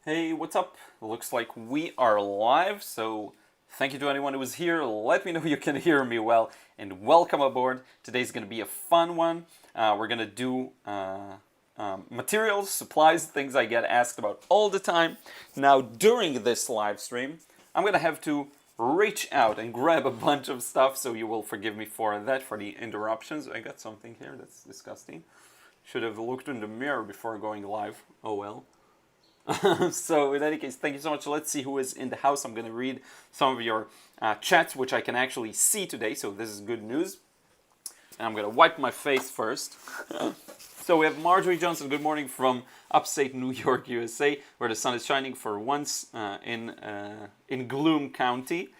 Hey, what's up? Looks like we are live, so thank you to anyone who was here. Let me know you can hear me well, and welcome aboard. Today's going to be a fun one. We're going to do materials, supplies, things I get asked about all the time. Now, during this live stream, I'm going to have to reach out and grab a bunch of stuff, so you will forgive me for that, for the interruptions. I got something here that's disgusting. Should have looked in the mirror before going live. Oh well. So in any case, thank you so much. Let's see who is in the house. I'm going to read some of your chats, which I can actually see today, so this is good news. And I'm going to wipe my face first. So we have Marjorie Johnson. Good morning from upstate New York, USA, where the sun is shining for once in Gloom County.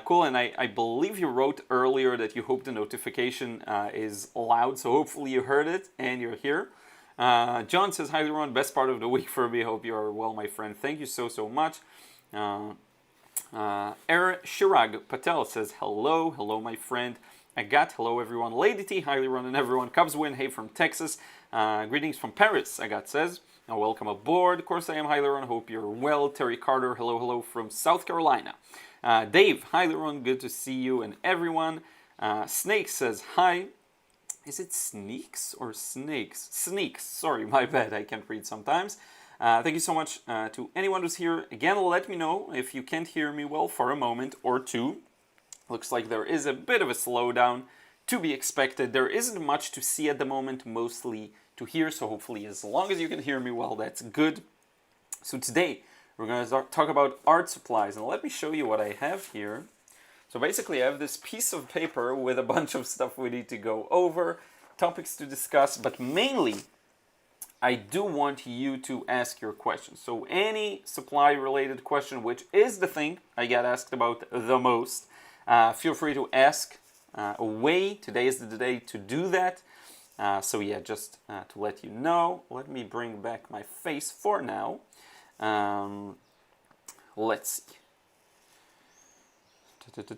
Cool, and I believe you wrote earlier that you hope the notification is loud, so hopefully you heard it and you're here. John says, hi everyone, best part of the week for me. Hope you are well, my friend. Thank you so much. Shirag Patel says, hello my friend. Agat, hello everyone. Lady T, hi Liron and everyone. Cubs win, hey from Texas. Greetings from Paris, Agat says. Welcome aboard. Of course I am, hi Liron. Hope you're well. Terry Carter, hello from South Carolina. Dave, hi Liron, good to see you and everyone. Snake says, hi. Is it sneaks or snakes? Sneaks. Sorry, my bad. I can't read sometimes. Thank you so much to anyone who's here. Again, let me know if you can't hear me well for a moment or two. Looks like there is a bit of a slowdown to be expected. There isn't much to see at the moment, mostly to hear. So hopefully as long as you can hear me well, that's good. So today we're going to talk about art supplies. And let me show you what I have here. So basically I have this piece of paper with a bunch of stuff we need to go over, topics to discuss, but mainly I do want you to ask your questions. So any supply related question, which is the thing I get asked about the most, feel free to ask away. Today is the day to do that. So yeah, just to let you know, let me bring back my face for now. Let's see.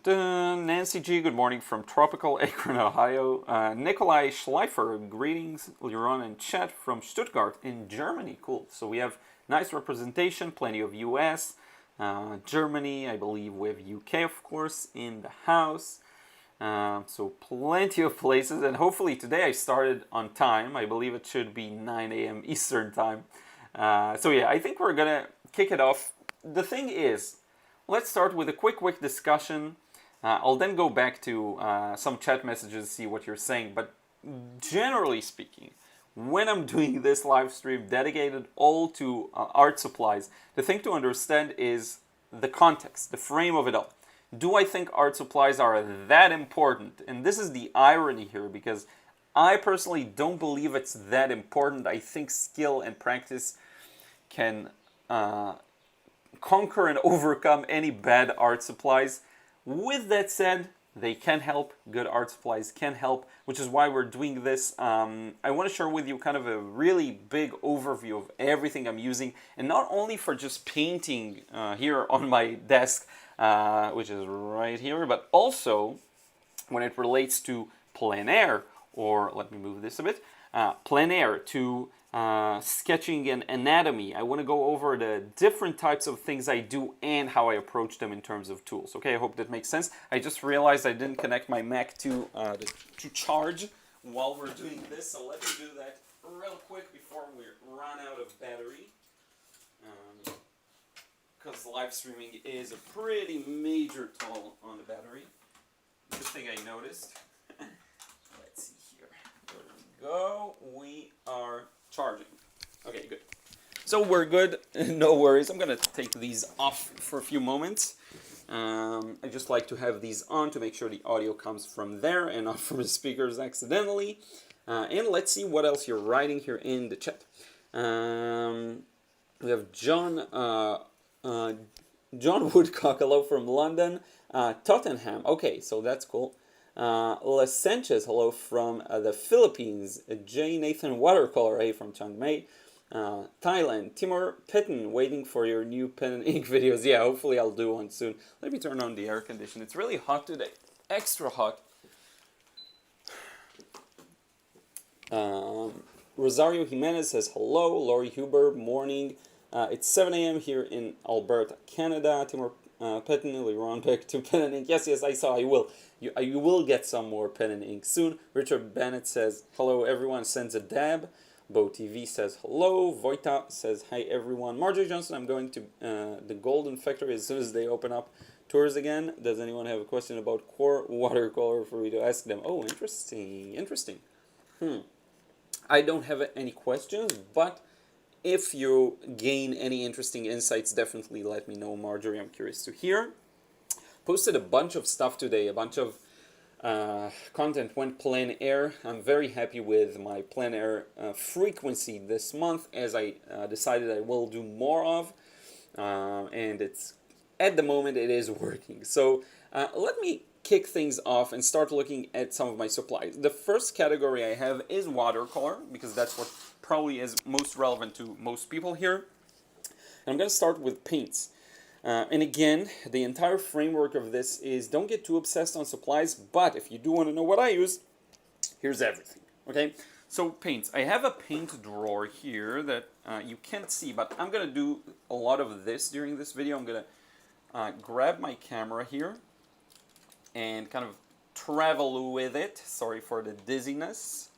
Nancy G, good morning from tropical Akron, Ohio. Nikolai Schleifer, greetings, Liron and chat from Stuttgart in Germany. Cool. So we have nice representation, plenty of US, Germany, I believe we have UK, of course, in the house. So plenty of places, and hopefully today I started on time. I believe it should be 9 a.m. Eastern time. So yeah, I think we're gonna kick it off. The thing is, let's start with a quick discussion. I'll then go back to some chat messages, see what you're saying. But generally speaking, when I'm doing this live stream dedicated all to art supplies, the thing to understand is the context, the frame of it all. Do I think art supplies are that important? And this is the irony here, because I personally don't believe it's that important. I think skill and practice can conquer and overcome any bad art supplies. With that said, they can help. Good art supplies can help, which is why we're doing this. I want to share with you kind of a really big overview of everything I'm using, and not only for just painting here on my desk, which is right here, but also when it relates to plein air, or let me move this a bit, plein air, to sketching and anatomy. I want to go over the different types of things I do and how I approach them in terms of tools. Okay, I hope that makes sense. I just realized I didn't connect my Mac to charge while we're doing this, so let me do that real quick before we run out of battery. Because live streaming is a pretty major toll on the battery. Good thing I noticed. Let's see here. There we go. We are charging. Okay, good. So we're good. No worries. I'm going to take these off for a few moments. I just like to have these on to make sure the audio comes from there and not from the speakers accidentally. And let's see what else you're writing here in the chat. We have John Woodcock, hello from London. Tottenham. Okay, so that's cool. Les Sanchez, hello from the Philippines. J. Nathan Watercolor, hey, from Chiang Mai. Thailand. Timur Pitten, waiting for your new pen and ink videos. Yeah, hopefully I'll do one soon. Let me turn on the air condition. It's really hot today. Extra hot. Rosario Jimenez says hello. Lori Huber, morning. It's 7 a.m. here in Alberta, Canada. Timur pen, Liron back to pen and ink. Yes, I saw. I will. You will get some more pen and ink soon. Richard Bennett says hello everyone. Sends a dab. Bo TV says hello. Voita says hi everyone. Marjorie Johnson, I'm going to the Golden Factory as soon as they open up tours again. Does anyone have a question about core watercolor for me to ask them? Oh, interesting. I don't have any questions, but if you gain any interesting insights, definitely let me know, Marjorie. I'm curious to hear. Posted a bunch of stuff today, a bunch of content went plein air. I'm very happy with my plein air frequency this month, as I decided I will do more of, and it's at the moment it is working. So let me kick things off and start looking at some of my supplies. The first category I have is watercolor, because that's what probably is most relevant to most people here. And I'm going to start with paints. And again, the entire framework of this is don't get too obsessed on supplies, but if you do want to know what I use, here's everything, okay? So paints. I have a paint drawer here that you can't see, but I'm going to do a lot of this during this video. I'm going to grab my camera here and kind of travel with it, sorry for the dizziness,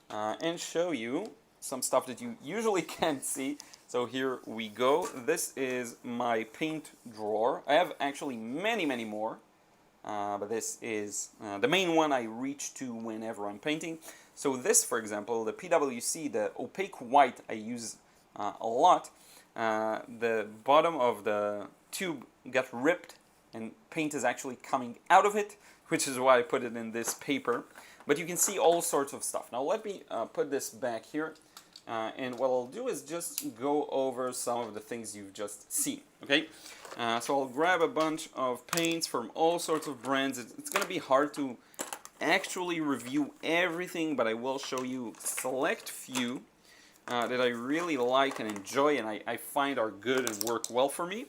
and show you some stuff that you usually can't see. So here we go. This is my paint drawer. I have actually many more, but this is the main one I reach to whenever I'm painting. So this, for example, the PWC, the opaque white, I use a lot. The bottom of the tube got ripped and paint is actually coming out of it, which is why I put it in this paper. But you can see all sorts of stuff. Now let me put this back here. And what I'll do is just go over some of the things you've just seen, okay? So I'll grab a bunch of paints from all sorts of brands. It's going to be hard to actually review everything, but I will show you select few that I really like and enjoy, and I find are good and work well for me.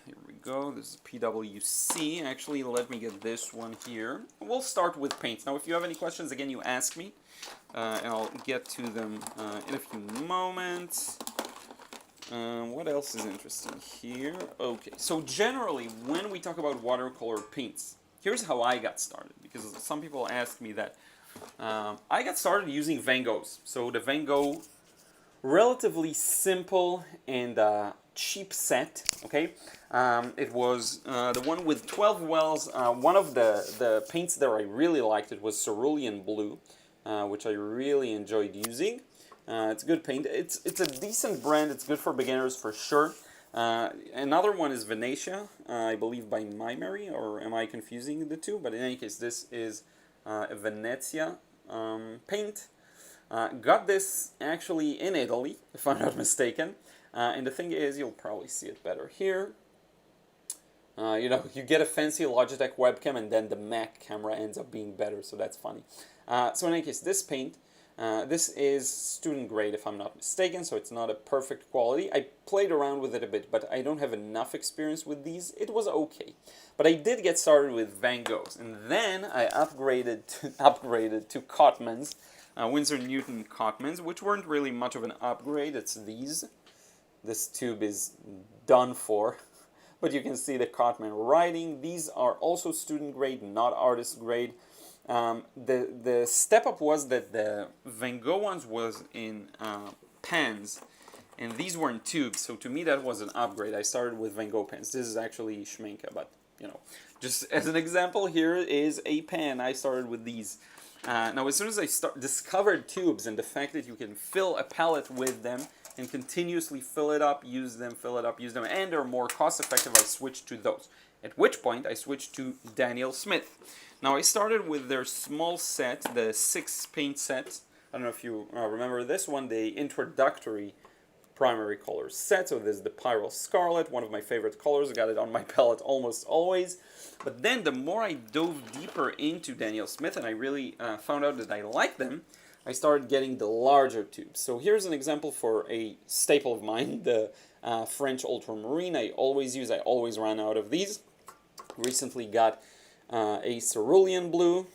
Here we go. This is PWC. Actually, let me get this one here. We'll start with paints. Now, if you have any questions, again, you ask me. And I'll get to them in a few moments. What else is interesting here? Okay, so generally, when we talk about watercolor paints, here's how I got started, because some people ask me that. I got started using Van Goghs. So the Van Gogh, relatively simple and cheap set, okay? It was the one with 12 wells. One of the paints that I really liked, it was cerulean blue. Which I really enjoyed using. It's a good paint. It's a decent brand. It's good for beginners for sure. Another one is Venetia, I believe by Mimary, or am I confusing the two? But in any case, this is a Venezia paint. Got this actually in Italy, if I'm not mistaken. And the thing is, you'll probably see it better here. You know, you get a fancy Logitech webcam and then the Mac camera ends up being better, so that's funny. So in any case, this paint, this is student grade if I'm not mistaken, so it's not a perfect quality. I played around with it a bit, but I don't have enough experience with these. It was okay. But I did get started with Van Goghs, and then I upgraded to Cotmans, Winsor Newton Cotmans, which weren't really much of an upgrade. It's these. This tube is done for. But you can see the Cotman writing. These are also student grade, not artist grade. The step up was that the Van Gogh ones was in pens, and these were in tubes. So to me that was an upgrade. I started with Van Gogh pens. This is actually Schmenke, but you know, just as an example, here is a pen. I started with these. Now as soon as I discovered tubes and the fact that you can fill a palette with them and continuously fill it up, use them, fill it up, use them, and they're more cost effective, I switched to those. At which point I switched to Daniel Smith. Now I started with their small set, the 6 paint set. I don't know if you remember this one, the introductory primary colors set. So this is the Pyrrole Scarlet, one of my favorite colors. I got it on my palette almost always. But then the more I dove deeper into Daniel Smith and I really found out that I liked them, I started getting the larger tubes. So here's an example for a staple of mine, the French Ultramarine I always use. I always run out of these. Recently got a cerulean blue.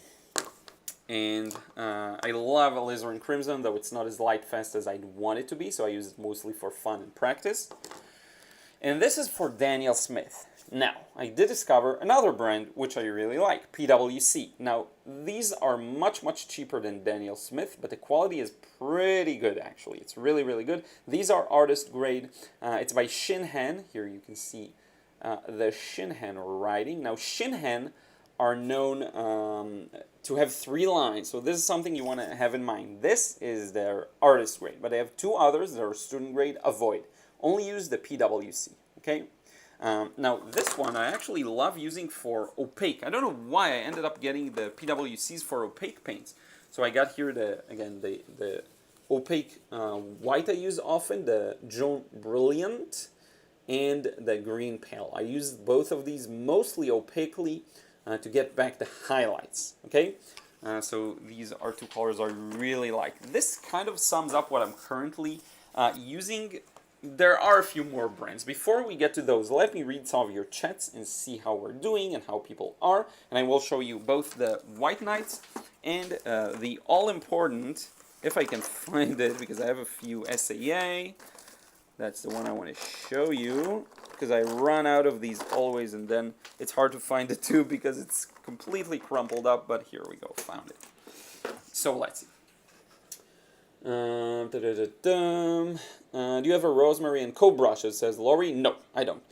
And I love alizarin crimson, though it's not as light fast as I'd want it to be, so I use it mostly for fun and practice. And this is for Daniel Smith. Now, I did discover another brand which I really like, PwC. Now, these are much, much cheaper than Daniel Smith, but the quality is pretty good, actually. It's really, really good. These are artist grade. It's by Shinhan. Here you can see the Shinhan writing. Now, Shinhan are known to have 3 lines, so this is something you want to have in mind. This is their artist grade, but they have 2 others that are student grade. Avoid. Only use the PwC, okay? Now, this one I actually love using for opaque. I don't know why I ended up getting the PwCs for opaque paints. So I got here, the opaque white I use often, the Jaune Brilliant, and the Green Pale. I use both of these mostly opaquely to get back the highlights, okay? So these are 2 colors I really like. This kind of sums up what I'm currently using. There are a few more brands. Before we get to those, let me read some of your chats and see how we're doing and how people are. And I will show you both the White Knights and the all-important, if I can find it, because I have a few SAA. That's the one I want to show you, because I run out of these always, and then it's hard to find the 2 because it's completely crumpled up, but here we go, found it. So let's see. Do you have a rosemary and co brushes, says Lori? No, I don't.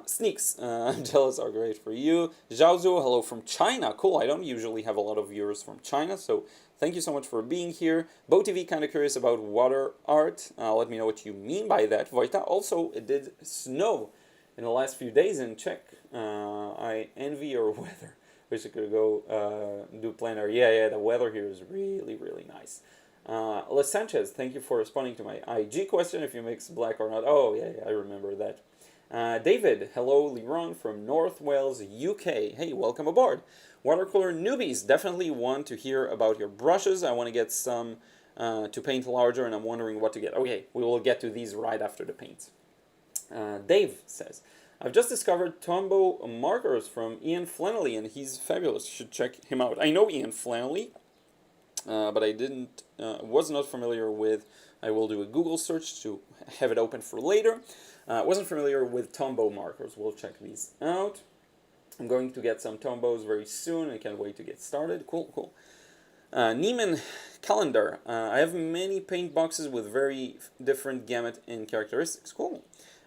Sneaks, jealous are great for you. Zhaozu, hello from China. Cool, I don't usually have a lot of viewers from China, so thank you so much for being here. BoTV, kind of curious about water art. Let me know what you mean by that. Vojta, also, it did snow in the last few days in Czech. I envy your weather. Wish I could go do Plein-Air. Yeah, the weather here is really, really nice. Les Sanchez, thank you for responding to my IG question, if you mix black or not. Oh, yeah, I remember that. David, hello, Liron from North Wales, UK. Hey, welcome aboard. Watercolor newbies, definitely want to hear about your brushes. I want to get some to paint larger, and I'm wondering what to get. Okay, we will get to these right after the paints. Dave says, I've just discovered Tombow markers from Ian Flannelly, and he's fabulous. You should check him out. I know Ian Flannelly, but I was not familiar with, I will do a Google search to have it open for later. Wasn't familiar with Tombow markers. We'll check these out. I'm going to get some Tombows very soon. I can't wait to get started. Cool. Neiman calendar. I have many paint boxes with very different gamut and characteristics. Cool.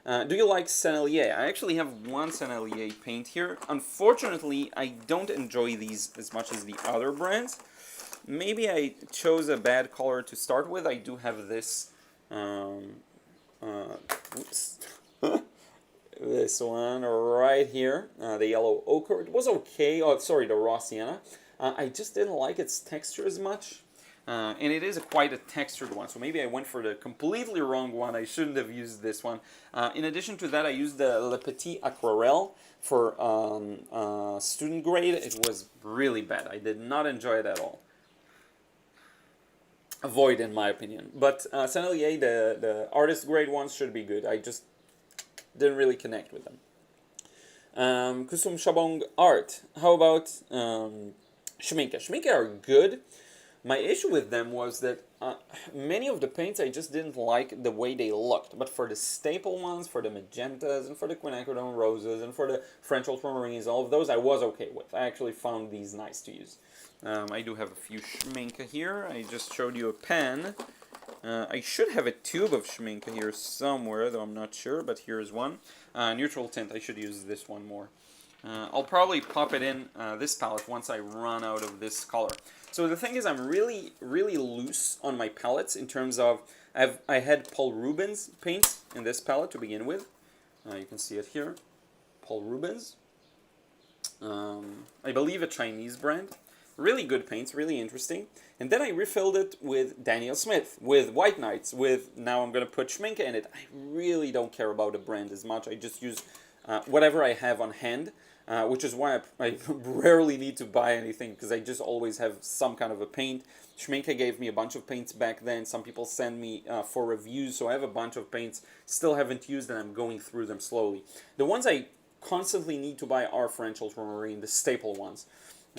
Do you like Sennelier? I actually have one Sennelier paint here. Unfortunately, I don't enjoy these as much as the other brands. Maybe I chose a bad color to start with. I do have this, this one right here, the yellow ochre. It was okay. Oh, sorry, the raw sienna. I just didn't like its texture as much. And it is quite a textured one, so maybe I went for the completely wrong one. I shouldn't have used this one. In addition to that, I used the Le Petit Aquarelle for student grade. It was really bad. I did not enjoy it at all. Avoid, in my opinion. But Sennelier, the artist grade ones should be good. I just didn't really connect with them. Kusum Shabong art. How about Schminke? Schminke are good. My issue with them was that many of the paints I just didn't like the way they looked. But for the staple ones, for the magentas, and for the Quinacridone Roses, and for the French ultramarines, all of those I was okay with. I actually found these nice to use. I do have a few Schminke here. I just showed you a pen. I should have a tube of Schminke here somewhere, though I'm not sure, but here's one. Neutral tint, I should use this one more. I'll probably pop it in this palette once I run out of this color. So the thing is, I'm really, really loose on my palettes in terms of, I had Paul Rubens paints in this palette to begin with. You can see it here. Paul Rubens. I believe a Chinese brand. Really good paints, really interesting. And then I refilled it with Daniel Smith, with White Knights, with, now I'm going to put Schminke in it. I really don't care about the brand as much. I just use whatever I have on hand, which is why I rarely need to buy anything, because I just always have some kind of a paint. Schminke gave me a bunch of paints back then. Some people send me for reviews, so I have a bunch of paints, still haven't used, and I'm going through them slowly. The ones I constantly need to buy are French Ultramarine, the staple ones.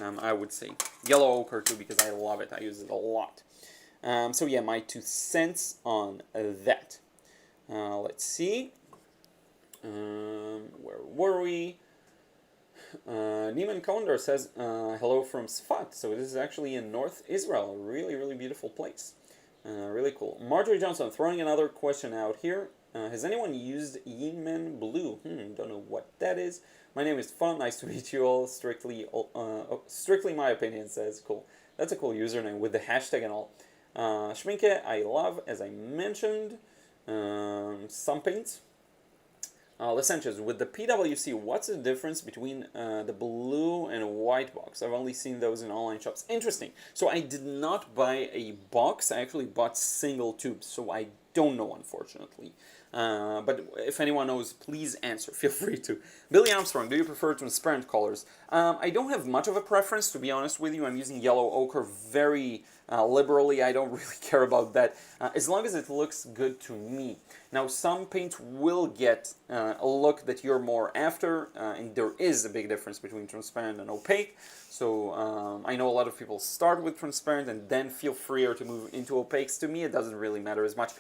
I would say. Yellow ochre too, because I love it. I use it a lot. So yeah, my 2 cents on that. Let's see. Where were we? Neiman Kondor says, hello from Sfat. So this is actually in North Israel. A really, really beautiful place. Really cool. Marjorie Johnson throwing another question out here. Has anyone used Yemen Blue? Don't know what that is. My name is Fun. Nice to meet you all. Strictly my opinion, says. Cool. That's a cool username with the hashtag and all. Schminke, I love, as I mentioned. Some paints. Les Sanchez, with the PWC, what's the difference between the blue and white box? I've only seen those in online shops. Interesting. So I did not buy a box. I actually bought single tubes. So I don't know, unfortunately. But if anyone knows, please answer. Feel free to. Billy Armstrong, do you prefer transparent colors? I don't have much of a preference, to be honest with you. I'm using yellow ochre very liberally. I don't really care about that, as long as it looks good to me. Now, some paints will get a look that you're more after, and there is a big difference between transparent and opaque. So I know a lot of people start with transparent and then feel freer to move into opaques. To me, it doesn't really matter as much.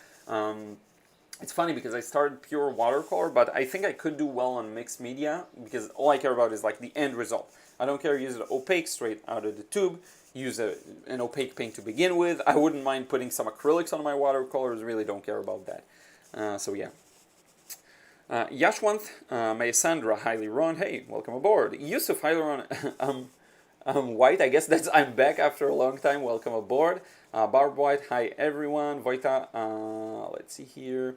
It's funny because I started pure watercolor, but I think I could do well on mixed media because all I care about is like the end result. I don't care, use it opaque straight out of the tube, use an opaque paint to begin with. I wouldn't mind putting some acrylics on my watercolors, really don't care about that. So yeah. Yashwant, Mayasandra, hi Liron, hey, welcome aboard. Yusuf, hi Liron, I'm White, I guess that's I'm back after a long time, welcome aboard. Barb White, hi everyone. Vojta, let's see here.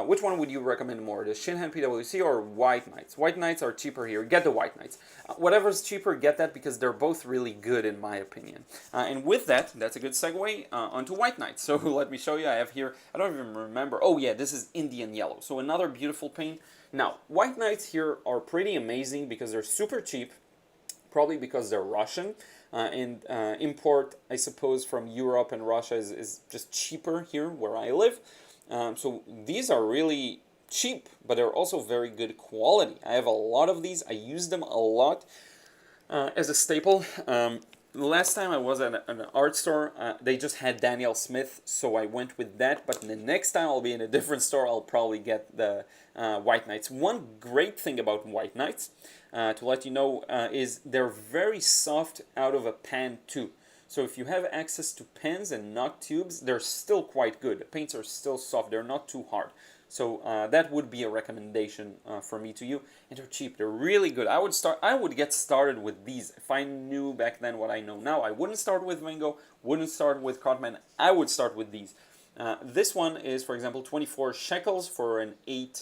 Which one would you recommend more, the Shinhan PWC or White Knights? White Knights are cheaper here. Get the White Knights. Whatever's cheaper, get that because they're both really good in my opinion. And with that, that's a good segue onto White Knights. So let me show you. I have here, I don't even remember. Oh yeah, this is Indian Yellow. So another beautiful paint. Now, White Knights here are pretty amazing because they're super cheap. Probably because they're Russian. And import, I suppose, from Europe and Russia is just cheaper here where I live. So these are really cheap, but they're also very good quality. I have a lot of these. I use them a lot as a staple. Last time I was at an art store, they just had Daniel Smith, so I went with that. But the next time I'll be in a different store, I'll probably get the White Knights. One great thing about White Knights, to let you know, is they're very soft out of a pan too. So if you have access to pens and not tubes, they're still quite good. The paints are still soft. They're not too hard. So that would be a recommendation for me to you. And they're cheap. They're really good. I would get started with these. If I knew back then what I know now, I wouldn't start with Mango, wouldn't start with Cotman. I would start with these. This one is, for example, 24 shekels for an 10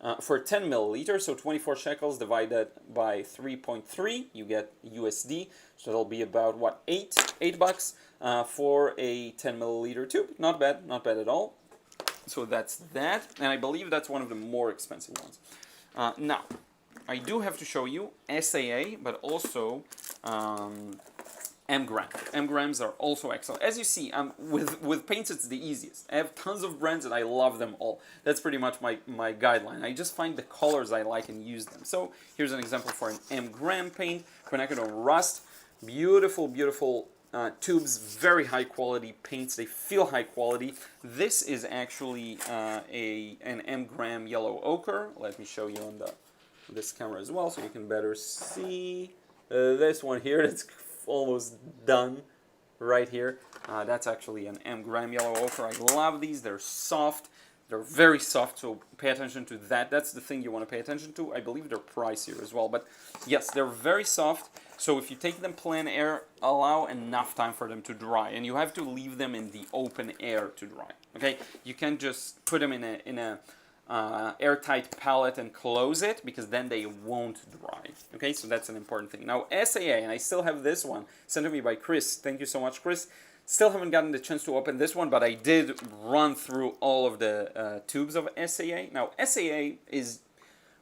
milliliters. So 24 shekels divided by 3.3, you get USD. So that'll be about what, $8 bucks for a 10 milliliter tube. Not bad, not bad at all. So that's that, and I believe that's one of the more expensive ones. Now, I do have to show you SAA, but also M-Gram. M-Grams are also excellent. As you see, with paints, it's the easiest. I have tons of brands and I love them all. That's pretty much my guideline. I just find the colors I like and use them. So here's an example for an M-Gram paint, Quinacridone Rust. Beautiful, beautiful tubes, very high quality paints. They feel high quality. This is actually an M-Gram yellow ochre. Let me show you on this camera as well so you can better see this one here. It's almost done right here. That's actually an M-Gram yellow ochre. I love these. They're soft. They're very soft, so pay attention to that. That's the thing you want to pay attention to. I believe they're pricier as well, but yes, they're very soft. So if you take them plein air, allow enough time for them to dry, and you have to leave them in the open air to dry. Okay, you can't just put them in a airtight palette and close it, because then they won't dry. Okay, so that's an important thing. Now SAA, and I still have this one sent to me by Chris. Thank you so much, Chris. Still haven't gotten the chance to open this one, but I did run through all of the tubes of SAA. Now SAA is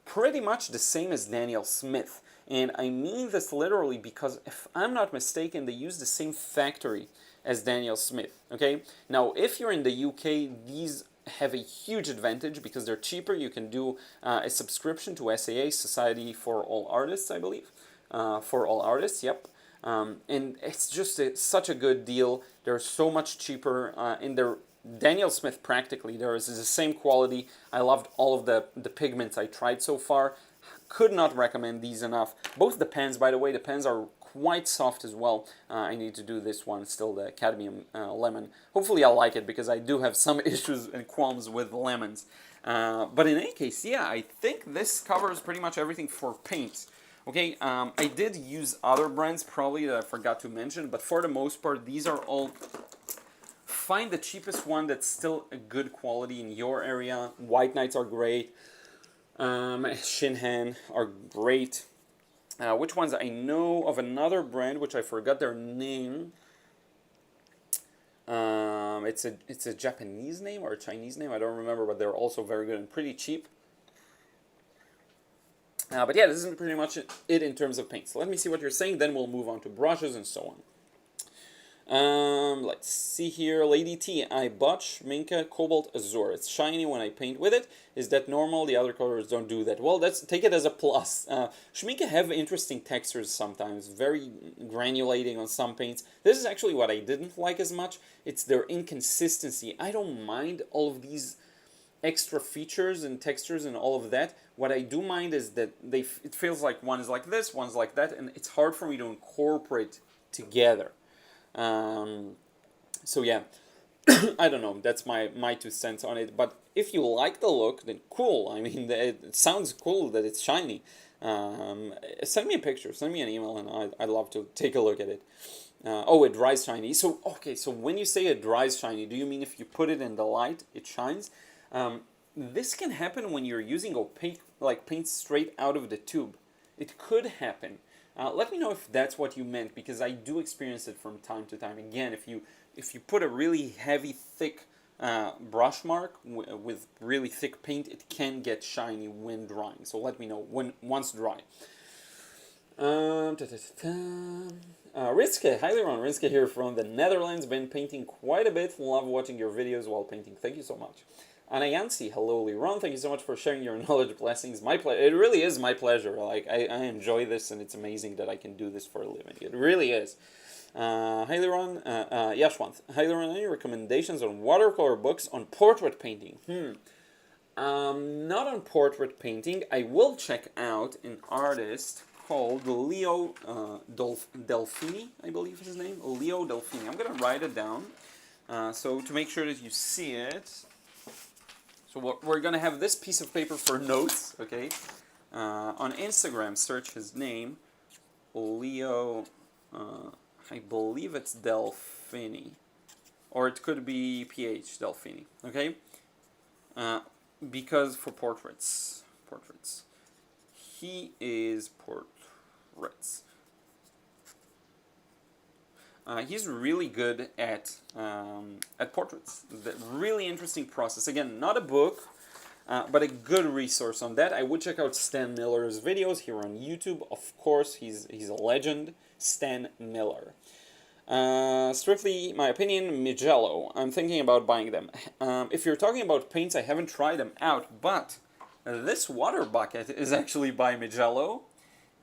pretty much the same as Daniel Smith. And I mean this literally because, if I'm not mistaken, they use the same factory as Daniel Smith, okay? Now, if you're in the UK, these have a huge advantage because they're cheaper. You can do a subscription to SAA, Society for All Artists, I believe. For all artists, yep. And it's just such a good deal. They're so much cheaper, and they're Daniel Smith practically. There is the same quality. I loved all of the pigments I tried so far. Could not recommend these enough. Both the pens, by the way, the pens are quite soft as well. I need to do this one still, the cadmium lemon. Hopefully I'll like it because I do have some issues and qualms with lemons. But in any case, yeah, I think this covers pretty much everything for paints. Okay, I did use other brands probably that I forgot to mention, but for the most part, these are all... Find the cheapest one that's still a good quality in your area. White Knights are great. Shinhan are great. Which ones? I know of another brand which I forgot their name. It's a Japanese name or a Chinese name. I don't remember, but they're also very good and pretty cheap. But yeah, this is pretty much it in terms of paints. Let me see what you're saying, then we'll move on to brushes and so on. Let's see here. Lady T, I bought Schminke Cobalt Azure. It's shiny when I paint with it. Is that normal? The other colors don't do that. Well, take it as a plus. Schminke have interesting textures sometimes, very granulating on some paints. This is actually what I didn't like as much. It's their inconsistency. I don't mind all of these extra features and textures and all of that. What I do mind is that it feels like one is like this, one's like that, and it's hard for me to incorporate together. So yeah, I don't know, that's my 2 cents on it, but if you like the look, then cool. I mean, it sounds cool that it's shiny. Send me a picture, send me an email, and I'd love to take a look at it. Oh, it dries shiny. So, okay, so when you say it dries shiny, do you mean if you put it in the light, it shines? This can happen when you're using opaque, like paint straight out of the tube. It could happen. Let me know if that's what you meant, because I do experience it from time to time. Again, if you put a really heavy, thick brush mark with really thick paint, it can get shiny when drying. So let me know once dry. Rinske, hi Liron, Rinske here from the Netherlands. Been painting quite a bit. Love watching your videos while painting. Thank you so much. Anayansi, hello Liron, thank you so much for sharing your knowledge. Blessings. My pleasure. It really is my pleasure. Like I enjoy this, and it's amazing that I can do this for a living. It really is. Hi Liron, Yashwant. Hi Liron, any recommendations on watercolor books on portrait painting? Not on portrait painting. I will check out an artist called Leo Delfini, I believe is his name. Leo Delfini. I'm gonna write it down so to make sure that you see it. So we're going to have this piece of paper for notes, okay? On Instagram, search his name, Leo, I believe it's Delfini, or it could be PH Delfini, okay? Because for portraits, he is portraits. He's really good at portraits. Really interesting process. Again, not a book, but a good resource on that. I would check out Stan Miller's videos here on YouTube. Of course, he's a legend, Stan Miller. Strictly my opinion, Mijello. I'm thinking about buying them. If you're talking about paints, I haven't tried them out, but this water bucket is actually by Mijello.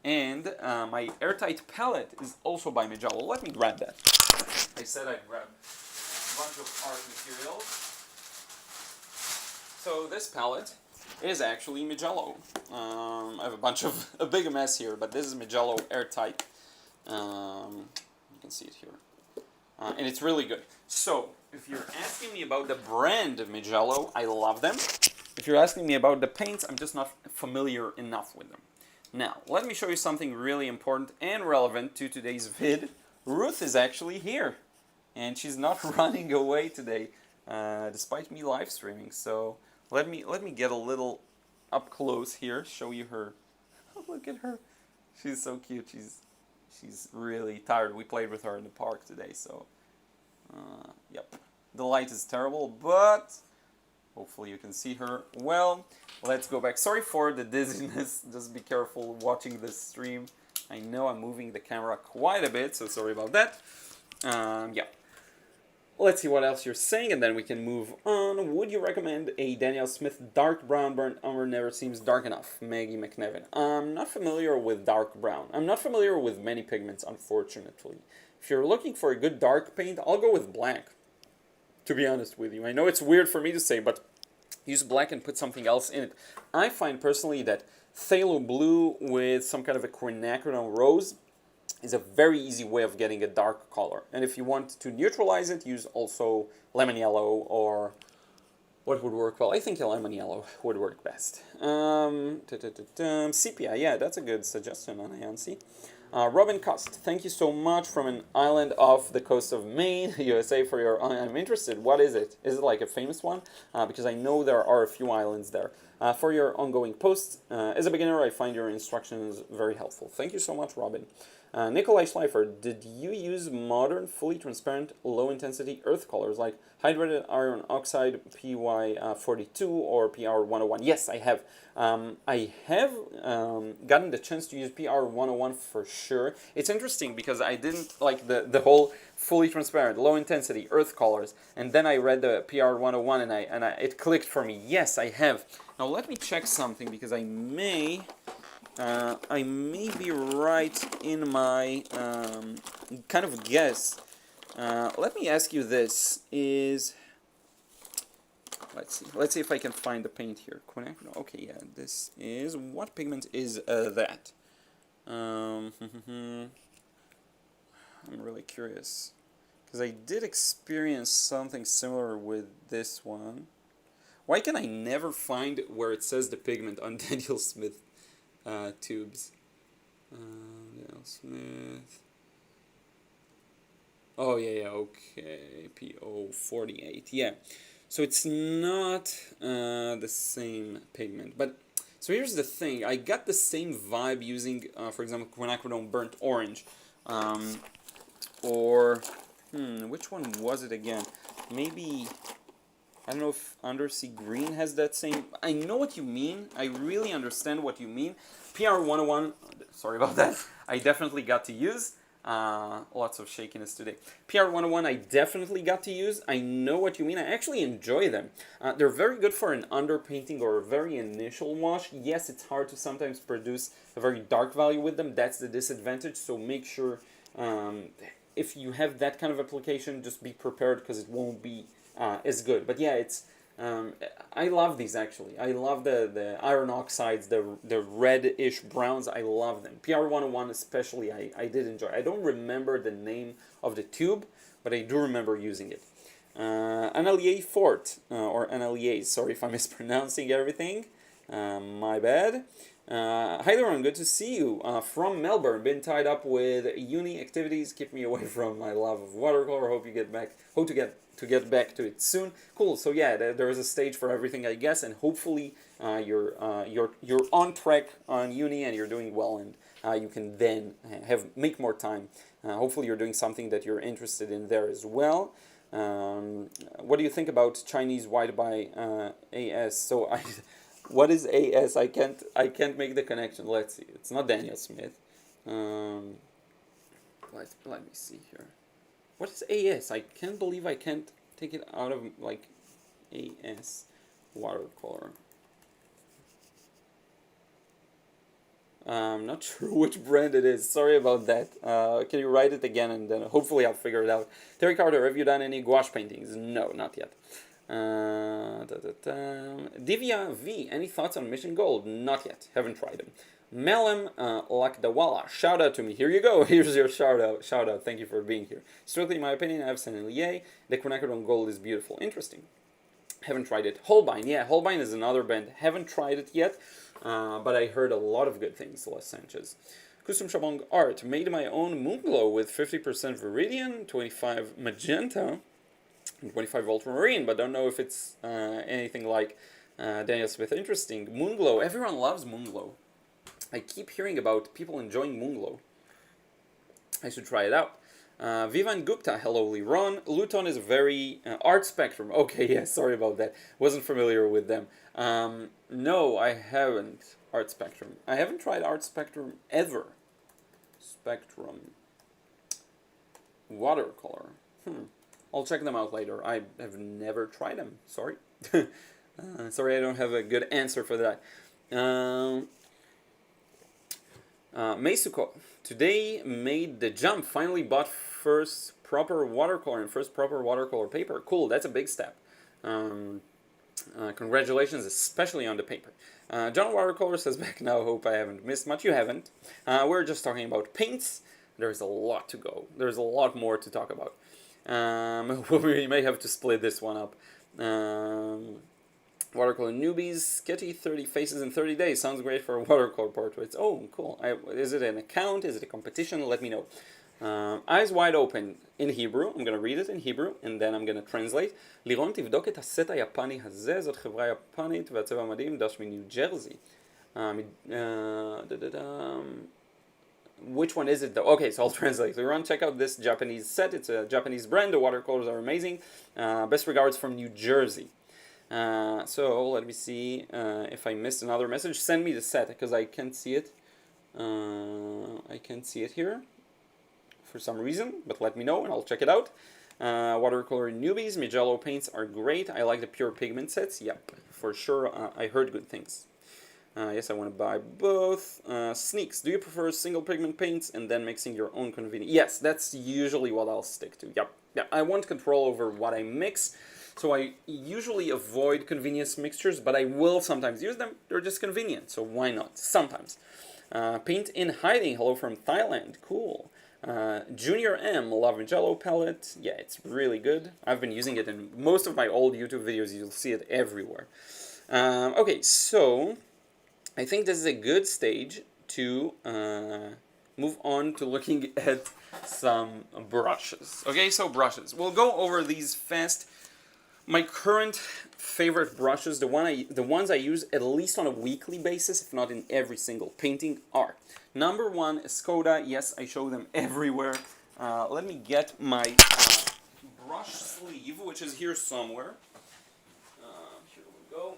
And my airtight palette is also by Mijello. Let me grab that. I said I'd grab a bunch of art materials. So this palette is actually Mijello. I have a big mess here, but this is Mijello airtight. You can see it here. And it's really good. So, if you're asking me about the brand of Mijello, I love them. If you're asking me about the paints, I'm just not familiar enough with them. Now, let me show you something really important and relevant to today's vid. Ruth is actually here, and she's not running away today, despite me live streaming. So let me get a little up close here, show you her. Oh, look at her. She's so cute. She's really tired. We played with her in the park today, so yep. The light is terrible, but hopefully you can see her well. Let's go back. Sorry for the dizziness. Just be careful watching this stream. I know I'm moving the camera quite a bit, so sorry about that. Yeah. Let's see what else you're saying, and then we can move on. Would you recommend a Daniel Smith dark brown burnt umber never seems dark enough? Maggie McNevin. I'm not familiar with dark brown. I'm not familiar with many pigments, unfortunately. If you're looking for a good dark paint, I'll go with black, to be honest with you. I know it's weird for me to say, but use black and put something else in it. I find personally that phthalo blue with some kind of a Quinacridone Rose is a very easy way of getting a dark color. And if you want to neutralize it, use also lemon yellow, or what would work well? I think a lemon yellow would work best. Sepia, yeah, that's a good suggestion on Ayansi. Robin Cost, thank you so much from an island off the coast of Maine, USA, for your... I'm interested. What is it? Is it like a famous one? Because I know there are a few islands there. For your ongoing posts, as a beginner, I find your instructions very helpful. Thank you so much, Robin. Nikolai Schleifer, did you use modern, fully transparent, low-intensity earth colors like hydrated iron oxide PY42 or PR101? Yes, I have. I have gotten the chance to use PR101 for sure. It's interesting because I didn't like the whole fully transparent, low-intensity earth colors, and then I read the PR101 and it clicked for me. Yes, I have. Now let me check something because I may be right in my kind of guess. Let me ask you this: let's see if I can find the paint here. Okay, yeah, this is, what pigment is that? I'm really curious because I did experience something similar with this one. Why can I never find where it says the pigment on Daniel Smith tubes? Daniel Smith. Oh yeah, okay. PO48. Yeah. So it's not the same pigment, but so here's the thing. I got the same vibe using, for example, Quinacridone Burnt Orange, or which one was it again? Maybe, I don't know if Undersea Green has that same. I know what you mean. I really understand what you mean. PR101. Sorry about that. I definitely got to use. Lots of shakiness today. PR101 I definitely got to use. I know what you mean. I actually enjoy them. They're very good for an underpainting or a very initial wash. Yes, it's hard to sometimes produce a very dark value with them. That's the disadvantage. So make sure if you have that kind of application, just be prepared because it won't be as good. But yeah, it's I love these actually. I love the iron oxides, the reddish browns. I love them. PR101 especially, I did enjoy. I don't remember the name of the tube, but I do remember using it. Annelie Fort, or Annelies, sorry if I'm mispronouncing everything. My bad. Hi Liron, good to see you. From Melbourne, been tied up with uni activities, keep me away from my love of watercolor. Hope you get back. Hope to get back to it soon. Cool. So yeah, there is a stage for everything, I guess, and hopefully you're on track on uni and you're doing well, and you can then make more time. Hopefully you're doing something that you're interested in there as well. What do you think about Chinese white by AS? So what is AS? I can't make the connection. Let's see. It's not Daniel Smith. Let me see here. What is AS? I can't believe I can't take it out of like AS watercolor. I'm not sure which brand it is. Sorry about that. Can you write it again and then hopefully I'll figure it out. Terry Carter, have you done any gouache paintings? No, not yet. Divya V, any thoughts on Mission Gold? Not yet. Haven't tried them. Melem Lakdawala, shout out to me. Here you go. Here's your shout out. Thank you for being here. Strictly in my opinion, I have Sennelier. The Quinacridone Gold is beautiful. Interesting. Haven't tried it. Holbein, yeah, Holbein is another brand. Haven't tried it yet, but I heard a lot of good things. Los Sanchez. Kusum Shabong Art, made my own Moonglow with 50% Viridian, 25 Magenta, and 25 Ultramarine, but don't know if it's anything like Daniel Smith. Interesting. Moonglow, everyone loves Moonglow. I keep hearing about people enjoying Moonglow. I should try it out. Vivan Gupta, hello Liron. Luton is very... Art Spectrum, okay, yeah, sorry about that. Wasn't familiar with them. No, I haven't. Art Spectrum. I haven't tried Art Spectrum ever. Spectrum. Watercolor. I'll check them out later. I have never tried them. Sorry. Sorry, I don't have a good answer for that. Meisuko, today made the jump. Finally bought first proper watercolor and first proper watercolor paper. Cool, that's a big step. Congratulations, especially on the paper. John Watercolor says back now, hope I haven't missed much. You haven't. We're just talking about paints. There's a lot to go. There's a lot more to talk about. We may have to split this one up. Watercolor newbies, sketchy 30 faces in 30 days. Sounds great for watercolor portraits. Oh, cool. Is it an account? Is it a competition? Let me know. Eyes wide open in Hebrew. I'm going to read it in Hebrew, and then I'm going to translate. לירון, תבדוק את הסט היפני הזה. זאת חברה יפנית, והצבע מדהים, דש מניו ג'רזי. Which one is it though? Okay, so I'll translate. Liron, check out this Japanese set. It's a Japanese brand. The watercolors are amazing. Best regards from New Jersey. So let me see if I missed another message. Send me the set because I can't see it. I can't see it here for some reason, but let me know and I'll check it out. Watercolor newbies, Mijello paints are great. I like the pure pigment sets. Yep, for sure. I heard good things. Yes, I want to buy both. Sneaks, do you prefer single pigment paints and then mixing your own convenient? Yes, that's usually what I'll stick to. Yep. I want control over what I mix. So I usually avoid convenience mixtures, but I will sometimes use them. They're just convenient, so why not? Sometimes. Paint in hiding. Hello from Thailand. Cool. Junior M, Love Jello palette. Yeah, it's really good. I've been using it in most of my old YouTube videos. You'll see it everywhere. Okay, so I think this is a good stage to move on to looking at some brushes. Okay, so brushes. We'll go over these fast. My current favorite brushes, the ones I use at least on a weekly basis, if not in every single painting, are number one, Escoda. Yes, I show them everywhere. Let me get my brush sleeve, which is here somewhere. Here we go.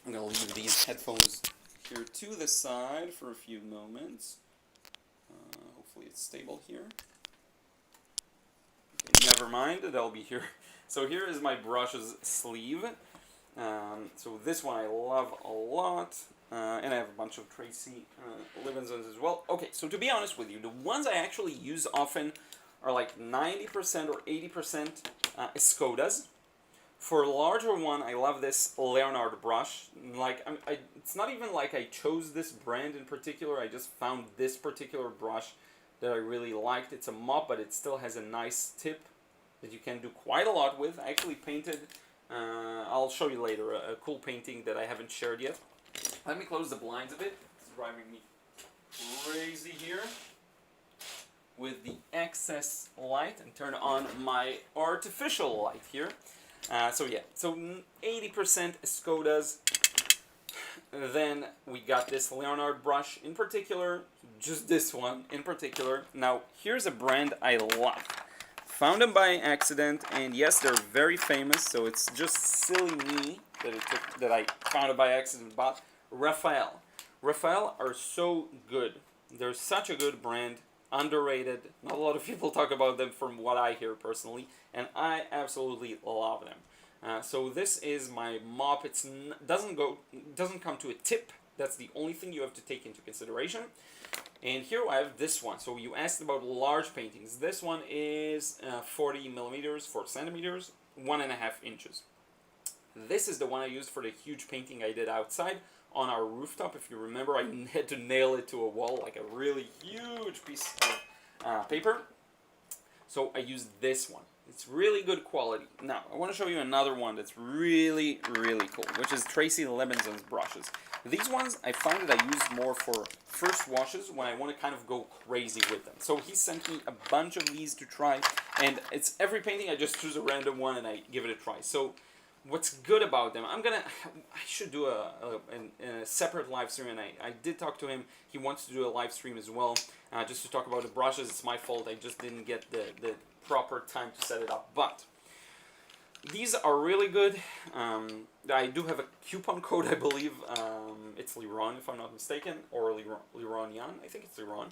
I'm going to leave these headphones here to the side for a few moments. Hopefully it's stable here. Okay, never mind, they'll be here. So here is my brushes sleeve. So this one I love a lot. And I have a bunch of Tracy Livingston's as well. Okay, so to be honest with you, the ones I actually use often are like 90% or 80% Escodas. For a larger one, I love this Leonard brush. Like, it's not even like I chose this brand in particular. I just found this particular brush that I really liked. It's a mop, but it still has a nice tip that you can do quite a lot with. I actually painted, I'll show you later, a cool painting that I haven't shared yet. Let me close the blinds a bit. It's driving me crazy here with the excess light and turn on my artificial light here. So yeah, so 80% Escodas. Then we got this Leonard brush in particular, just this one in particular. Now here's a brand I love. Found them by accident, and yes, they're very famous, so it's just silly me that I found it by accident, but Raphael. Raphael are so good. They're such a good brand, underrated. Not a lot of people talk about them from what I hear personally, and I absolutely love them. So this is my mop. It doesn't come to a tip. That's the only thing you have to take into consideration. And here I have this one. So you asked about large paintings. This one is 40 millimeters, 4 centimeters, 1.5 inches. This is the one I used for the huge painting I did outside on our rooftop. If you remember, I had to nail it to a wall, like a really huge piece of paper. So I used this one. It's really good quality. Now, I want to show you another one that's really, really cool, which is Tracy Levinson's brushes. These ones, I find that I use more for first washes when I want to kind of go crazy with them. So he sent me a bunch of these to try, and it's every painting I just choose a random one and I give it a try. So what's good about them, I should do a separate live stream, and I did talk to him. He wants to do a live stream as well, just to talk about the brushes. It's my fault, I just didn't get the proper time to set it up. But these are really good. I do have a coupon code, I believe. It's Liron, if I'm not mistaken, or Lironian. I think it's Liron.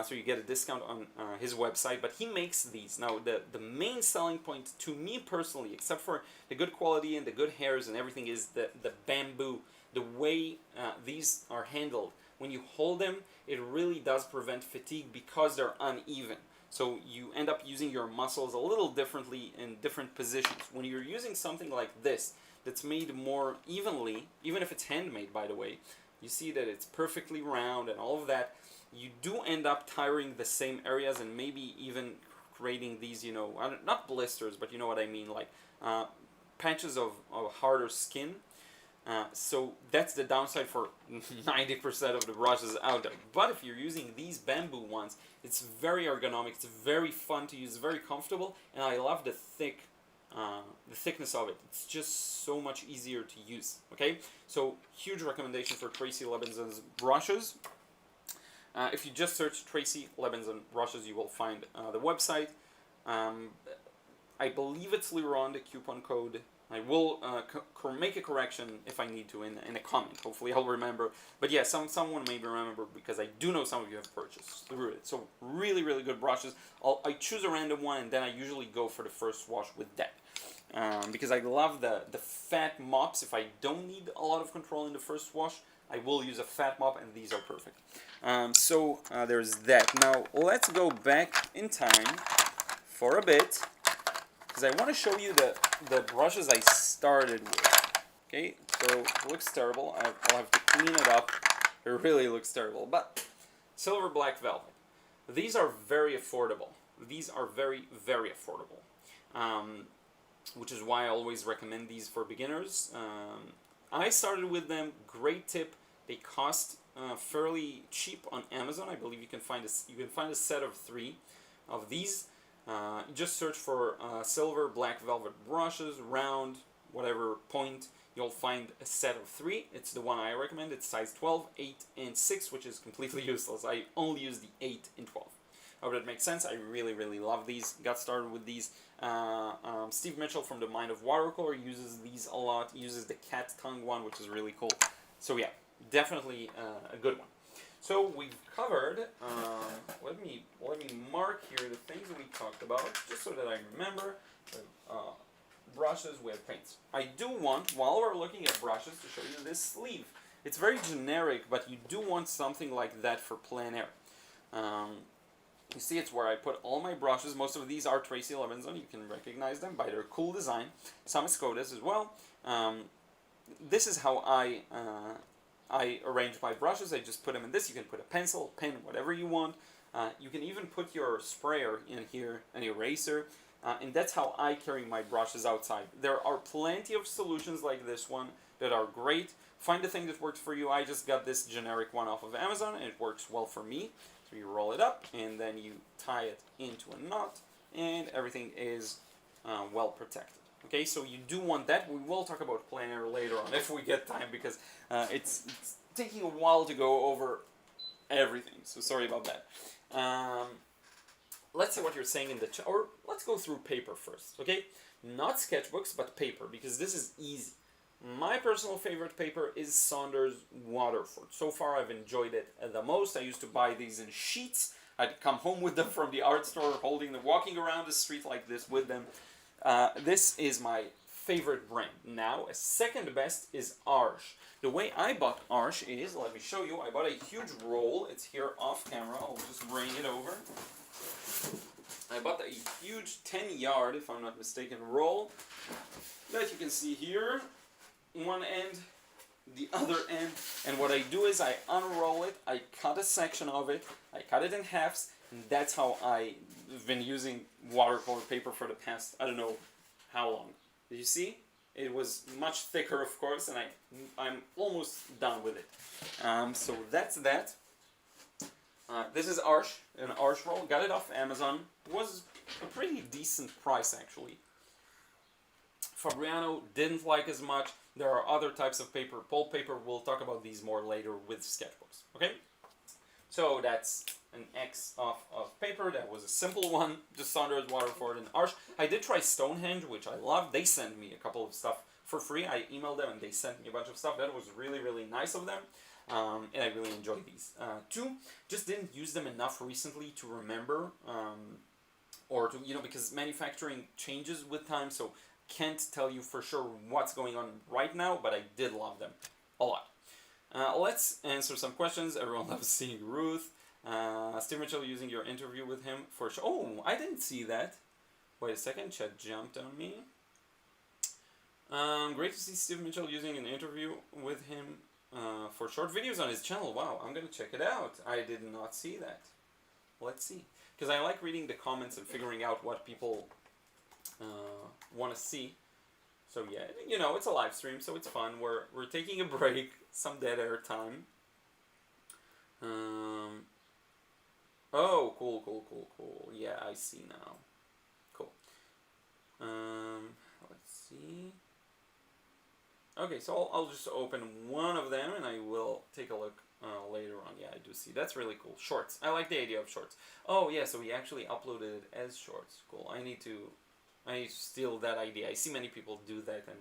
So you get a discount on his website. But he makes these. Now, the main selling point to me personally, except for the good quality and the good hairs and everything, is the bamboo. The way these are handled. When you hold them, it really does prevent fatigue because they're uneven. So you end up using your muscles a little differently in different positions. When you're using something like this, that's made more evenly, even if it's handmade, by the way, you see that it's perfectly round and all of that, you do end up tiring the same areas and maybe even creating these, you know, not blisters, but you know what I mean, like patches of harder skin. So that's the downside for 90% of the brushes out there. But if you're using these bamboo ones, it's very ergonomic, it's very fun to use, very comfortable, and I love the thickness of it. It's just so much easier to use. Okay, so huge recommendation for Tracy Lebenson's brushes. If you just search Tracy Lebenson brushes, you will find the website. I believe it's Liron, the coupon code. I will make a correction if I need to in a comment. Hopefully I'll remember. But yeah, someone maybe remember, because I do know some of you have purchased through it. So really, really good brushes. I choose a random one, and then I usually go for the first wash with that. Because I love the fat mops. If I don't need a lot of control in the first wash, I will use a fat mop, and these are perfect. So there's that. Now let's go back in time for a bit, because I want to show you the brushes I started with. Okay, so it looks terrible. I'll have to clean it up. It really looks terrible. But Silver Black Velvet. These are very affordable. These are very, very affordable. Which is why I always recommend these for beginners. I started with them. Great tip. They cost fairly cheap on Amazon. I believe you can find a set of 3 of these. Just search for silver black velvet brushes, round, whatever point. You'll find a set of 3. It's the one I recommend. It's size 12, 8, and 6, which is completely useless. I only use the 8 and 12. I hope that makes sense. I really, really love these. Got started with these. Steve Mitchell from the Mind of Watercolor uses these a lot. He uses the cat tongue one, which is really cool. So yeah, definitely a good one. So we've covered, let me mark here the things that we talked about, just so that I remember. Brushes, we have paints. I do want, while we're looking at brushes, to show you this sleeve. It's very generic, but you do want something like that for plein air. You see, it's where I put all my brushes. Most of these are Tracy Lebenson. You can recognize them by their cool design. Some Escodas as well. This is how I arrange my brushes. I just put them in this. You can put a pencil, pen, whatever you want. You can even put your sprayer in here, an eraser, and that's how I carry my brushes outside. There are plenty of solutions like this one that are great. Find the thing that works for you. I just got this generic one off of Amazon, and it works well for me. So you roll it up, and then you tie it into a knot, and everything is well protected. Okay, so you do want that. We will talk about plein air later on if we get time, because it's taking a while to go over everything. So sorry about that. Let's see what you're saying in the chat, or let's go through paper first. Okay, not sketchbooks, but paper, because this is easy. My personal favorite paper is Saunders Waterford. So far, I've enjoyed it the most. I used to buy these in sheets. I'd come home with them from the art store, holding them, walking around the street like this with them. This is my favorite brand. Now, a second best is Arches. The way I bought Arches is, let me show you, I bought a huge roll. It's here off camera. I'll just bring it over. I bought a huge 10-yard, if I'm not mistaken, roll that you can see here. One end, the other end, and what I do is I unroll it, I cut a section of it, I cut it in halves, and that's how I've been using watercolor paper for the past, I don't know how long. Did you see? It was much thicker, of course, and I'm almost done with it. So that's that. This is Arches, an Arches roll. Got it off Amazon. It was a pretty decent price, actually. Fabriano didn't like as much. There are other types of paper, pulp paper. We'll talk about these more later with sketchbooks. Okay? So that's an X of paper. water. That was a simple one, just Saunders, Waterford, and Arch. I did try Stonehenge, which I love. They sent me a couple of stuff for free. I emailed them and they sent me a bunch of stuff. That was really, really nice of them. And I really enjoyed these. Two, just didn't use them enough recently to remember, or to, because manufacturing changes with time, so can't tell you for sure what's going on right now, but I did love them a lot. Let's answer some questions. Everyone loves seeing Ruth. Steve Mitchell using your interview with him for sure. Oh, I didn't see that. Wait a second, chat jumped on me. Great to see Steve Mitchell using an interview with him for short videos on his channel. Wow, I'm gonna check it out. I did not see that. Let's see. Because I like reading the comments and figuring out what people want to see. So yeah, it's a live stream, so it's fun. We're taking a break, some dead air time. Oh, cool. Yeah, I see now. Cool. Let's see. Okay, so I'll just open one of them and I will take a look later on. Yeah, I do see. That's really cool. Shorts. I like the idea of shorts. Oh yeah, so we actually uploaded it as shorts. Cool. I need to steal that idea. I see many people do that, and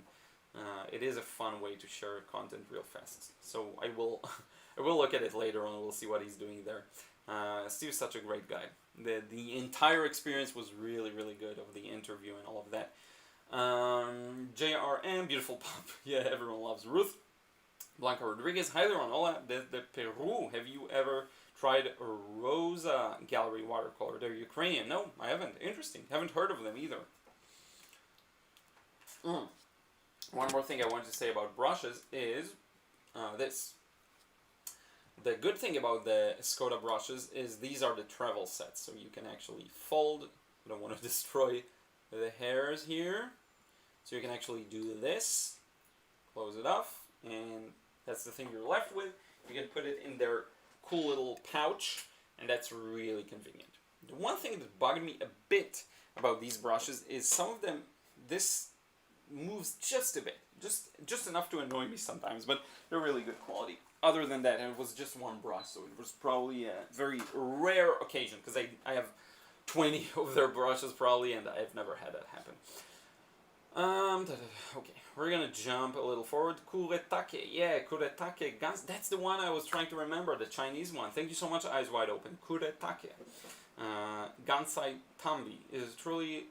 it is a fun way to share content real fast. So I will I will look at it later on. We'll see what he's doing there. Steve's such a great guy. The entire experience was really, really good, of the interview and all of that. JRM, beautiful pop. Yeah, everyone loves Ruth. Blanca Rodriguez, hi Liron, hola, desde Peru. Have you ever tried Rosa Gallery watercolor? They're Ukrainian. No, I haven't. Interesting. Haven't heard of them either. One more thing I wanted to say about brushes is this. The good thing about the Escoda brushes is these are the travel sets, so you can actually fold. You don't want to destroy the hairs here, so you can actually do this, close it off, and that's the thing you're left with. You can put it in their cool little pouch, and that's really convenient. The one thing that bugged me a bit about these brushes is some of them, this moves just a bit, just enough to annoy me sometimes, but they're really good quality. Other than that, it was just one brush, so it was probably a very rare occasion, because I have 20 of their brushes probably, and I've never had that happen. Okay, we're gonna jump a little forward. Kuretake, yeah, Kuretake Gans. That's the one I was trying to remember, the Chinese one. Thank you so much, eyes wide open. Kuretake. Gansai Tambi is truly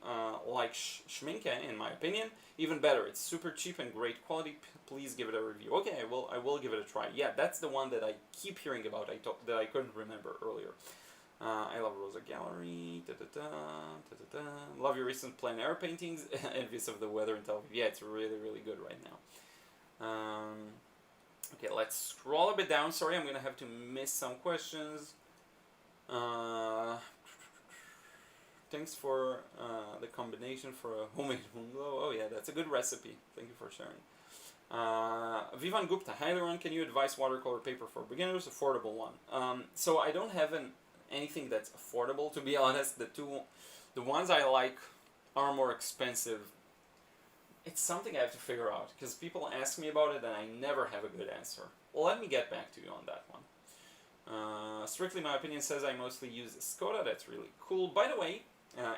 like Schminke, in my opinion. Even better, it's super cheap and great quality. Please give it a review. Okay, I will give it a try. Yeah, that's the one that I keep hearing about. That I couldn't remember earlier. I love Rosa Gallery. Love your recent plein-air paintings. Envious of the weather in Tel Aviv. Yeah, it's really, really good right now. Okay, let's scroll a bit down. Sorry, I'm gonna have to miss some questions. Thanks for the combination for a homemade bungalow. Oh yeah, that's a good recipe. Thank you for sharing. Vivan Gupta, hi Liron, can you advise watercolor paper for beginners? Affordable one. So I don't have anything that's affordable, to be honest. The ones I like are more expensive. It's something I have to figure out, because people ask me about it and I never have a good answer. Well, let me get back to you on that one. Strictly my opinion says I mostly use Escoda. That's really cool. By the way,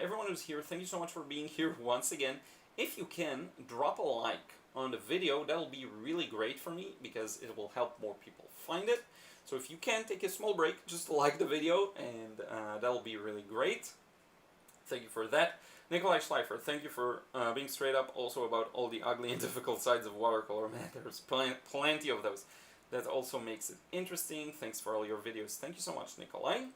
everyone who's here, thank you so much for being here once again. If you can, drop a like on the video. That'll be really great for me, because it will help more people find it. So if you can, take a small break, just like the video, and that'll be really great. Thank you for that. Nikolai Schleifer, thank you for being straight up also about all the ugly and difficult sides of watercolor. Man, there's plenty of those. That also makes it interesting. Thanks for all your videos. Thank you so much, Nikolai.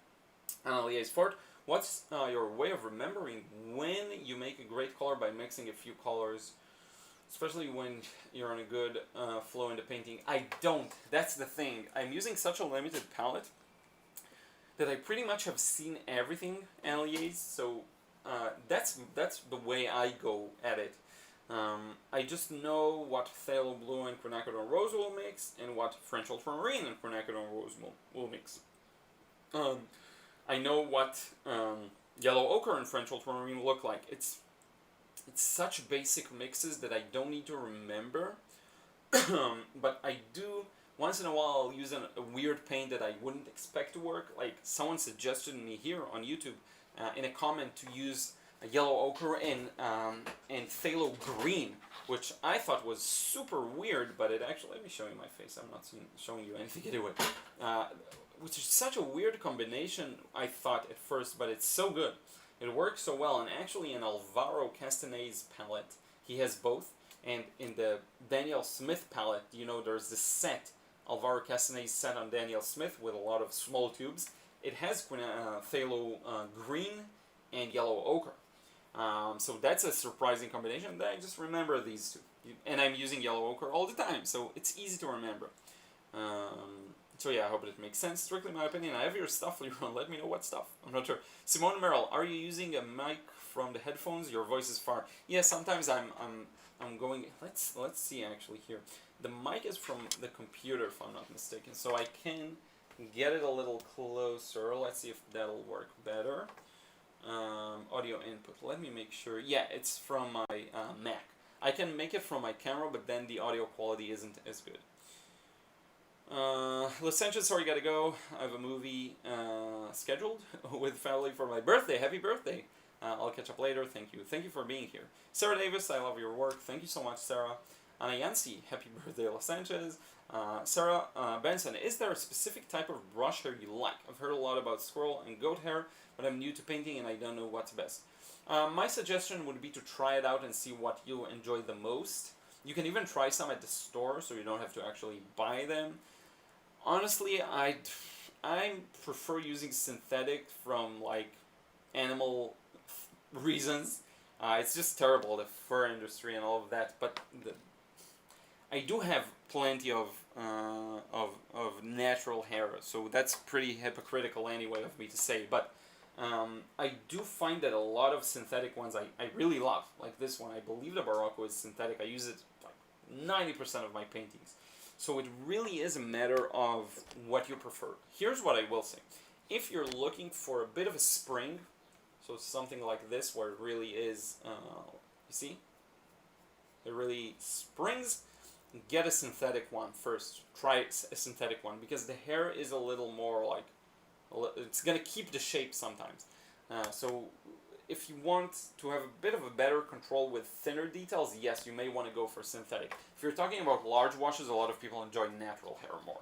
Annalise Ford, what's your way of remembering when you make a great color by mixing a few colors, especially when you're on a good flow in the painting? I don't. That's the thing. I'm using such a limited palette that I pretty much have seen everything, Annalise, so that's the way I go at it. I just know what Phthalo Blue and Quinacridone Rose will mix, and what French Ultramarine and Quinacridone Rose will mix. I know what Yellow Ochre and French Ultramarine look like. It's such basic mixes that I don't need to remember, but I do Once in a while I'll use a weird paint that I wouldn't expect to work. Like someone suggested me here on YouTube in a comment to use a yellow ochre and phthalo green, which I thought was super weird, but it actually, let me show you my face, I'm not showing you anything to do with which is such a weird combination, I thought at first, but it's so good. It works so well, and actually in Alvaro Castanet's palette, he has both, and in the Daniel Smith palette, you know, there's this set, Alvaro Castanet's set on Daniel Smith with a lot of small tubes. It has phthalo green and yellow ochre. So that's a surprising combination. I just remember these two. And I'm using yellow ochre all the time, so it's easy to remember. So yeah, I hope it makes sense. Strictly my opinion. I have your stuff, Liron. Let me know what stuff. I'm not sure. Simone Merrill, are you using a mic from the headphones? Your voice is far. Yeah, sometimes I'm going. Let's see actually here. The mic is from the computer, if I'm not mistaken, so I can get it a little closer. Let's see if that'll work better. Audio input. Let me make sure. Yeah, it's from my Mac. I can make it from my camera, but then the audio quality isn't as good. Los Sanchez, sorry, gotta go. I have a movie scheduled with family for my birthday. Happy birthday. I'll catch up later. Thank you. Thank you for being here. Sarah Davis, I love your work. Thank you so much, Sarah. Anna Yancy, happy birthday, Los Sanchez. Sarah Benson, is there a specific type of brush hair you like? I've heard a lot about squirrel and goat hair, but I'm new to painting and I don't know what's best. My suggestion would be to try it out and see what you enjoy the most. You can even try some at the store, so you don't have to actually buy them. Honestly, I prefer using synthetic from like animal reasons. It's just terrible, the fur industry and all of that. But I do have plenty of natural hair, so that's pretty hypocritical anyway of me to say. But I do find that a lot of synthetic ones I really love. Like this one, I believe the Barocco is synthetic. I use it like 90% of my paintings. So it really is a matter of what you prefer. Here's what I will say. If you're looking for a bit of a spring, so something like this where it really is, you see? It really springs. Get a synthetic one first. Try a synthetic one because the hair is a little more like, it's going to keep the shape sometimes. So if you want to have a bit of a better control with thinner details, yes, you may want to go for synthetic. If you're talking about large washes, a lot of people enjoy natural hair more.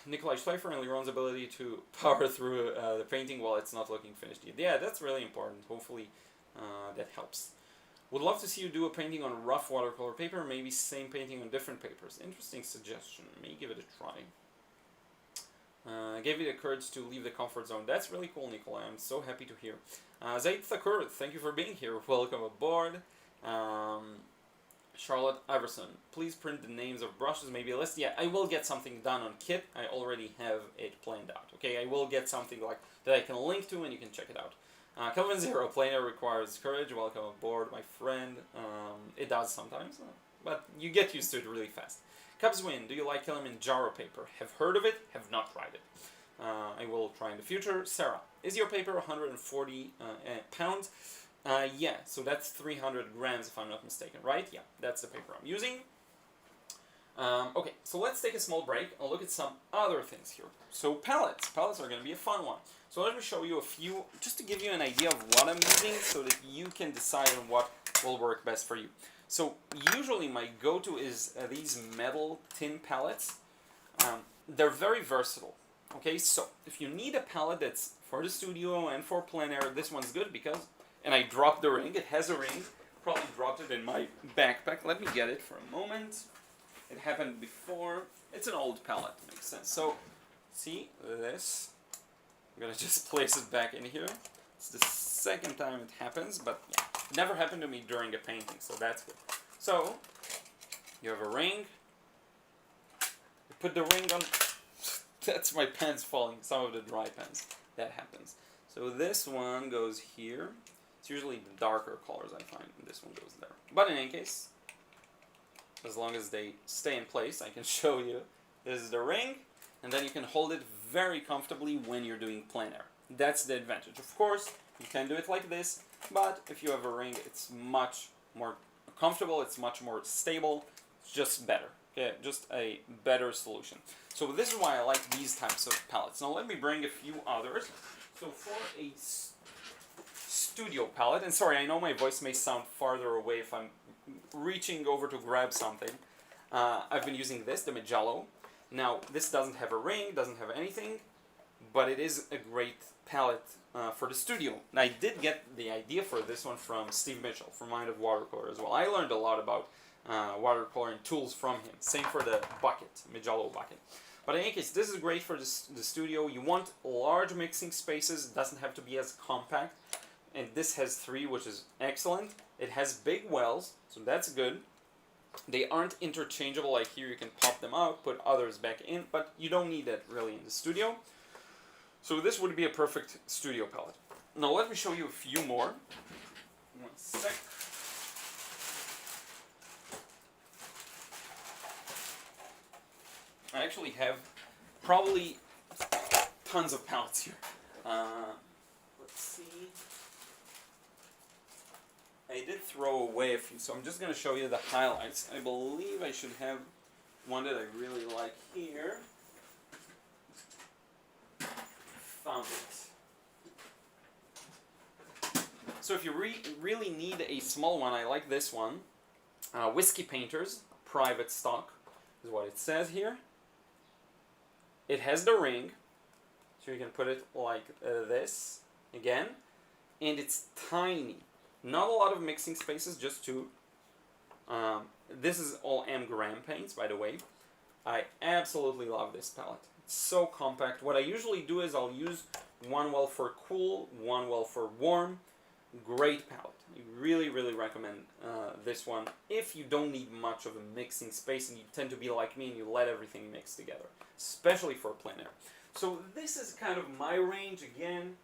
Nikolai Schleifer and Liron's ability to power through the painting while it's not looking finished yet. Yeah, that's really important. Hopefully that helps. Would love to see you do a painting on rough watercolor paper, maybe same painting on different papers. Interesting suggestion. May give it a try. Gave you the courage to leave the comfort zone. That's really cool, Nikolai. I'm so happy to hear. Zaid Thakur, thank you for being here. Welcome aboard. Charlotte Iverson, please print the names of brushes, maybe a list. Yeah, I will get something done on Kit. I already have it planned out. Okay, I will get something like that I can link to and you can check it out. Kelvin Zero, Plein-Air requires courage. Welcome aboard, my friend. It does sometimes, but you get used to it really fast. Cubs Win, do you like Kilimanjaro paper? Have heard of it, have not tried it. I will try in the future. Sarah, is your paper 140 pounds? Yeah, so that's 300 grams if I'm not mistaken, right? Yeah, that's the paper I'm using. Okay, so let's take a small break and look at some other things here. So palettes. Palettes are going to be a fun one. So let me show you a few, just to give you an idea of what I'm using so that you can decide on what will work best for you. So usually my go-to is these metal tin palettes. They're very versatile. Okay, so if you need a palette that's for the studio and for plein air, this one's good because, and I dropped the ring, it has a ring, probably dropped it in my backpack. Let me get it for a moment. It happened before. It's an old palette, makes sense. So, see this? I'm gonna just place it back in here. It's the second time it happens, but yeah, it never happened to me during a painting, so that's good. So, you have a ring. You put the ring on. That's my pens falling, some of the dry pens. That happens. So this one goes here. It's usually the darker colors I find, and this one goes there. But in any case, as long as they stay in place, I can show you. This is the ring, and then you can hold it very comfortably when you're doing plein air. That's the advantage. Of course, you can do it like this, but if you have a ring, it's much more comfortable, it's much more stable, it's just better. Okay, just a better solution. So this is why I like these types of palettes. Now let me bring a few others. So for a studio palette, and sorry, I know my voice may sound farther away if I'm reaching over to grab something. I've been using this, the Magello. Now this doesn't have a ring, doesn't have anything, but it is a great palette for the studio. And I did get the idea for this one from Steve Mitchell, from Mind of Watercolor as well. I learned a lot about watercoloring tools from him. Same for the bucket, Magello bucket. But in any case, this is great for the studio. You want large mixing spaces. It doesn't have to be as compact. And this has 3, which is excellent. It has big wells, so that's good. They aren't interchangeable, like here you can pop them out, put others back in, but you don't need that really in the studio. So this would be a perfect studio palette. Now let me show you a few more. One sec. I actually have probably tons of palettes here. Let's see. I did throw away a few, so I'm just going to show you the highlights. I believe I should have one that I really like here. Found it. So if you really need a small one, I like this one. Whiskey Painters, private stock, is what it says here. It has the ring, so you can put it like this, again, and it's tiny. Not a lot of mixing spaces, just 2. This is all M-gram paints, by the way. I absolutely love this palette. It's so compact. What I usually do is I'll use one well for cool, one well for warm. Great palette. I really, really recommend this one if you don't need much of a mixing space and you tend to be like me and you let everything mix together, especially for plein air. So this is kind of my range again.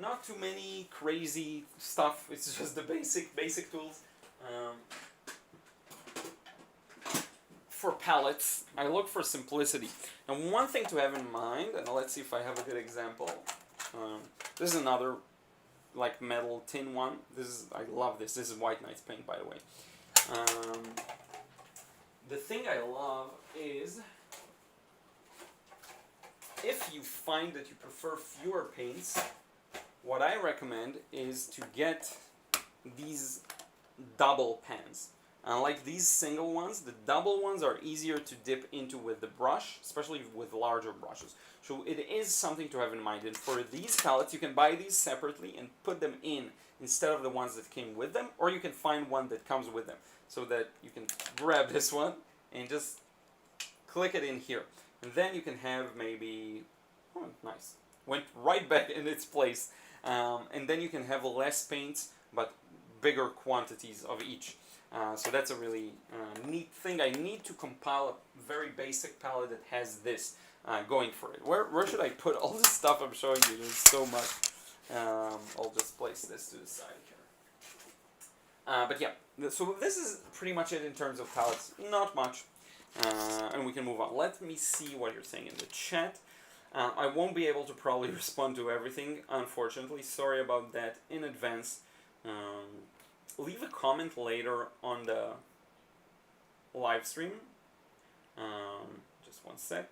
Not too many crazy stuff. It's just the basic tools. For palettes, I look for simplicity. And one thing to have in mind, and let's see if I have a good example. This is another like metal tin one. I love this. This is White Knight's paint, by the way. The thing I love is if you find that you prefer fewer paints, what I recommend is to get these double pans. Unlike these single ones, the double ones are easier to dip into with the brush, especially with larger brushes. So it is something to have in mind. And for these palettes, you can buy these separately and put them in instead of the ones that came with them, or you can find one that comes with them, so that you can grab this one and just click it in here. And then you can have maybe, oh, nice, went right back in its place. And then you can have less paints, but bigger quantities of each. So that's a really neat thing. I need to compile a very basic palette that has this going for it. Where should I put all this stuff I'm showing you? There's so much. I'll just place this to the side here. But yeah, so this is pretty much it in terms of palettes. Not much. And we can move on. Let me see what you're saying in the chat. I won't be able to probably respond to everything, unfortunately. Sorry about that in advance. Leave a comment later on the live stream. Just one sec.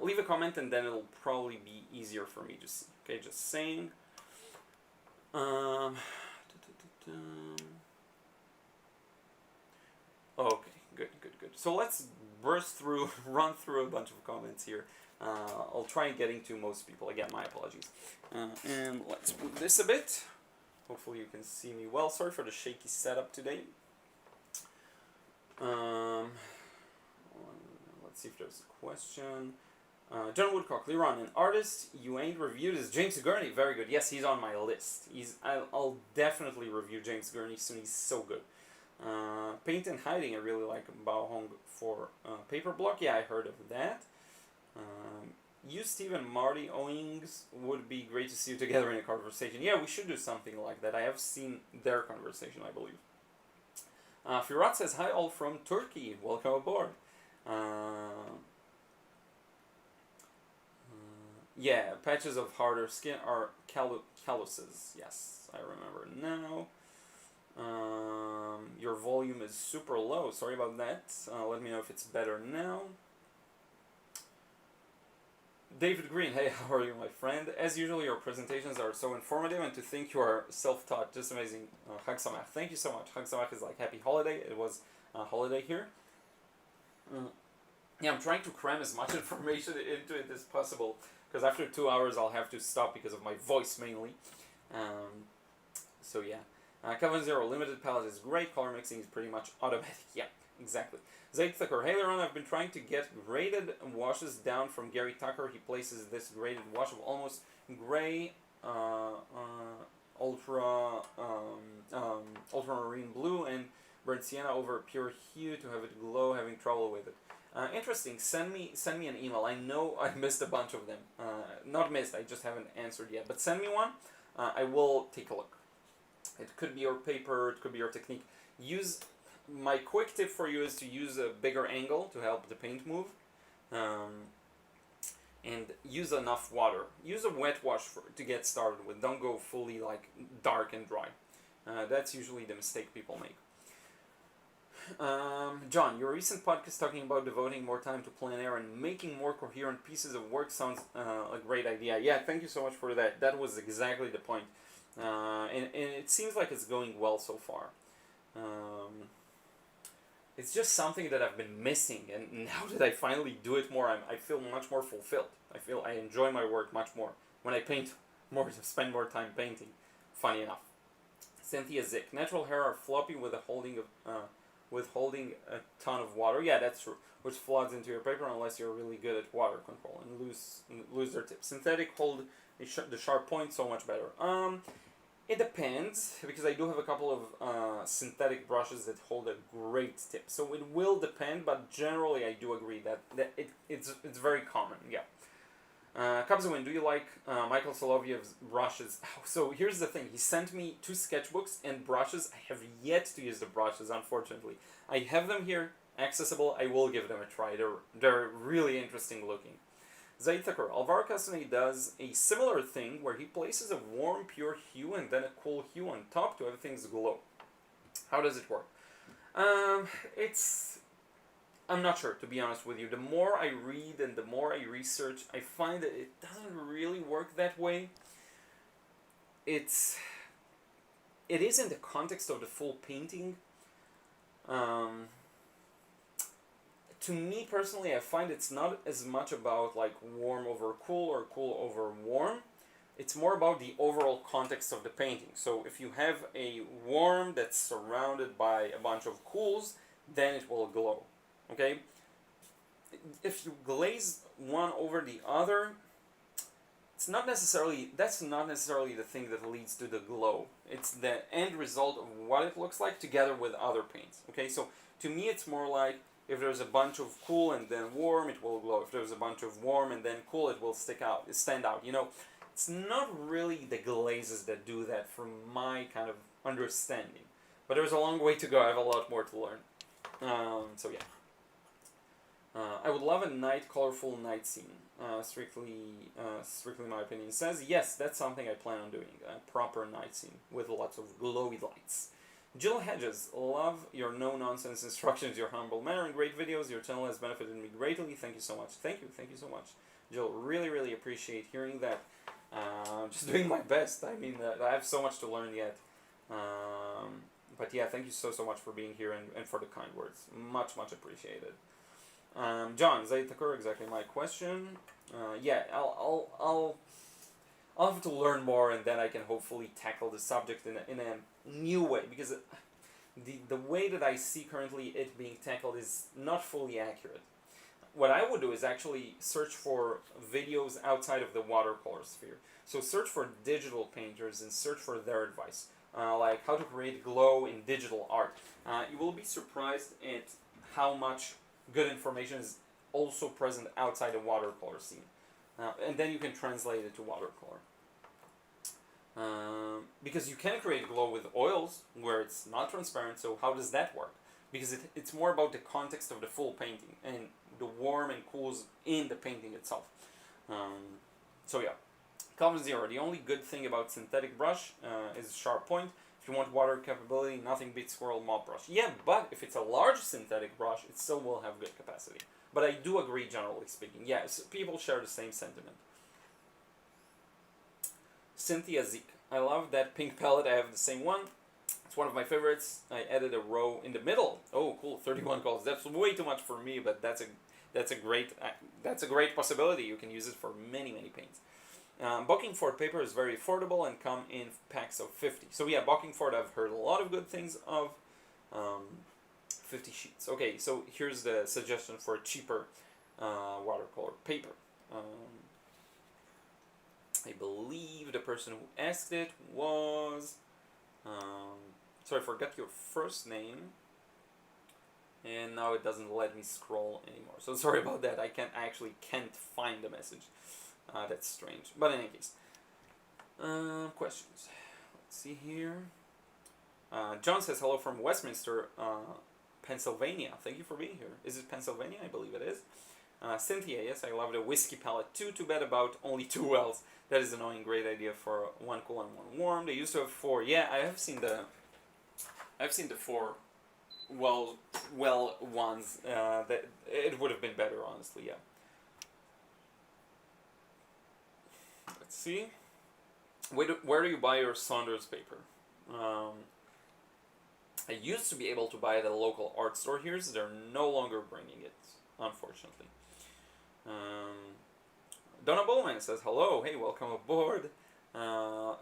Leave a comment and then it'll probably be easier for me to see. Okay, just saying. Okay, good. So let's run through a bunch of comments here. I'll try getting to most people. Again, my apologies. And let's move this a bit. Hopefully you can see me well. Sorry for the shaky setup today. Let's see if there's a question. John Woodcock, Liron, an artist you ain't reviewed is James Gurney. Very good. Yes, he's on my list. I'll definitely review James Gurney soon. He's so good. Paint and Hiding, I really like Bao Hong for Paper Block. Yeah, I heard of that. You, Steve, and Marty Owings would be great to see you together in a conversation. Yeah, we should do something like that. I have seen their conversation, I believe. Firat says, hi all from Turkey. Welcome aboard. Yeah, patches of harder skin are calluses. Yes, I remember now. Your volume is super low. Sorry about that. Let me know if it's better now. David Green, hey, how are you, my friend? As usual, your presentations are so informative, and to think you are self-taught, just amazing. Chag Samach, thank you so much. Chag Samach is like happy holiday. It was a holiday here. Yeah, I'm trying to cram as much information into it as possible, because after 2 hours I'll have to stop because of my voice mainly. So yeah. Kelvin Zero, limited palette is great, color mixing is pretty much automatic. Yeah, exactly. Zayt Thacker, hey Liron, I've been trying to get graded washes down from Gary Tucker. He places this graded wash of almost gray, ultramarine blue and burnt sienna over pure hue to have it glow, having trouble with it. Interesting. Send me an email. I know I missed a bunch of them. Not missed, I just haven't answered yet. But send me one. I will take a look. It could be your paper, it could be your technique. My quick tip for you is to use a bigger angle to help the paint move. And use enough water. Use a wet wash to get started with. Don't go fully like dark and dry. That's usually the mistake people make. John, your recent podcast talking about devoting more time to plein air and making more coherent pieces of work sounds a great idea. Yeah, thank you so much for that. That was exactly the point. And it seems like it's going well so far. It's just something that I've been missing, and now that I finally do it more, I feel much more fulfilled. I feel I enjoy my work much more when I paint more, spend more time painting. Funny enough. Cynthia Zick, natural hair are floppy with holding a ton of water. Yeah, that's true. Which floods into your paper unless you're really good at water control and lose their tip. Synthetic hold the sharp point so much better. It depends, because I do have a couple of synthetic brushes that hold a great tip. So it will depend, but generally I do agree that it's very common, yeah. Kabzawin, do you like Michael Solovyev's brushes? So here's the thing, he sent me 2 sketchbooks and brushes. I have yet to use the brushes, unfortunately. I have them here, accessible. I will give them a try. They're really interesting looking. Zaid Thakur, Alvaro Castanet does a similar thing where he places a warm, pure hue and then a cool hue on top to have things glow. How does it work? I'm not sure, to be honest with you. The more I read and the more I research, I find that it doesn't really work that way. It is in the context of the full painting. To me personally, I find it's not as much about like warm over cool or cool over warm. It's more about the overall context of the painting. So if you have a warm that's surrounded by a bunch of cools, then it will glow. Okay? If you glaze one over the other, that's not necessarily the thing that leads to the glow. It's the end result of what it looks like together with other paints. Okay? So to me it's more like if there's a bunch of cool and then warm, it will glow. If there's a bunch of warm and then cool, it will stand out. You know, it's not really the glazes that do that from my kind of understanding. But there's a long way to go. I have a lot more to learn. So yeah. I would love a colorful night scene. Strictly my opinion says, yes, that's something I plan on doing. A proper night scene with lots of glowy lights. Jill Hedges, love your no-nonsense instructions, your humble manner, and great videos. Your channel has benefited me greatly. Thank you so much. Thank you so much. Jill, really appreciate hearing that. Just doing my best. I mean, I have so much to learn yet. But yeah, thank you so much for being here and for the kind words. Much appreciated. John, Zaid Thakur, exactly my question. Yeah, I'll have to learn more, and then I can hopefully tackle the subject in a new way, because the way that I see currently it being tackled is not fully accurate. What I would do is actually search for videos outside of the watercolor sphere. So search for digital painters and search for their advice, like how to create glow in digital art. You will be surprised at how much good information is also present outside the watercolor scene. And then you can translate it to watercolor. Because you can create glow with oils where it's not transparent, so how does that work? Because it's more about the context of the full painting and the warm and cools in the painting itself. So yeah. Calvin Zero, the only good thing about synthetic brush is sharp point. If you want water capability, nothing beats Swirl Mop Brush. Yeah, but if it's a large synthetic brush, it still will have good capacity. But I do agree, generally speaking. Yes, people share the same sentiment. Cynthia Zeke. I love that pink palette. I have the same one. It's one of my favorites. I added a row in the middle. Oh, cool! 31 calls. That's way too much for me, but that's a great possibility. You can use it for many paints. Bockingford paper is very affordable and come in packs of 50. So yeah, Bockingford, I've heard a lot of good things of. 50 sheets. Okay, so here's the suggestion for a cheaper watercolor paper. I believe the person who asked it was... sorry, I forgot your first name. And now it doesn't let me scroll anymore. So sorry about that. I actually can't find the message. That's strange. But in any case. Questions. Let's see here. John says hello from Westminster, Pennsylvania. Thank you for being here. Is it Pennsylvania? I believe it is. Cynthia, yes, I love the whiskey palette too. Too bad about only 2 wells. That is annoying. Great idea for 1 cool and 1 warm. They used to have 4. Yeah, I've seen the 4 well ones. That it would have been better, honestly. Yeah. Let's see. Where do you buy your Saunders paper? I used to be able to buy it at a local art store here, so they're no longer bringing it, unfortunately. Donna Bowman says, hello, hey, welcome aboard.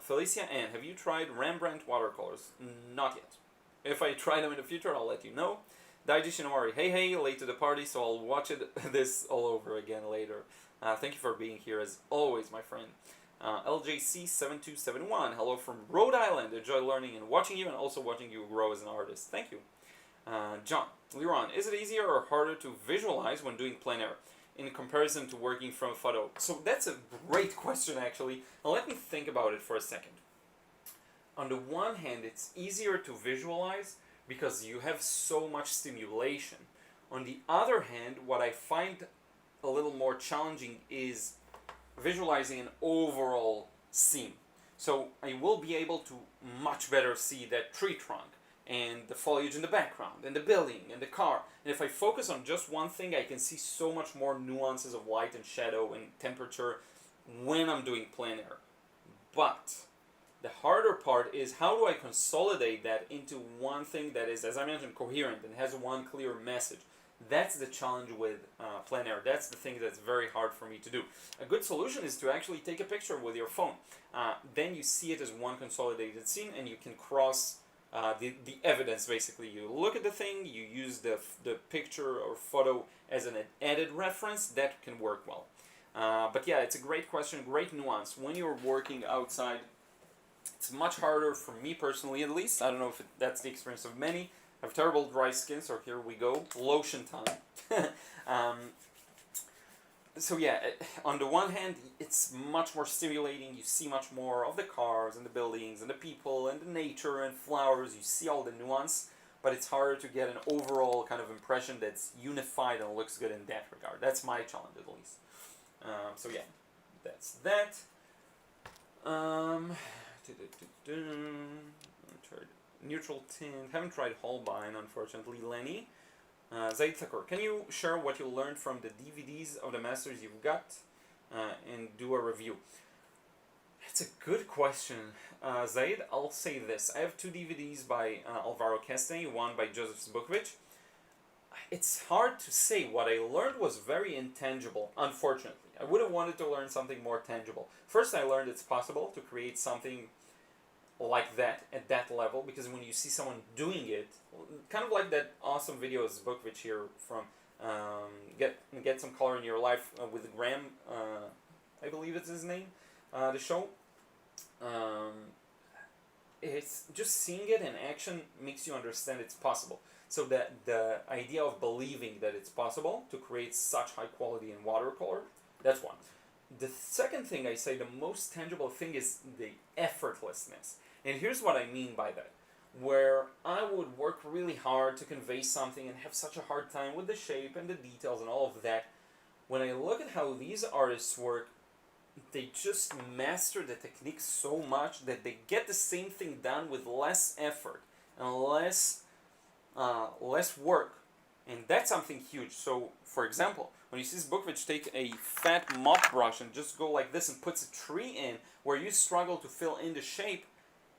Felicia Ann, have you tried Rembrandt watercolors? Not yet. If I try them in the future, I'll let you know. Daiji Shinowari, hey, late to the party, so I'll watch this all over again later. Thank you for being here, as always, my friend. LJC7271, hello from Rhode Island. Enjoy learning and watching you, and also watching you grow as an artist. Thank you. John, Liron, is it easier or harder to visualize when doing plein air in comparison to working from a photo? So that's a great question, actually. Now let me think about it for a second. On the one hand, it's easier to visualize because you have so much stimulation. On the other hand, what I find a little more challenging is visualizing an overall scene. So I will be able to much better see that tree trunk and the foliage in the background and the building and the car. And if I focus on just one thing, I can see so much more nuances of light and shadow and temperature when I'm doing plein air. But the harder part is, how do I consolidate that into one thing that is, as I mentioned, coherent and has one clear message? That's the challenge with plein air. That's the thing that's very hard for me to do. A good solution is to actually take a picture with your phone. Then you see it as one consolidated scene, and you can cross the evidence, basically. You look at the thing, you use the picture or photo as an added reference. That can work well. But yeah, it's a great question, great nuance. When you're working outside, it's much harder for me personally, at least. I don't know if that's the experience of many. I have terrible dry skin, so here we go. Lotion time. So yeah, on the one hand, it's much more stimulating. You see much more of the cars and the buildings and the people and the nature and flowers. You see all the nuance, but it's harder to get an overall kind of impression that's unified and looks good in that regard. That's my challenge, at least. So yeah, that's that. Neutral tint. Haven't tried Holbein, unfortunately. Lenny. Zaid Thakur, can you share what you learned from the DVDs of the masters you've got and do a review? That's a good question. Zaid, I'll say this. I have 2 DVDs by Alvaro Castaney, one by Joseph Zbukvich. It's hard to say. What I learned was very intangible, unfortunately. I would have wanted to learn something more tangible. First, I learned it's possible to create something like that at that level, because when you see someone doing it, kind of like that awesome video of Zbukvich here from Get Some Color in Your Life with Graham, I believe it's his name, the show. It's just seeing it in action makes you understand it's possible. So that the idea of believing that it's possible to create such high quality in watercolor, that's one. The second thing I say, the most tangible thing, is the effortlessness. And here's what I mean by that. Where I would work really hard to convey something and have such a hard time with the shape and the details and all of that, when I look at how these artists work, they just master the technique so much that they get the same thing done with less effort and less work, and that's something huge. So, for example, when you see Bookvich take a fat mop brush and just go like this and puts a tree in where you struggle to fill in the shape,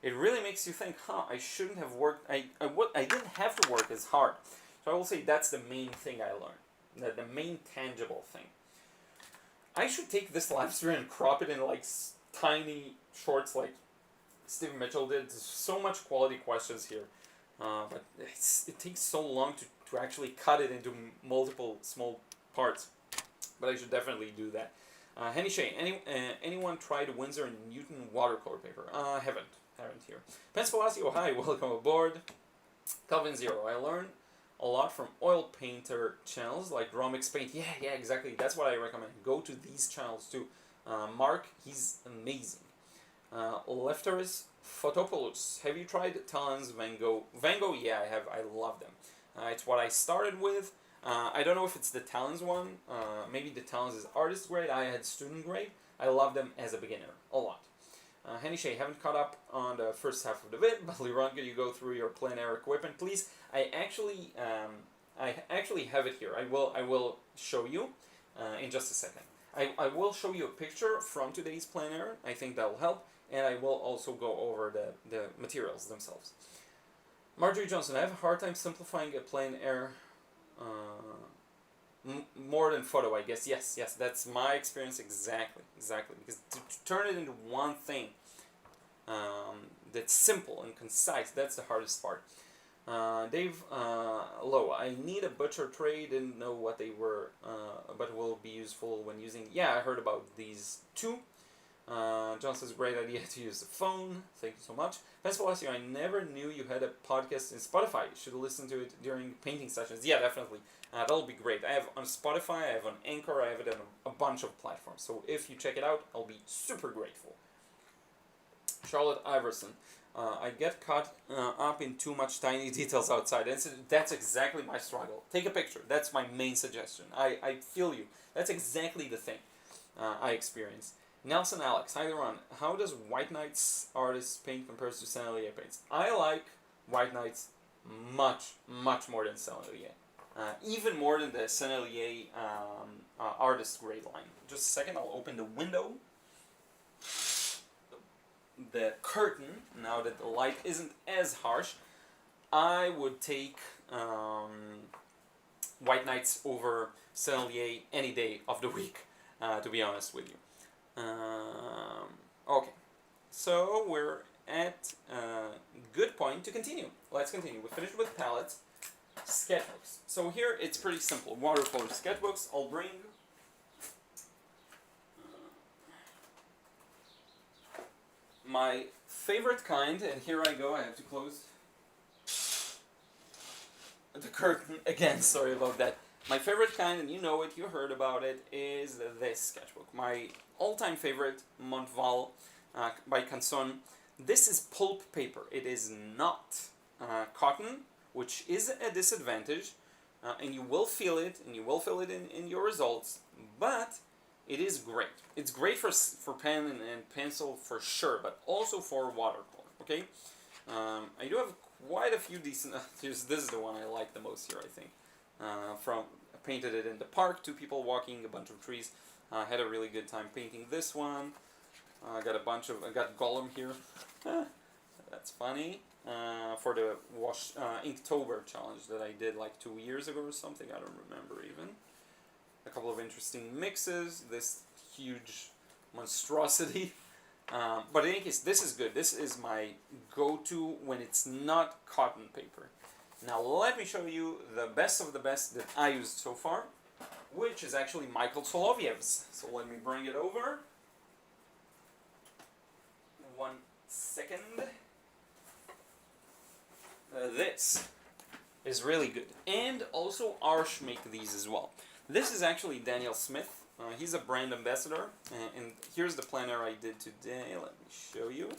it really makes you think, I shouldn't have worked, I didn't have to work as hard. So I will say that's the main thing I learned, the main tangible thing. I should take this live stream and crop it in like tiny shorts like Stephen Mitchell did. There's so much quality questions here. But it takes so long to actually cut it into multiple small parts. But I should definitely do that. Henny Shea, anyone tried Winsor and Newton watercolor paper? Haven't here. Pence Palacio, hi, welcome aboard. Calvin Zero, I learned a lot from oil painter channels like Romix Paint. Yeah, exactly. That's what I recommend. Go to these channels too. Mark, he's amazing. Lefteris Photopoulos, have you tried Talon's Van Gogh? Van Gogh, yeah, I have. I love them. It's what I started with. I don't know if it's the Talons one. Maybe the Talons is artist grade. I had student grade. I love them as a beginner a lot. Henny Shea, haven't caught up on the first half of the vid, but Liron, can you go through your Plein-Air equipment, please? I actually have it here. I will show you in just a second. I will show you a picture from today's Plein-Air. I think that will help, and I will also go over the materials themselves. Marjorie Johnson, I have a hard time simplifying a Plein-Air more than photo, I guess. Yes, that's my experience exactly. Because to turn it into one thing that's simple and concise, that's the hardest part. Dave Lowe, I need a butcher tray, didn't know what they were, but will be useful when using. Yeah, I heard about these too. John says, great idea to use the phone. Thank you so much. Thanks for asking. I never knew you had a podcast in Spotify. Should listen to it during painting sessions. Yeah, definitely. That'll be great. I have on Spotify, I have on Anchor, I have it on a bunch of platforms. So if you check it out, I'll be super grateful. Charlotte Iverson. I get caught up in too much tiny details outside. That's exactly my struggle. Take a picture. That's my main suggestion. I feel you. That's exactly the thing I experience. Nelson Alex, hi Liron. How does White Knight's artist paint compares to Sennelier paints? I like White Knight's much more than Sennelier. Even more than the Sennelier artist grade line. Just a second, I'll open the window. The curtain, now that the light isn't as harsh, I would take White Knights over Sennelier any day of the week, to be honest with you. Okay, so we're at a good point to continue. Let's continue. We finished with palettes, sketchbooks. So here it's pretty simple. Watercolor sketchbooks. I'll bring my favorite kind, and here I go. I have to close the curtain again. Sorry about that. My favorite kind, and you know it, you heard about it, is this sketchbook. My all-time favorite, Montval by Canson. This is pulp paper. It is not cotton, which is a disadvantage, and you will feel it, and you will feel it in your results, but it is great. It's great for pen and pencil for sure, but also for watercolor, okay? I do have quite a few decent, this is the one I like the most here, I think. I painted it in the park, 2 people walking, a bunch of trees. Had a really good time painting this one. I got Gollum here. That's funny. For the Inktober challenge that I did like 2 years ago or something. I don't remember even. A couple of interesting mixes. This huge monstrosity. But in any case, this is good. This is my go-to when it's not cotton paper. Now let me show you the best of the best that I used so far, which is actually Michael Solovyev's. So let me bring it over. 1 second. This is really good. And also Arsh make these as well. This is actually Daniel Smith. He's a brand ambassador. And here's the planner I did today. Let me show you.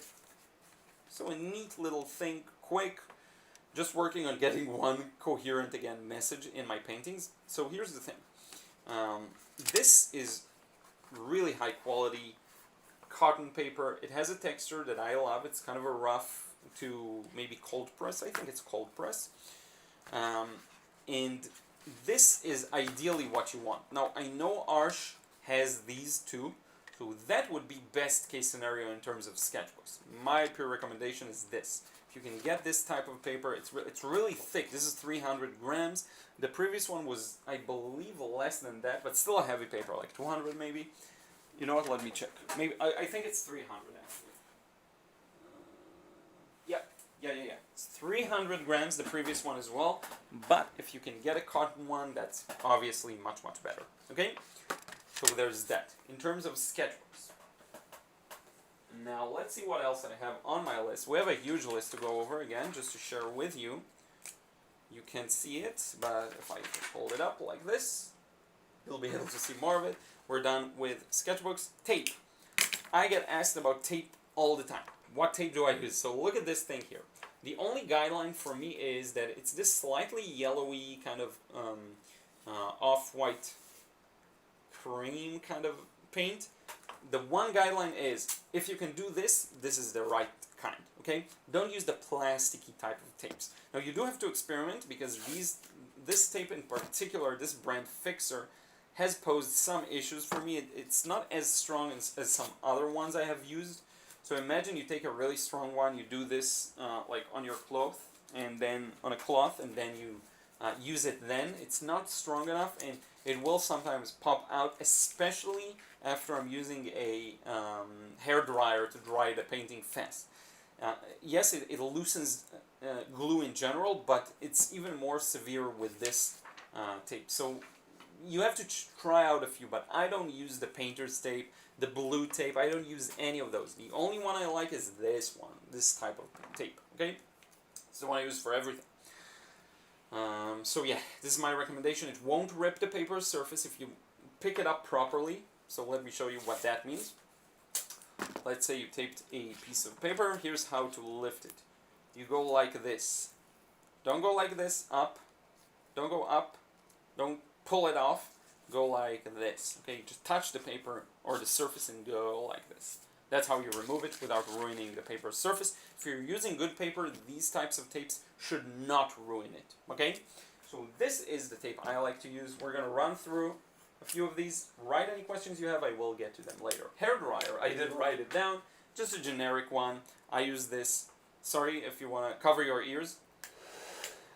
So a neat little thing, quick. Just working on getting one coherent, again, message in my paintings. So here's the thing. This is really high quality cotton paper. It has a texture that I love. It's kind of a rough to maybe cold press. I think it's cold press. And this is ideally what you want. Now, I know Arch has these two, so that would be best case scenario in terms of sketchbooks. My pure recommendation is this. If you can get this type of paper, it's really thick. This is 300 grams. The previous one was, I believe, less than that, but still a heavy paper, like 200 maybe. You know what, let me check. Maybe, I think it's 300 actually. Yeah. It's 300 grams, the previous one as well. But if you can get a cotton one, that's obviously much, much better. Okay? So there's that. In terms of sketchbooks. Now let's see what else I have on my list. We have a huge list to go over again, just to share with you. You can see it, but if I hold it up like this, you'll be able to see more of it. We're done with sketchbooks. Tape. I get asked about tape all the time. What tape do I use? So look at this thing here. The only guideline for me is that it's this slightly yellowy kind of off-white cream kind of paint. The one guideline is, if you can do this, this is the right kind, okay? Don't use the plasticky type of tapes. Now you do have to experiment because this tape in particular, this brand Fixer, has posed some issues for me. It's not as strong as some other ones I have used. So imagine you take a really strong one, you do this like on your cloth, and then on a cloth, and then you use it then. It's not strong enough, and it will sometimes pop out, especially after I'm using a hair dryer to dry the painting fast. Yes, it loosens glue in general, but it's even more severe with this tape. So you have to try out a few, but I don't use the painter's tape, the blue tape. I don't use any of those. The only one I like is this one, this type of tape, okay? It's the one I use for everything. So yeah, this is my recommendation. It won't rip the paper surface if you pick it up properly. So let me show you what that means. Let's say you taped a piece of paper. Here's how to lift it. You go like this. Don't go like this, up. Don't go up. Don't pull it off. Go like this. Okay, just touch the paper or the surface and go like this. That's how you remove it without ruining the paper surface. If you're using good paper, these types of tapes should not ruin it. Okay? So this is the tape I like to use. We're going to run through a few of these. Write any questions you have, I will get to them later. Hair dryer, I did write it down. Just a generic one. I use this, sorry if you want to cover your ears.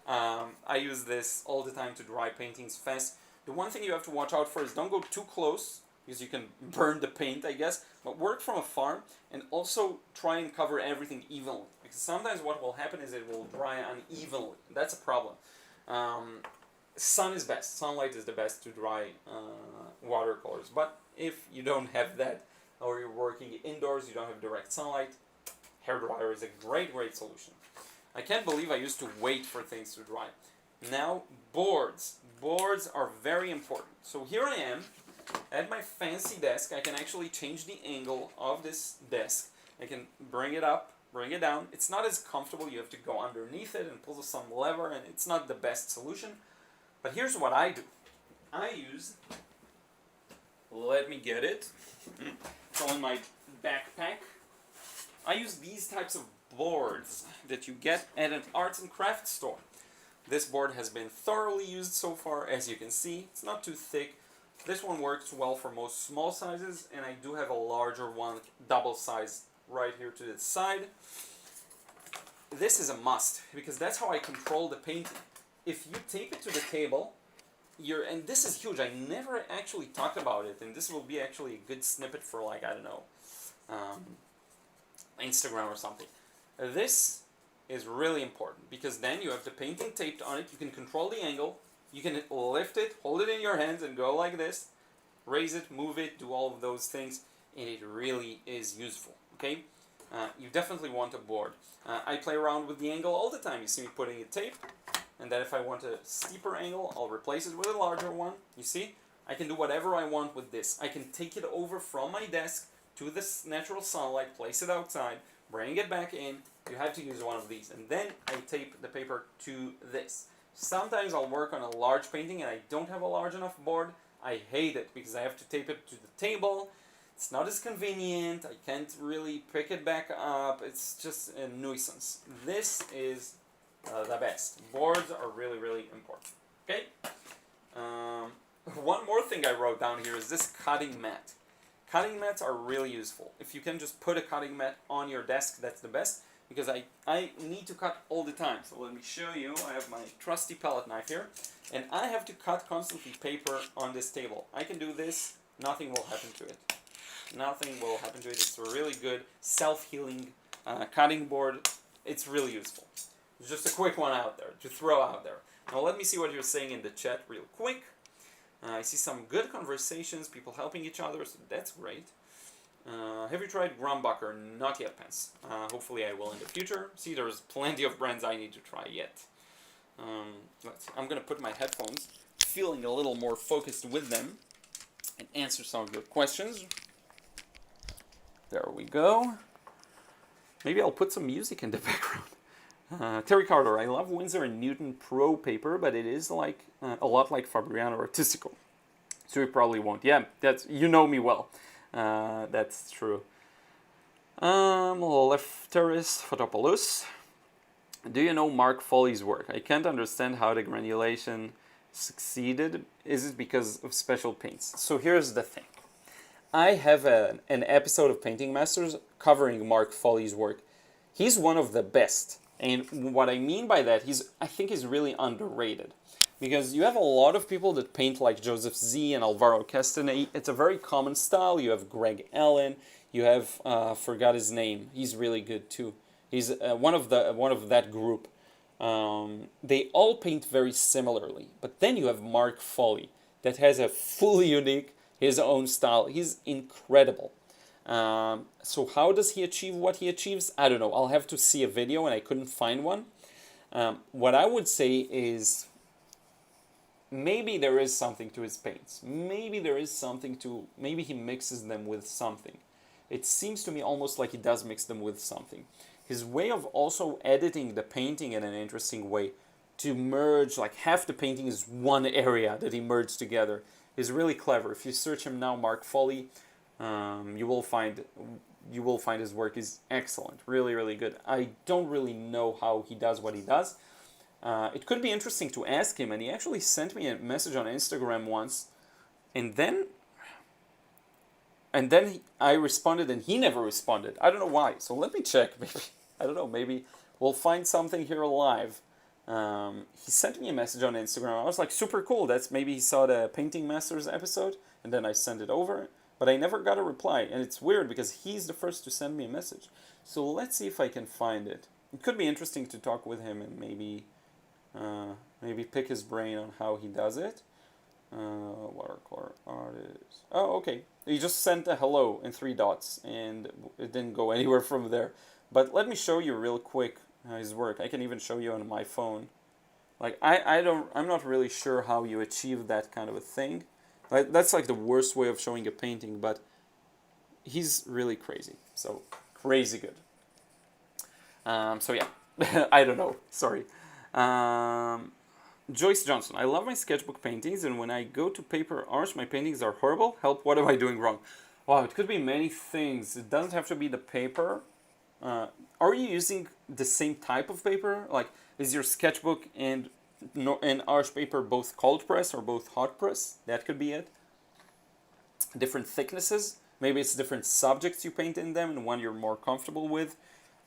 I use this all the time to dry paintings fast. The one thing you have to watch out for is don't go too close, because you can burn the paint, I guess, but work from afar, and also try and cover everything evenly, because sometimes what will happen is it will dry unevenly. That's a problem. Sun is best. Sunlight is the best to dry watercolors, but if you don't have that, or you're working indoors, you don't have direct sunlight, hairdryer is a great solution. I can't believe I used to wait for things to dry. Now, boards. Boards are very important. So here I am at my fancy desk. I can actually change the angle of this desk. I can bring it up, bring it down. It's not as comfortable. You have to go underneath it and pull some lever, and it's not the best solution. But here's what I do. I use, let me get it. It's on my backpack. I use these types of boards that you get at an arts and crafts store. This board has been thoroughly used so far, as you can see. It's not too thick. This one works well for most small sizes, and I do have a larger one, double size, right here to the side. This is a must, because that's how I control the painting. If you tape it to the table, and this is huge, I never actually talked about it, and this will be actually a good snippet for, like, I don't know, Instagram or something. This is really important, because then you have the painting taped on it. You can control the angle. You can lift it, hold it in your hands, and go like this. Raise it, move it, do all of those things, and it really is useful. Okay, you definitely want a board. I play around with the angle all the time. You see me putting a tape, and then if I want a steeper angle, I'll replace it with a larger one. You see, I can do whatever I want with this. I can take it over from my desk to this natural sunlight, place it outside, bring it back in. You have to use one of these, and then I tape the paper to this. Sometimes I'll work on a large painting and I don't have a large enough board. I hate it because I have to tape it to the table. It's not as convenient. I can't really pick it back up. It's just a nuisance. This is the best. Boards are really, really important. Okay? One more thing I wrote down here is this cutting mat. Cutting mats are really useful. If you can just put a cutting mat on your desk, that's the best, because I need to cut all the time. So let me show you. I have my trusty palette knife here, and I have to cut constantly paper on this table. I can do this, nothing will happen to it. Nothing will happen to it. It's a really good self-healing cutting board. It's really useful. Just a quick one out there to throw out there. Now let me see what you're saying in the chat real quick. I see some good conversations, people helping each other, so that's great. Have you tried Grumbucker? Not yet, Pence. Hopefully I will in the future. See, there's plenty of brands I need to try yet. Let's see. I'm going to put my headphones, feeling a little more focused with them, and answer some of your questions. There we go. Maybe I'll put some music in the background. Terry Carter, I love Winsor & Newton Pro paper, but it is like a lot like Fabriano Artistico. So you probably won't. Yeah, that's, you know me well. That's true. Lefteris Fotopoulos. Do you know Mark Foley's work? I can't understand how the granulation succeeded. Is it because of special paints? So here's the thing. I have an episode of Painting Masters covering Mark Foley's work. He's one of the best. And what I mean by that, I think he's really underrated. Because you have a lot of people that paint like Joseph Z and Alvaro Castaneda. It's a very common style. You have Greg Allen. You have, forgot his name. He's really good too. He's one of that group. They all paint very similarly. But then you have Mark Foley that has a fully unique, his own style. He's incredible. So how does he achieve what he achieves? I don't know. I'll have to see a video, and I couldn't find one. What I would say is maybe there is something to his paints. Maybe there is something to... Maybe he mixes them with something. It seems to me almost like he does mix them with something. His way of also editing the painting in an interesting way to merge, like half the painting is one area that he merged together, is really clever. If you search him now, Mark Foley, you will find his work is excellent, really, really good. I don't really know how he does what he does. It could be interesting to ask him, and he actually sent me a message on Instagram once, and then I responded, and he never responded. I don't know why. So let me check. Maybe I don't know. Maybe we'll find something here live. He sent me a message on Instagram. I was like, super cool. That's maybe he saw the Painting Masters episode, and then I sent it over. But I never got a reply, and it's weird because he's the first to send me a message. So let's see if I can find it. It could be interesting to talk with him and maybe pick his brain on how he does it. Watercolor artist. Oh, okay. He just sent a hello in 3 dots, and it didn't go anywhere from there. But let me show you real quick his work. I can even show you on my phone. Like I'm not really sure how you achieve that kind of a thing. That's like the worst way of showing a painting, but he's really crazy. So, crazy good. So yeah, I don't know. Sorry. Joyce Johnson. I love my sketchbook paintings, and when I go to paper art, my paintings are horrible. Help, what am I doing wrong? Wow, it could be many things. It doesn't have to be the paper. Are you using the same type of paper? Like, is your sketchbook and arch paper both cold press or both hot press? That could be it. Different thicknesses. Maybe it's different subjects you paint in them and one you're more comfortable with.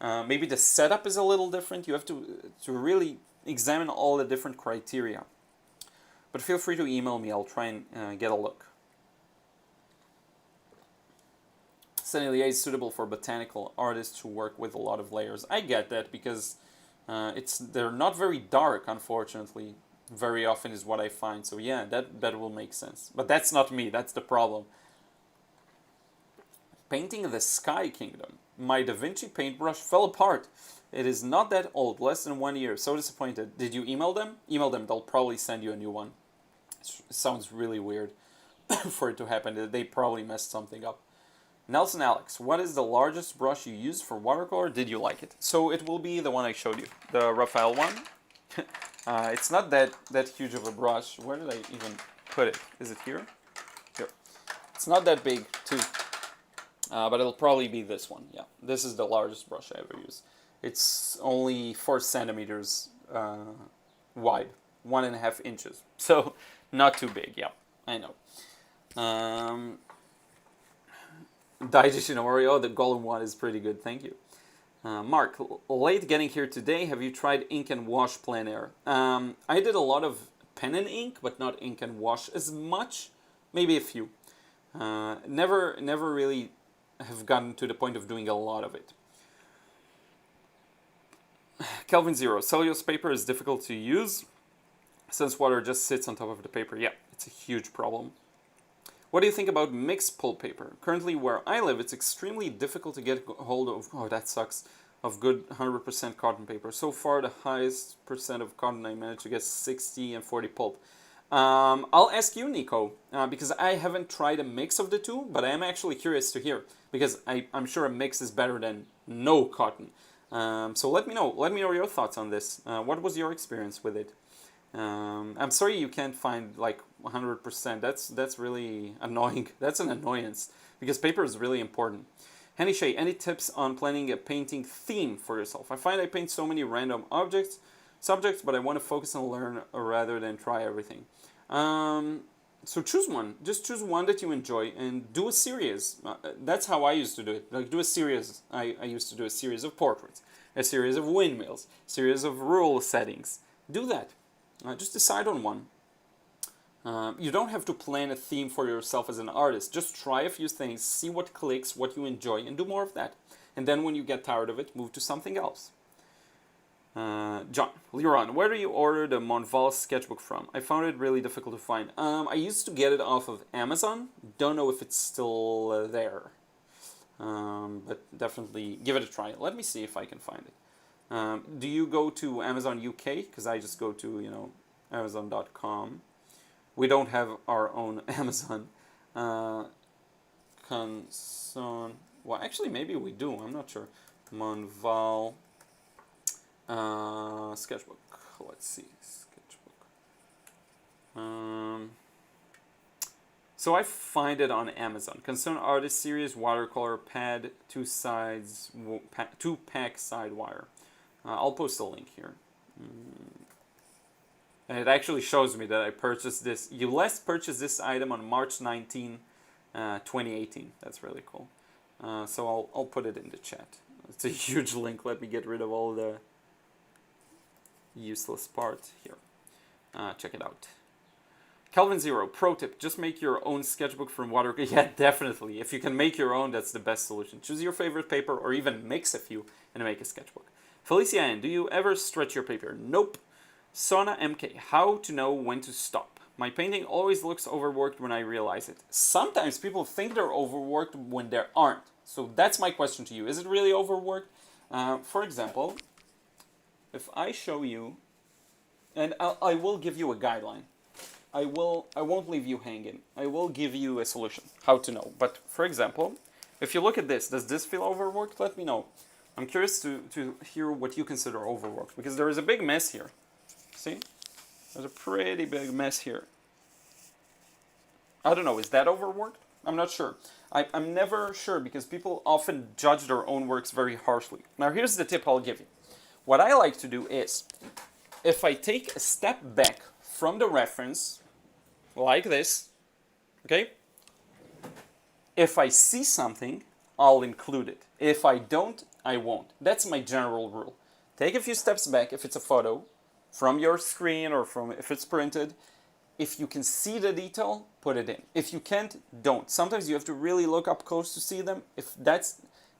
Maybe the setup is a little different. You have to really examine all the different criteria. But feel free to email me. I'll try and get a look. Sennelier is suitable for botanical artists who work with a lot of layers. I get that because they're not very dark, unfortunately. Very often is what I find. So yeah, that will make sense. But that's not me. That's the problem. Painting the Sky Kingdom. My Da Vinci paintbrush fell apart. It is not that old, less than 1 year. So disappointed. Did you email them? Email them. They'll probably send you a new one. It sounds really weird for it to happen. They probably messed something up. Nelson Alex, what is the largest brush you use for watercolor? Did you like it? So it will be the one I showed you, the Raphael one. It's not that huge of a brush. Where did I even put it? Is it here? Here. It's not that big, too. But it'll probably be this one. Yeah, this is the largest brush I ever used. It's only 4 centimeters wide, 1.5 inches. So not too big. Yeah, I know. Digestion Oreo, the golden one is pretty good. Thank you. Mark, late getting here today. Have you tried ink and wash Plein-Air? I did a lot of pen and ink, but not ink and wash as much. Maybe a few. Never really have gotten to the point of doing a lot of it. Kelvin Zero, cellulose paper is difficult to use since water just sits on top of the paper. Yeah, it's a huge problem. What do you think about mixed pulp paper? Currently where I live, it's extremely difficult to get hold of, oh that sucks, of good 100% cotton paper. So far the highest percent of cotton I managed to get 60 and 40 pulp. I'll ask you, Nico, because I haven't tried a mix of the two, but I am actually curious to hear, because I'm sure a mix is better than no cotton. So let me know your thoughts on this. What was your experience with it? I'm sorry you can't find like 100%. That's really annoying. That's an annoyance, because paper is really important. Henny Shay, any tips on planning a painting theme for yourself? I find I paint so many random subjects, but I want to focus and learn rather than try everything. So choose one. Just choose one that you enjoy and do a series. That's how I used to do it. Like do a series. I used to do a series of portraits, a series of windmills, a series of rural settings. Do that. Just decide on one. You don't have to plan a theme for yourself as an artist. Just try a few things, see what clicks, what you enjoy, and do more of that. And then when you get tired of it, move to something else. John, Liron, where do you order the Montval sketchbook from? I found it really difficult to find. I used to get it off of Amazon. Don't know if it's still there. But definitely give it a try. Let me see if I can find it. Do you go to Amazon UK? Because I just go to, Amazon.com. We don't have our own Amazon. Well, actually, maybe we do. I'm not sure. Montval sketchbook. Let's see. Sketchbook. So I find it on Amazon. Concern Artist Series Watercolor Pad, 2-pack side wire. I'll post a link here. And it actually shows me that I purchased this. You last purchased this item on March 19, 2018. That's really cool. So I'll put it in the chat. It's a huge link. Let me get rid of all the useless part here. Check it out. Kelvin Zero, pro tip, just make your own sketchbook from watercolor. Yeah, definitely. If you can make your own, that's the best solution. Choose your favorite paper or even mix a few and make a sketchbook. Felicia Ann, do you ever stretch your paper? Nope. Sona MK, how to know when to stop? My painting always looks overworked when I realize it. Sometimes people think they're overworked when they aren't. So that's my question to you. Is it really overworked? For example, if I show you, and I will give you a guideline. I won't leave you hanging. I will give you a solution, how to know. But for example, if you look at this, does this feel overworked? Let me know. I'm curious to hear what you consider overworked, because there is a big mess here. See? There's a pretty big mess here. I don't know, is that overworked? I'm not sure. I'm never sure, because people often judge their own works very harshly. Now here's the tip I'll give you. What I like to do is, if I take a step back from the reference, like this, okay? If I see something, I'll include it. If I don't, I won't. That's my general rule. Take a few steps back if it's a photo, from your screen or from if it's printed. If you can see the detail, put it in. If you can't, don't. Sometimes you have to really look up close to see them. If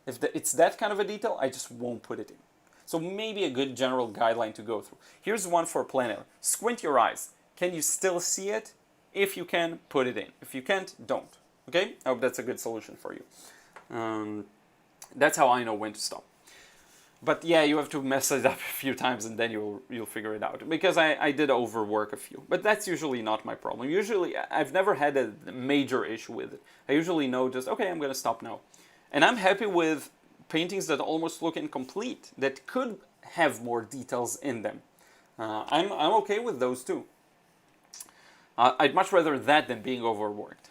it's that kind of a detail, I just won't put it in. So maybe a good general guideline to go through. Here's one for Plein-Air. Squint your eyes. Can you still see it? If you can, put it in. If you can't, don't. Okay? I hope that's a good solution for you. That's how I know when to stop. But yeah, you have to mess it up a few times and then you'll figure it out. Because I did overwork a few. But that's usually not my problem. Usually, I've never had a major issue with it. I usually know just, okay, I'm going to stop now. And I'm happy with paintings that almost look incomplete, that could have more details in them. I'm okay with those too. I'd much rather that than being overworked.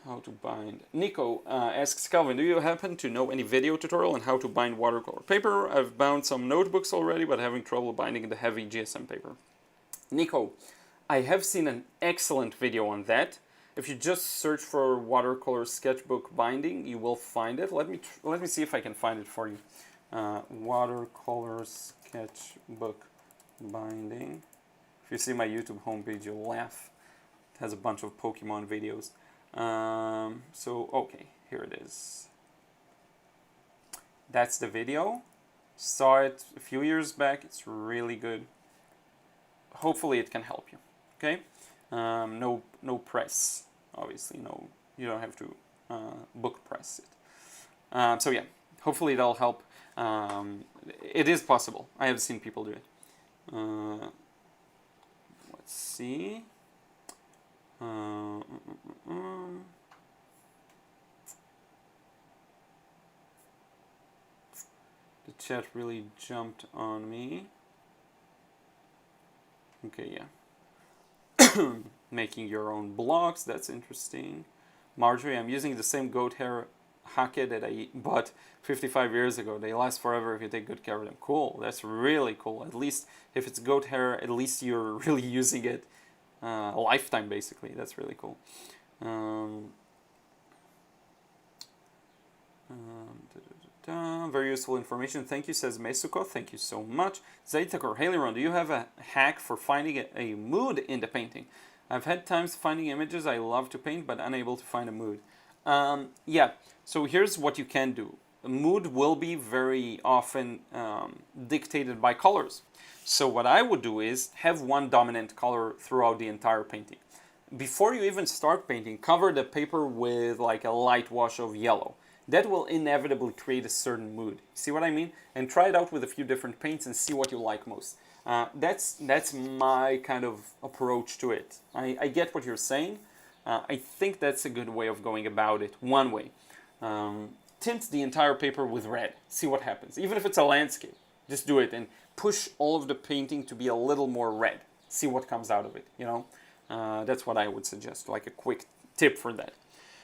How to bind. Nico asks Calvin, do you happen to know any video tutorial on how to bind watercolor paper? I've bound some notebooks already, but having trouble binding the heavy GSM paper. Nico, I have seen an excellent video on that. If you just search for watercolor sketchbook binding, you will find it. Let me see if I can find it for you. Watercolor sketchbook binding. If you see my YouTube homepage, you'll laugh. It has a bunch of Pokemon videos. So okay, here it is. That's the video. Saw it a few years back. It's really good. Hopefully it can help you. Okay. No press, obviously. No, you don't have to book press it. So yeah, hopefully that'll help. It is possible. I have seen people do it. Let's see. The chat really jumped on me. Okay, yeah. Making your own blocks, that's interesting. Marjorie, I'm using the same goat hair hake that I bought 55 years ago. They last forever if you take good care of them. Cool, that's really cool. At least if it's goat hair, at least you're really using it a lifetime, basically. That's really cool. Very useful information. Thank you, says Mesuko. Thank you so much. Zaitakor, hey Liron, do you have a hack for finding a mood in the painting? I've had times finding images I love to paint, but unable to find a mood. Yeah, so here's what you can do. A mood will be very often dictated by colors. So what I would do is have one dominant color throughout the entire painting. Before you even start painting, cover the paper with like a light wash of yellow. That will inevitably create a certain mood. See what I mean? And try it out with a few different paints and see what you like most. That's my kind of approach to it. I get what you're saying. I think that's a good way of going about it. One way. Tint the entire paper with red. See what happens. Even if it's a landscape, just do it and push all of the painting to be a little more red. See what comes out of it, you know? That's what I would suggest, like a quick tip for that.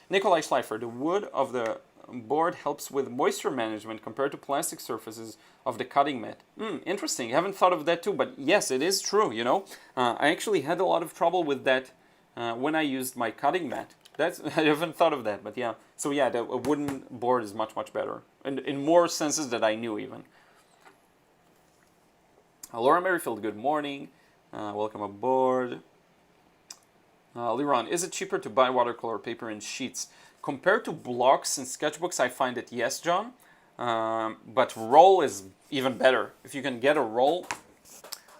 Nikolai Schleifer, the wood of the board helps with moisture management compared to plastic surfaces of the cutting mat. Interesting. I haven't thought of that too, but yes, it is true, you know. I actually had a lot of trouble with that when I used my cutting mat. I haven't thought of that, but yeah. So yeah, a wooden board is much, much better. And in more senses that I knew even. Laura Merrifield, good morning. Welcome aboard. Liron, is it cheaper to buy watercolor paper in sheets? Compared to blocks and sketchbooks, I find it yes, John. But roll is even better. If you can get a roll,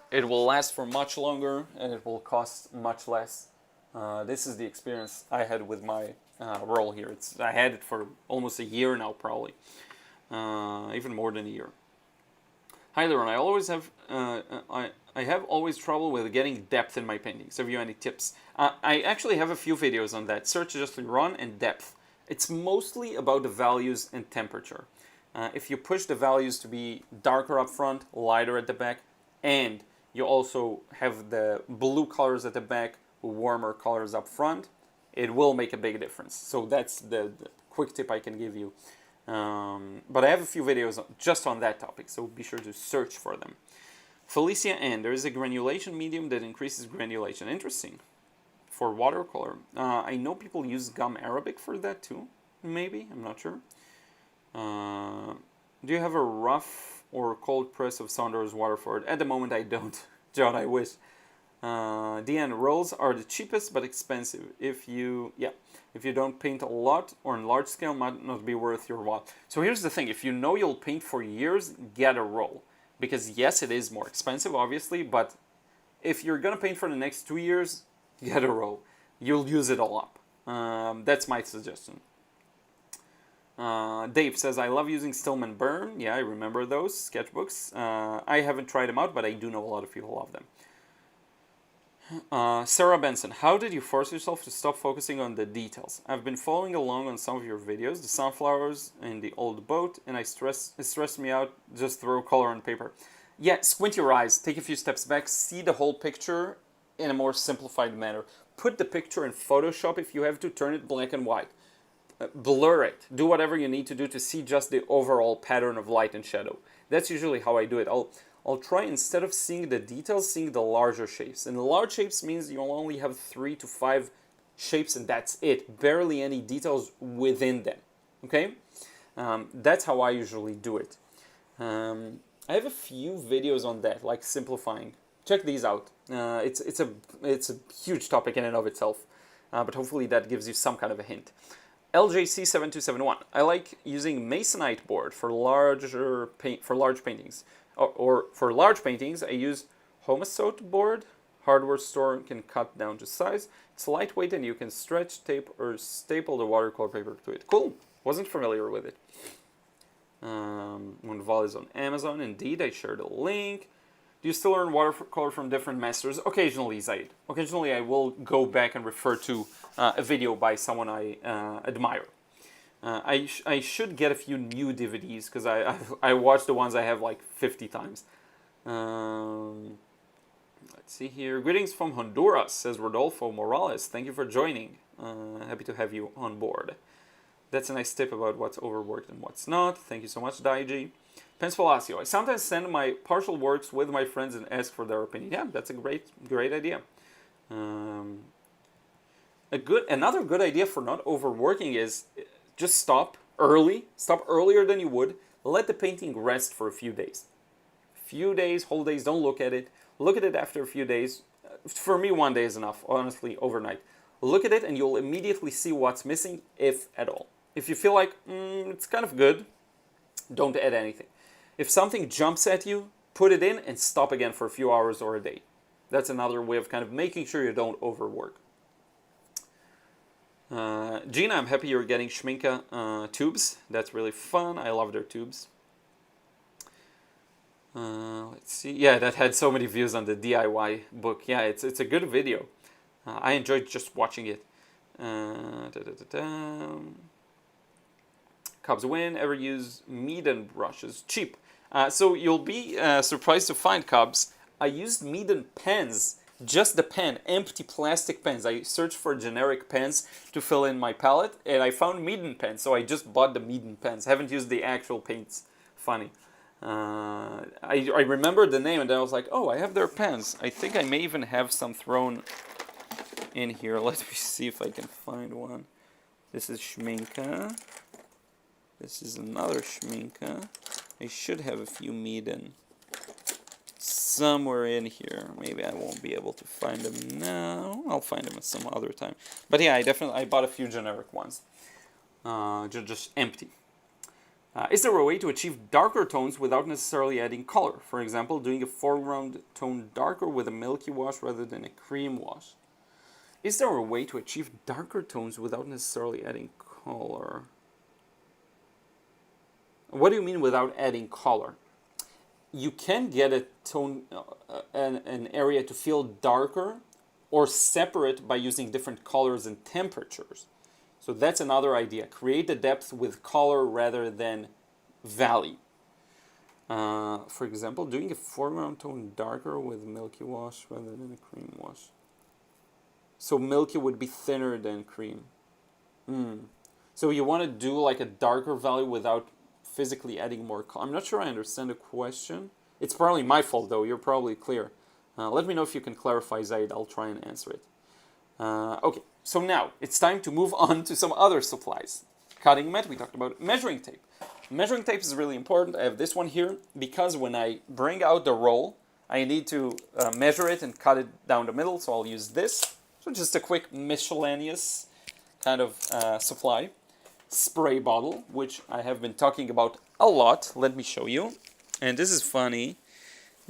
it will last for much longer and it will cost much less. This is the experience I had with my roll here. I had it for almost a year now, probably. Even more than a year. Hi, Liron. I have always trouble with getting depth in my paintings. Have you any tips? I actually have a few videos on that. Search just Liron and depth. It's mostly about the values and temperature. If you push the values to be darker up front, lighter at the back, and you also have the blue colors at the back, warmer colors up front, it will make a big difference. So that's the quick tip I can give you. But I have a few videos just on that topic, so be sure to search for them. Felicia Ann, there is a granulation medium that increases granulation. Interesting. For watercolor. I know people use gum arabic for that too. Maybe, I'm not sure. Do you have a rough or cold press of Saunders Waterford? At the moment I don't. John, I wish. Deanne, rolls are the cheapest but expensive. If you don't paint a lot or in large scale, might not be worth your while. So here's the thing, if you know you'll paint for years, get a roll. Because yes, it is more expensive, obviously, but if you're gonna paint for the next 2 years, get a roll. You'll use it all up. That's my suggestion. Dave says, I love using Stillman Burn. Yeah, I remember those sketchbooks. I haven't tried them out, but I do know a lot of people love them. Sarah Benson, how did you force yourself to stop focusing on the details? I've been following along on some of your videos, the sunflowers and the old boat, and it stressed me out. Just throw color on paper. Yeah, squint your eyes, take a few steps back, see the whole picture in a more simplified manner. put the picture in Photoshop if you have to, turn it black and white. Blur it. Do whatever you need to do to see just the overall pattern of light and shadow. That's usually how I do it. I'll try, instead of seeing the details, seeing the larger shapes. And the large shapes means you'll only have 3 to 5 shapes and that's it. Barely any details within them. Okay? That's how I usually do it. I have a few videos on that, like simplifying. Check these out. It's a huge topic in and of itself, but hopefully that gives you some kind of a hint. LJC7271. I like using masonite board for large paintings. Or for large paintings, I use Homasote board. Hardware store can cut down to size. It's lightweight and you can stretch, tape, or staple the watercolor paper to it. Cool. Wasn't familiar with it. Uniball is on Amazon. Indeed, I shared a link. Do you still learn watercolor from different masters? Occasionally, Zaid. Occasionally, I will go back and refer to a video by someone I admire. I should get a few new DVDs because I watched the ones I have like 50 times. Let's see here. Greetings from Honduras, says Rodolfo Morales. Thank you for joining. Happy to have you on board. That's a nice tip about what's overworked and what's not. Thank you so much, Daiji. Pens Palacio. I sometimes send my partial works with my friends and ask for their opinion. Yeah, that's a great idea. Another good idea for not overworking is just stop early. Stop earlier than you would. Let the painting rest for a few days. Whole days, don't look at it. Look at it after a few days. For me, 1 day is enough, honestly, overnight. Look at it and you'll immediately see what's missing, if at all. If you feel like, it's kind of good, don't add anything. If something jumps at you, put it in and stop again for a few hours or a day. That's another way of kind of making sure you don't overwork. Gina, I'm happy you're getting Schminke tubes. That's really fun. I love their tubes. Let's see. Yeah, that had so many views on the DIY book. Yeah, it's a good video. I enjoyed just watching it. Cubs win. Ever use Meeden brushes? Cheap. So you'll be surprised to find, Cubs, I used Meeden pens, just the pen, empty plastic pens. I searched for generic pens to fill in my palette, and I found Meeden pens, so I just bought the Meeden pens. Haven't used the actual paints. Funny. I remembered the name, and then I was like, oh, I have their pens. I think I may even have some thrown in here. Let me see if I can find one. This is Schminke. This is another Schminke. I should have a few Meeden somewhere in here. Maybe I won't be able to find them now. I'll find them at some other time. But yeah, I bought a few generic ones. Just empty. Is there a way to achieve darker tones without necessarily adding color? For example, doing a foreground tone darker with a milky wash rather than a cream wash. Is there a way to achieve darker tones without necessarily adding color? What do you mean without adding color? You can get a tone, an area to feel darker or separate by using different colors and temperatures. So that's another idea. Create the depth with color rather than value. For example, doing a foreground tone darker with milky wash rather than a cream wash. So milky would be thinner than cream. So you want to do like a darker value without physically adding more color. I'm not sure I understand the question. It's probably my fault though. You're probably clear. Let me know if you can clarify, Zaid. I'll try and answer it. Okay, so now it's time to move on to some other supplies. Cutting mat, we talked about measuring tape. Measuring tape is really important. I have this one here because when I bring out the roll, I need to measure it and cut it down the middle, so I'll use this. So just a quick miscellaneous kind of supply. Spray bottle, which I have been talking about a lot. Let me show you. And this is funny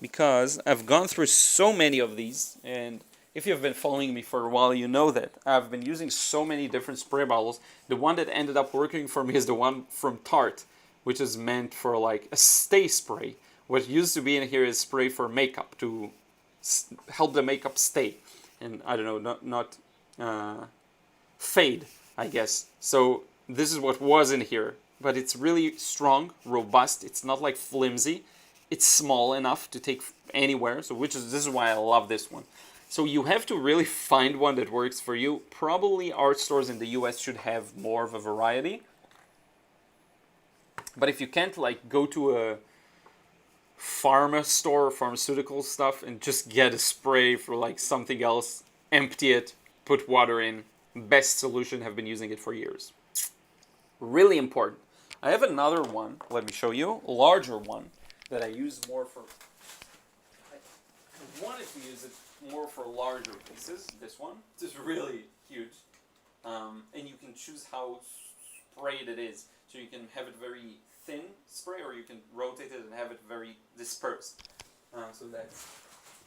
because I've gone through so many of these, and if you've been following me for a while, you know that I've been using so many different spray bottles. The one that ended up working for me is the one from Tarte, which is meant for like a stay spray. What used to be in here is spray for makeup to help the makeup stay and I don't know, not fade, I guess. So this is what was in here, but it's really strong, robust. It's not like flimsy. It's small enough to take anywhere. So this is why I love this one. So you have to really find one that works for you. Probably art stores in the US should have more of a variety. But if you can't like go to a pharma store, pharmaceutical stuff, and just get a spray for like something else, empty it, put water in, best solution, have been using it for years. Really important. I have another one, let me show you, a larger one that I use more for, I wanted to use it more for larger pieces, this one. This is really huge. And you can choose how sprayed it is. So you can have it very thin spray, or you can rotate it and have it very dispersed. So that's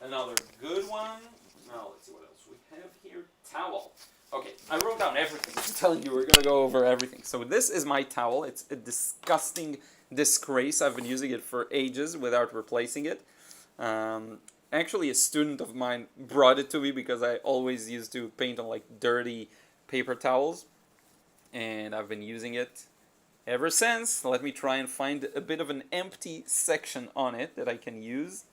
another good one. Now let's see what else we have here. Towel. Okay, I wrote down everything. I'm telling you, we're gonna go over everything. So this is my towel. It's a disgusting disgrace. I've been using it for ages without replacing it. Actually, a student of mine brought it to me because I always used to paint on like dirty paper towels, and I've been using it ever since. Let me try and find a bit of an empty section on it that I can use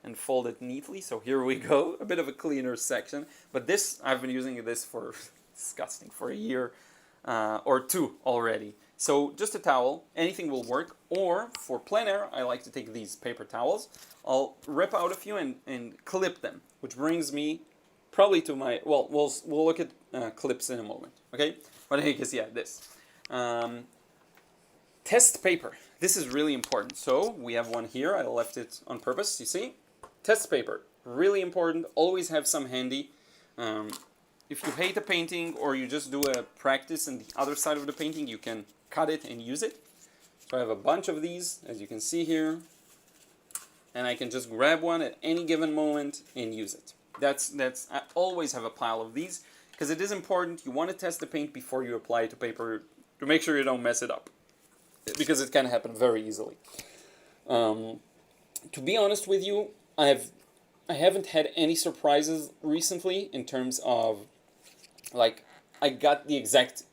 and fold it neatly. So here we go, a bit of a cleaner section. But this, I've been using this for, disgusting, for a year or two already. So just a towel, anything will work. Or for plein air, I like to take these paper towels. I'll rip out a few and clip them, which brings me probably to my, well, we'll look at clips in a moment, okay? But I guess, yeah, this. Test paper. This is really important. So we have one here. I left it on purpose, you see? Test paper, really important. Always have some handy. If you hate a painting or you just do a practice on the other side of the painting, you can cut it and use it. So I have a bunch of these, as you can see here. And I can just grab one at any given moment and use it. I always have a pile of these because it is important. You want to test the paint before you apply it to paper to make sure you don't mess it up, because it can happen very easily. To be honest with you, I haven't had any surprises recently in terms of, like, I got the exact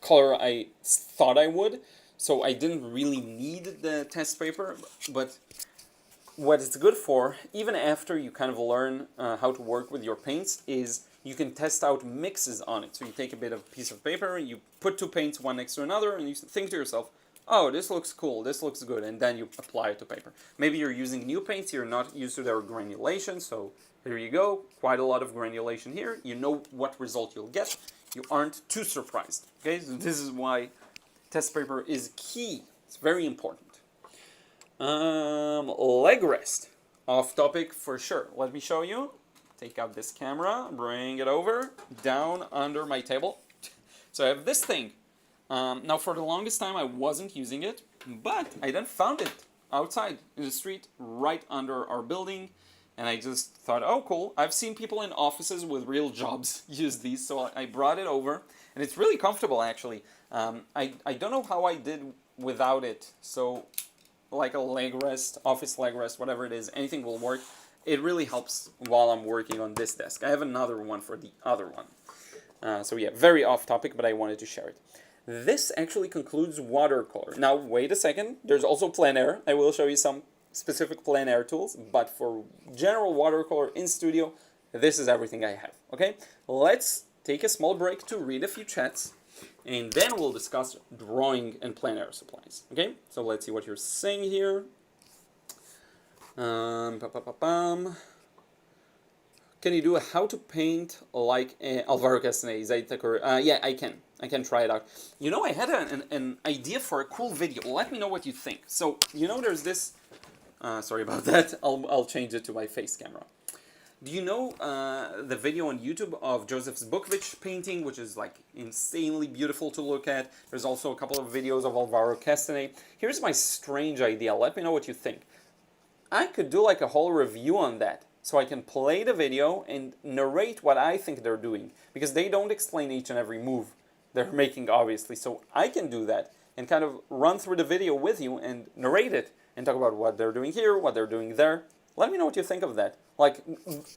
color I thought I would, so I didn't really need the test paper. But what it's good for, even after you kind of learn how to work with your paints, is you can test out mixes on it. So you take a bit of piece of paper, you put two paints one next to another, and you think to yourself, oh, this looks cool, this looks good, and then you apply it to paper. Maybe you're using new paints, you're not used to their granulation, so here you go, quite a lot of granulation here. You know what result you'll get. You aren't too surprised, okay? So this is why test paper is key. It's very important. Leg rest. Off topic for sure. Let me show you. Take out this camera, bring it over, down under my table. So I have this thing. Now for the longest time I wasn't using it, but I then found it outside in the street right under our building, and I just thought, oh cool, I've seen people in offices with real jobs use these, so I brought it over, and it's really comfortable actually. I don't know how I did without it, so like a leg rest, office leg rest, whatever it is, anything will work. It really helps while I'm working on this desk. I have another one for the other one. So yeah, very off topic, but I wanted to share it. This actually concludes watercolor. Now, wait a second. There's also plein air. I will show you some specific plein air tools, but for general watercolor in studio, this is everything I have, okay? Let's take a small break to read a few chats, and then we'll discuss drawing and plein air supplies, okay? So let's see what you're saying here. Can you do a how to paint like Alvaro Castaneda? Yeah, I can. I can try it out. You know, I had an idea for a cool video. Let me know what you think. So, you know, there's this... sorry about that. I'll change it to my face camera. Do you know the video on YouTube of Joseph Zbukvic painting, which is like insanely beautiful to look at? There's also a couple of videos of Alvaro Castaneda. Here's my strange idea. Let me know what you think. I could do like a whole review on that. So I can play the video and narrate what I think they're doing. Because they don't explain each and every move they're making, obviously. So I can do that and kind of run through the video with you and narrate it. And talk about what they're doing here, what they're doing there. Let me know what you think of that. Like,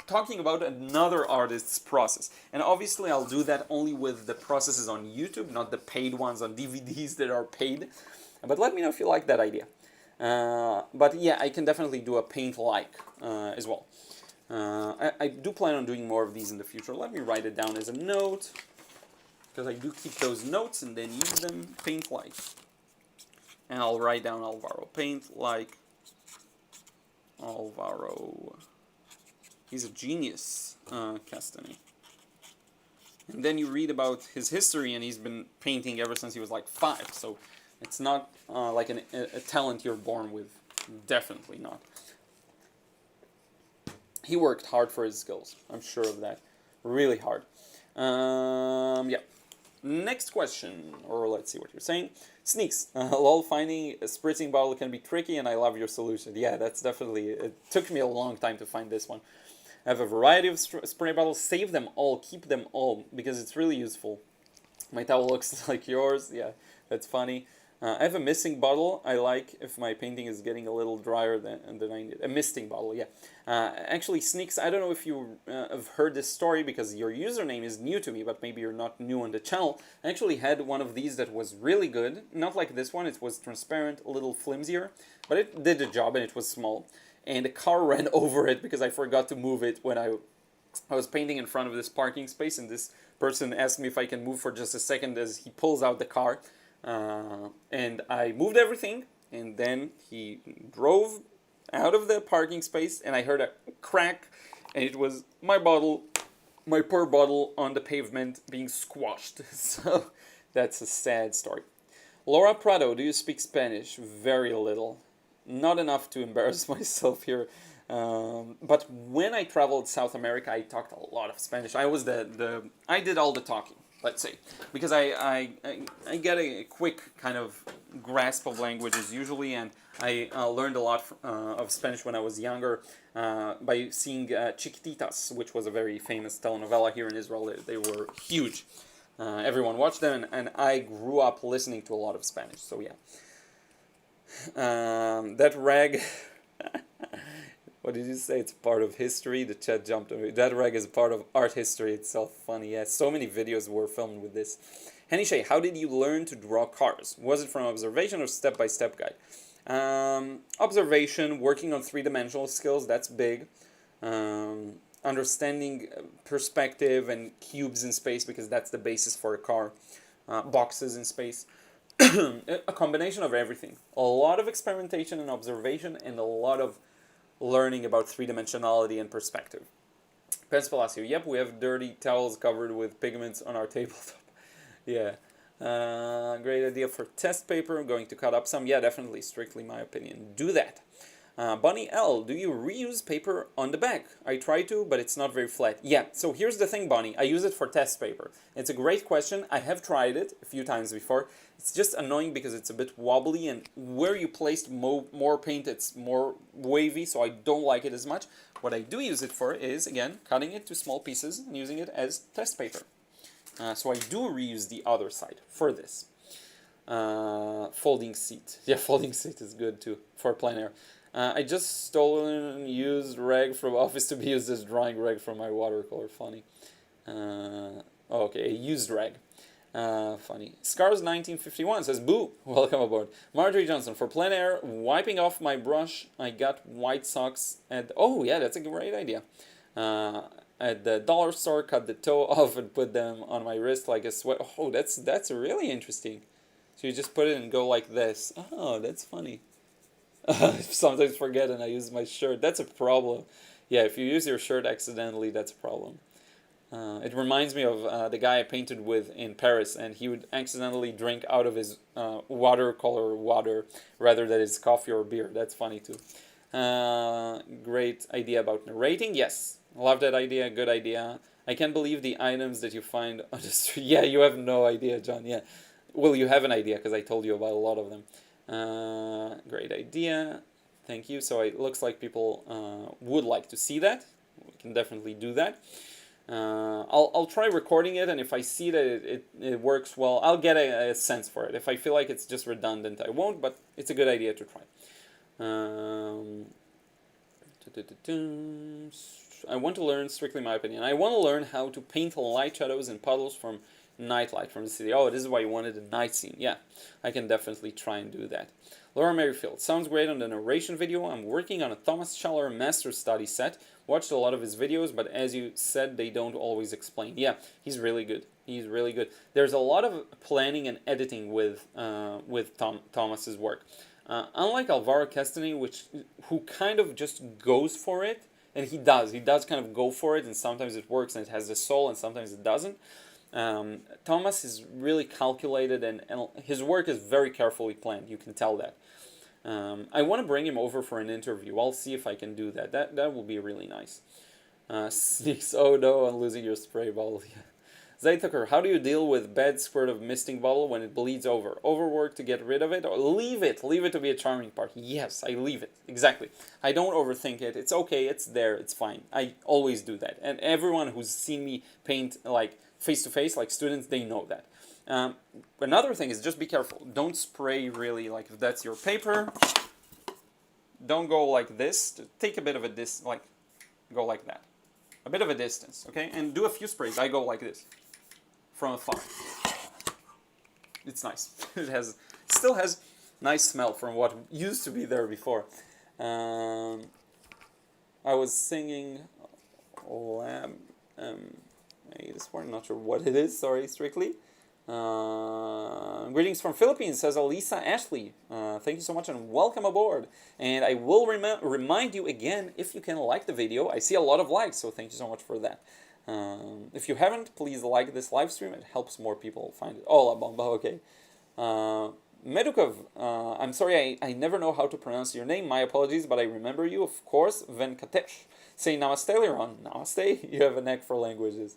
talking about another artist's process. And obviously I'll do that only with the processes on YouTube, not the paid ones on DVDs that are paid. But let me know if you like that idea. But yeah, I can definitely do a paint-like as well. I do plan on doing more of these in the future. Let me write it down as a note, because I do keep those notes and then use them. Paint like. And I'll write down Alvaro. Paint like Alvaro. He's a genius, Castanet. And then you read about his history, and he's been painting ever since he was like 5. So it's not like a talent you're born with. Definitely not. He worked hard for his skills. I'm sure of that. Really hard. Yeah. Next question, or let's see what you're saying. Sneaks. Lol, finding a spritzing bottle can be tricky, and I love your solution. Yeah, that's definitely... It took me a long time to find this one. I have a variety of spray bottles. Save them all. Keep them all, because it's really useful. My towel looks like yours. Yeah, that's funny. I have a misting bottle. I like if my painting is getting a little drier than I need. A misting bottle, yeah. Actually, Sneaks, I don't know if you have heard this story, because your username is new to me, but maybe you're not new on the channel. I actually had one of these that was really good. Not like this one. It was transparent, a little flimsier, but it did the job, and it was small. And a car ran over it because I forgot to move it when I was painting in front of this parking space, and this person asked me if I can move for just a second as he pulls out the car. And I moved everything, and then he drove out of the parking space, and I heard a crack, and it was my bottle, my poor bottle on the pavement being squashed. So that's a sad story. Laura Prado, do you speak Spanish? Very little. Not enough to embarrass myself here. But when I traveled South America, I talked a lot of Spanish. I did all the talking, let's say, because I get a quick kind of grasp of languages usually, and I learned a lot of Spanish when I was younger by seeing Chiquititas, which was a very famous telenovela here in Israel. They were huge. Everyone watched them, and I grew up listening to a lot of Spanish, so yeah. That rag... What did you say? It's part of history? The chat jumped on me. That rag is part of art history itself. Funny, yeah. So many videos were filmed with this. Henny Shay, how did you learn to draw cars? Was it from observation or step-by-step guide? Observation, working on three-dimensional skills, that's big. Understanding perspective and cubes in space, because that's the basis for a car. Boxes in space. A combination of everything. A lot of experimentation and observation, and a lot of learning about three-dimensionality and perspective. Pence Palacio, yep, we have dirty towels covered with pigments on our tabletop. Yeah. Great idea for test paper. I'm going to cut up some. Yeah, definitely, strictly my opinion. Do that. Bunny L, do you reuse paper on the back? I try to, but it's not very flat. Yeah, so here's the thing, Bunny. I use it for test paper. It's a great question. I have tried it a few times before. It's just annoying because it's a bit wobbly, and where you placed more paint, it's more wavy, so I don't like it as much. What I do use it for is, again, cutting it to small pieces and using it as test paper. So I do reuse the other side for this. Folding seat. Yeah, folding seat is good too for plein air. I just stolen used rag from office to be used as drawing rag from my watercolor. Funny. Okay, a used rag. Funny. Scars 1951 says, boo, welcome aboard. Marjorie Johnson, for plein air, wiping off my brush, I got white socks at, oh yeah, that's a great idea. At the dollar store, cut the toe off and put them on my wrist like a sweat. Oh, that's really interesting. So you just put it and go like this. Oh, that's funny. I sometimes forget and I use my shirt. That's a problem. Yeah, if you use your shirt accidentally, that's a problem. It reminds me of the guy I painted with in Paris, and he would accidentally drink out of his watercolor water rather than his coffee or beer. That's funny too. Great idea about narrating. Yes, love that idea. Good idea. I can't believe the items that you find on the street. Yeah, you have no idea, John. Yeah. Well, you have an idea because I told you about a lot of them. Great idea. Thank you. So it looks like people would like to see that. We can definitely do that. I'll try recording it, and if I see that it works well, I'll get a sense for it. If I feel like it's just redundant, I won't, but it's a good idea to try. I want to learn, strictly my opinion, I want to learn how to paint light shadows and puddles from nightlight from the city. Oh, this is why you wanted a night scene. Yeah, I can definitely try and do that. Laura Merrifield, sounds great on the narration video. I'm working on a Thomas Schaller master study set. Watched a lot of his videos, but as you said, they don't always explain. Yeah, he's really good. He's really good. There's a lot of planning and editing with Thomas's work. Unlike Alvaro Castagne, who kind of just goes for it, and he does kind of go for it, and sometimes it works and it has the soul, and sometimes it doesn't. Thomas is really calculated, and his work is very carefully planned. You can tell that. I want to bring him over for an interview. I'll see if I can do that. That will be really nice. Sneaks, oh no, I'm losing your spray bottle. Zaytucker, how do you deal with bad squirt of misting bottle when it bleeds over? Overwork to get rid of it, or leave it to be a charming part? Yes, I leave it, exactly. I don't overthink it. It's okay, it's there, it's fine. I always do that. And everyone who's seen me paint like face to face, like students, they know that. Another thing is just be careful. Don't spray really, like if that's your paper, don't go like this. Take a bit of a go like that. A bit of a distance, okay? And do a few sprays. I go like this, from afar. It's nice. It still has nice smell from what used to be there before. I was singing this one, not sure what it is, sorry, strictly. Greetings from Philippines, says Alisa Ashley. Thank you so much and welcome aboard. And I will remind you again, if you can like the video. I see a lot of likes, so thank you so much for that. If you haven't, please like this live stream. It helps more people find it. Oh, La Bomba, okay. Medukov, I'm sorry, I never know how to pronounce your name. My apologies, but I remember you, of course. Venkatesh. Say namaste, Liron. Namaste. You have a knack for languages.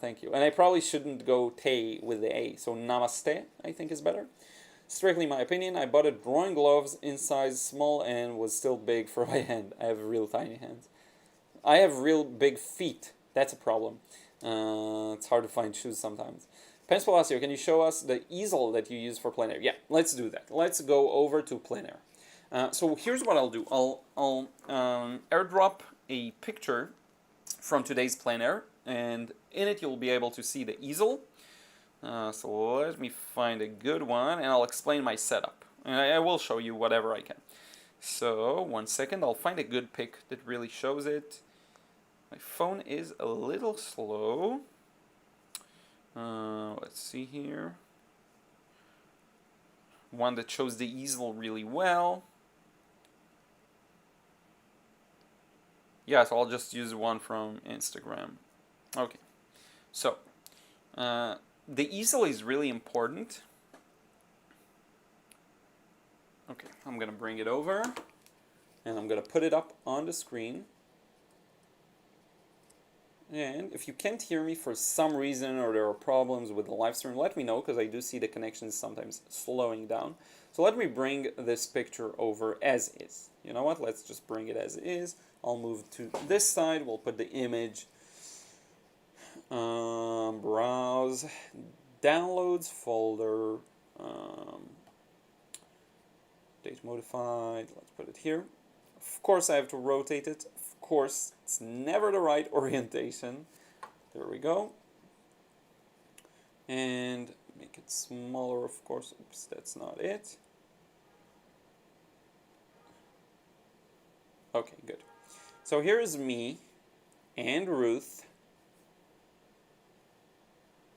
Thank you. And I probably shouldn't go te with the A. So namaste, I think is better. Strictly my opinion. I bought a drawing gloves in size small and was still big for my hand. I have real tiny hands. I have real big feet. That's a problem. It's hard to find shoes sometimes. Pens Palacio, can you show us the easel that you use for Plein-Air? Yeah, let's do that. Let's go over to Plein-Air. So here's what I'll do. I'll airdrop a picture from today's Plein-Air, and in it you'll be able to see the easel. So let me find a good one, and I'll explain my setup. And I will show you whatever I can. So, 1 second, I'll find a good pic that really shows it. My phone is a little slow. Let's see here. One that shows the easel really well. Yeah, so I'll just use one from Instagram. Okay, so the easel is really important. Okay, I'm gonna bring it over and I'm gonna put it up on the screen. And if you can't hear me for some reason or there are problems with the live stream, let me know, because I do see the connections sometimes slowing down. So let me bring this picture over as is. You know what? Let's just bring it as is. I'll move to this side. We'll put the image. Browse. Downloads folder. Date modified. Let's put it here. Of course, I have to rotate it. Of course, it's never the right orientation. There we go. And make it smaller, of course. Oops, that's not it. Okay, good. So here is me and Ruth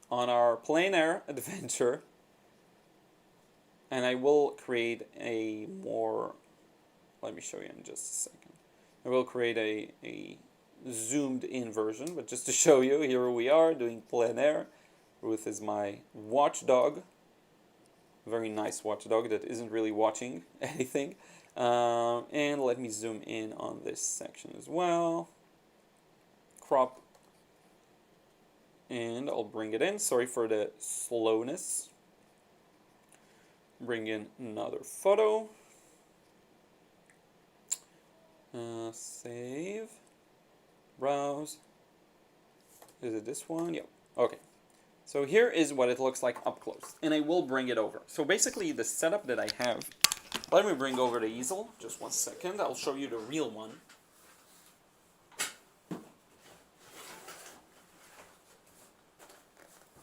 on our Plein-Air adventure. And I will create a more, let me show you in just a second. I will create a zoomed in version, but just to show you, here we are doing Plein-Air. Ruth is my watchdog. Very nice watchdog that isn't really watching anything. And let me zoom in on this section as well. Crop. And I'll bring it in. Sorry for the slowness. Bring in another photo. Save. Browse. Is it this one? Yep. Okay. So here is what it looks like up close. And I will bring it over. So basically the setup that I have, let me bring over the easel. Just 1 second. I'll show you the real one.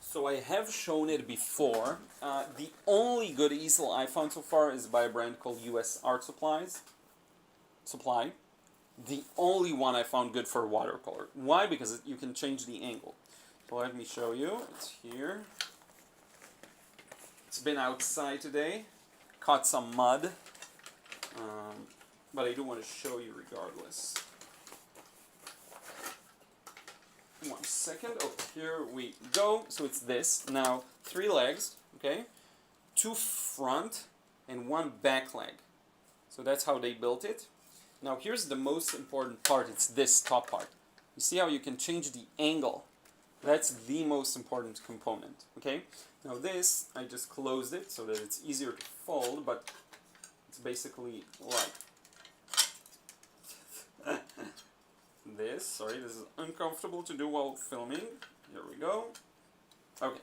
So I have shown it before. The only good easel I found so far is by a brand called US Art Supply. The only one I found good for watercolor. Why? Because you can change the angle. So let me show you. It's here. It's been outside today. Caught some mud. But I do want to show you regardless. 1 second. Oh, here we go. So it's this. Now, 3 legs, okay? 2 front and 1 back leg. So that's how they built it. Now, here's the most important part. It's this top part. You see how you can change the angle? That's the most important component, okay? Now this, I just closed it so that it's easier to fold, but it's basically like this. Sorry, this is uncomfortable to do while filming. Here we go. Okay.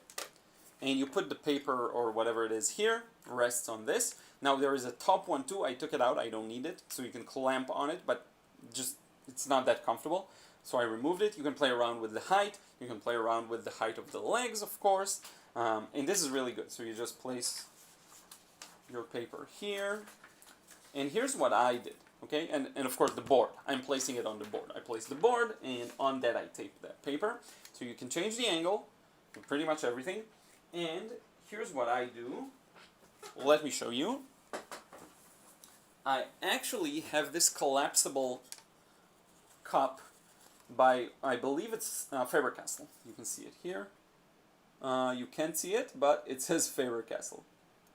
And you put the paper or whatever it is here, rests on this. Now there is a top one too. I took it out, I don't need it, so you can clamp on it, but just it's not that comfortable. So I removed it. You can play around with the height. You can play around with the height of the legs, of course. And this is really good. So you just place your paper here. And here's what I did, okay? And of course the board. I'm placing it on the board. I place the board, and on that I tape that paper. So you can change the angle with pretty much everything. And here's what I do. Let me show you. I actually have this collapsible cup by, I believe it's Faber-Castell. You can see it here. You can't see it, but it says Faber-Castell.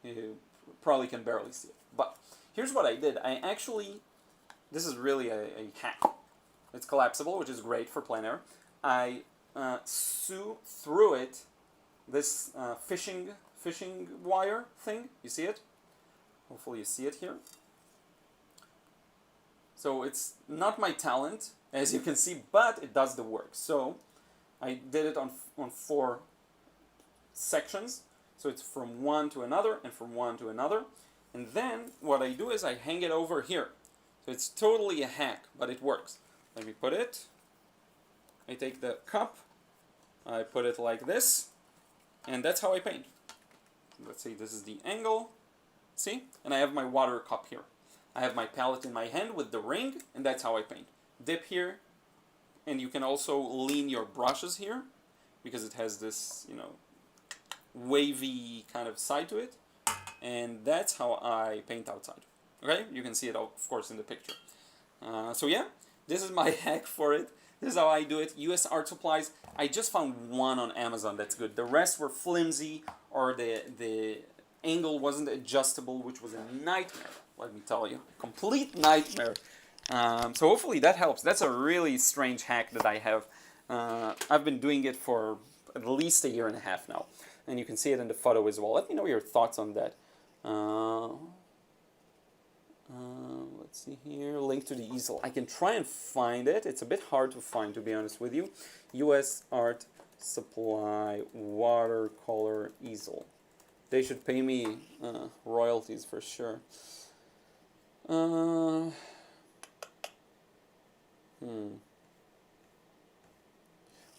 You probably can barely see it. But here's what I did. I actually, this is really a hack. It's collapsible, which is great for plein air. I sew through it this fishing wire thing. You see it? Hopefully you see it here. So it's not my talent, as you can see, but it does the work. So I did it on 4 sections. So it's from one to another and from one to another. And then what I do is I hang it over here. So it's totally a hack, but it works. Let me put it. I take the cup, I put it like this, and that's how I paint. Let's say this is the angle. See? And I have my water cup here. I have my palette in my hand with the ring, and that's how I paint. Dip here, and you can also lean your brushes here, because it has this, you know, wavy kind of side to it, and that's how I paint outside. Okay? You can see it, of course, in the picture. So yeah, this is my hack for it. This is how I do it. US Art Supplies. I just found one on Amazon that's good. The rest were flimsy, or the angle wasn't adjustable, which was a nightmare. Let me tell you, complete nightmare. So hopefully that helps. That's a really strange hack that I have. I've been doing it for at least 1.5 years now, and you can see it in the photo as well. Let me know your thoughts on that. Let's see here. Link to the easel. I can try and find it. It's a bit hard to find, to be honest with you. US Art Supply Watercolor Easel. They should pay me royalties for sure.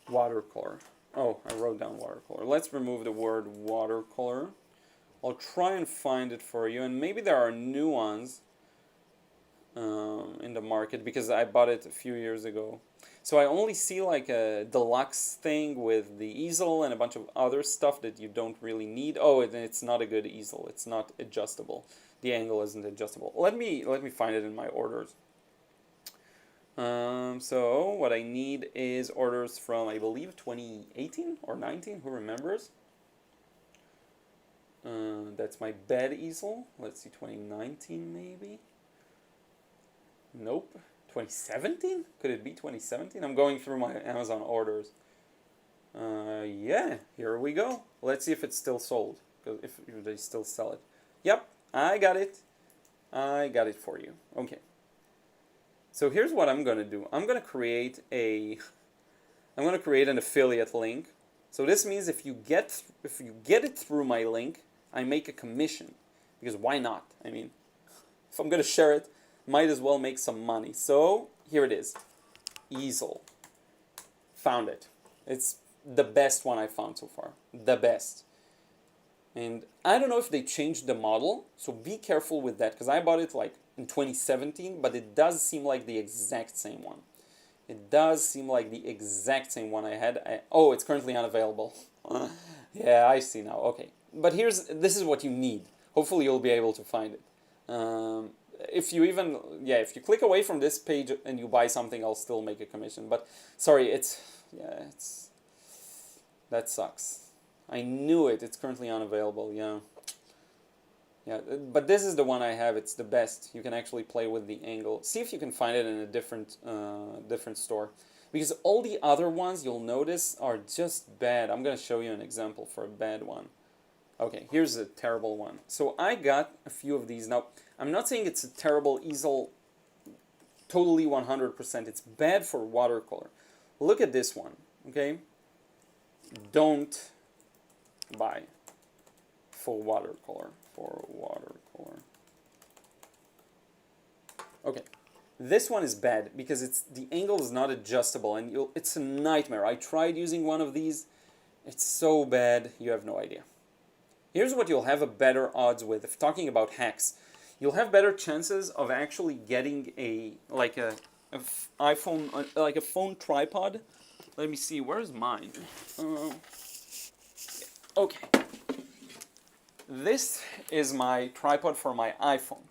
Watercolor. Oh, I wrote down watercolor. Let's remove the word watercolor. I'll try and find it for you, and maybe there are new ones in the market, because I bought it a few years ago. So I only see like a deluxe thing with the easel and a bunch of other stuff that you don't really need. Oh, and it's not a good easel. It's not adjustable. The angle isn't adjustable. Let me find it in my orders. So what I need is orders from, I believe, 2018 or 19. Who remembers? That's my bed easel. Let's see, 2019 maybe. Nope. 2017? Could it be 2017? I'm going through my Amazon orders. Yeah, here we go. Let's see if it's still sold, if they still sell it. Yep, I got it. I got it for you. Okay. So here's what I'm gonna do. I'm gonna create an affiliate link. So this means if you get it through my link, I make a commission, because why not? I mean, if I'm gonna share it, might as well make some money. So here it is, easel. Found it. It's the best one I found so far. The best. And I don't know if they changed the model, so be careful with that, because I bought it like in 2017, but it does seem like the exact same one. It does seem like the exact same one I had. Oh, it's currently unavailable. Yeah, I see now. Okay. But this is what you need. Hopefully you'll be able to find it. If you even, yeah, if you click away from this page and you buy something, I'll still make a commission. But sorry, that sucks. I knew it. It's currently unavailable. Yeah. Yeah, but this is the one I have. It's the best. You can actually play with the angle. See if you can find it in a different store. Because all the other ones you'll notice are just bad. I'm going to show you an example for a bad one. Okay, here's a terrible one. So I got a few of these. Now, I'm not saying it's a terrible easel totally 100%. It's bad for watercolor. Look at this one, okay? Don't buy for watercolor. Okay, this one is bad because the angle is not adjustable and it's a nightmare. I tried using one of these. It's so bad, you have no idea. Here's what you'll have a better odds with. If talking about hacks, you'll have better chances of actually getting a iPhone, like a phone tripod. Let me see, where's mine? Okay. This is my tripod for my iPhone.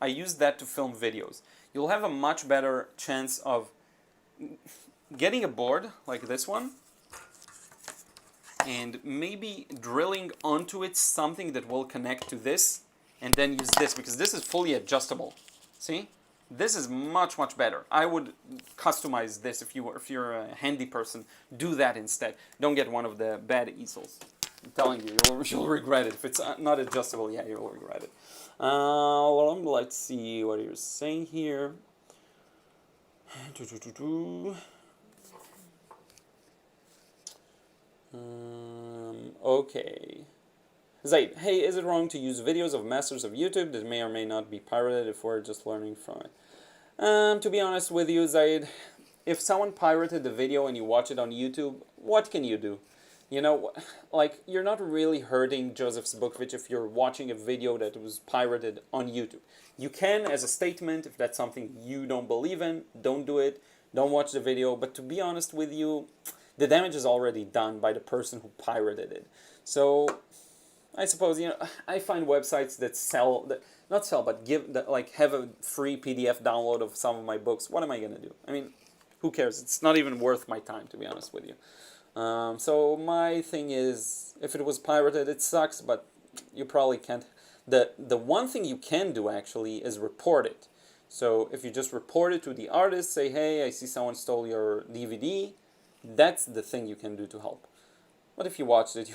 I use that to film videos. You'll have a much better chance of getting a board like this one and maybe drilling onto it something that will connect to this and then use this because this is fully adjustable. See? This is much, much better. I would customize this if you're a handy person. Do that instead. Don't get one of the bad easels. I'm telling you, you'll regret it. If it's not adjustable, yeah, you'll regret it. Let's see what you're saying here. Okay. Zaid, hey, is it wrong to use videos of masters of YouTube that may or may not be pirated if we're just learning from it? To be honest with you, Zaid, if someone pirated the video and you watch it on YouTube, what can you do? You know, like, you're not really hurting Joseph Zbukvich if you're watching a video that was pirated on YouTube. You can, as a statement, if that's something you don't believe in, don't do it, don't watch the video. But to be honest with you, the damage is already done by the person who pirated it. So, I suppose, you know, I find websites that not sell, but have a free PDF download of some of my books. What am I going to do? I mean, who cares? It's not even worth my time, to be honest with you. So my thing is, if it was pirated, it sucks, but you probably can't. The one thing you can do, actually, is report it. So if you just report it to the artist, say, hey, I see someone stole your DVD, that's the thing you can do to help. But if you watched it,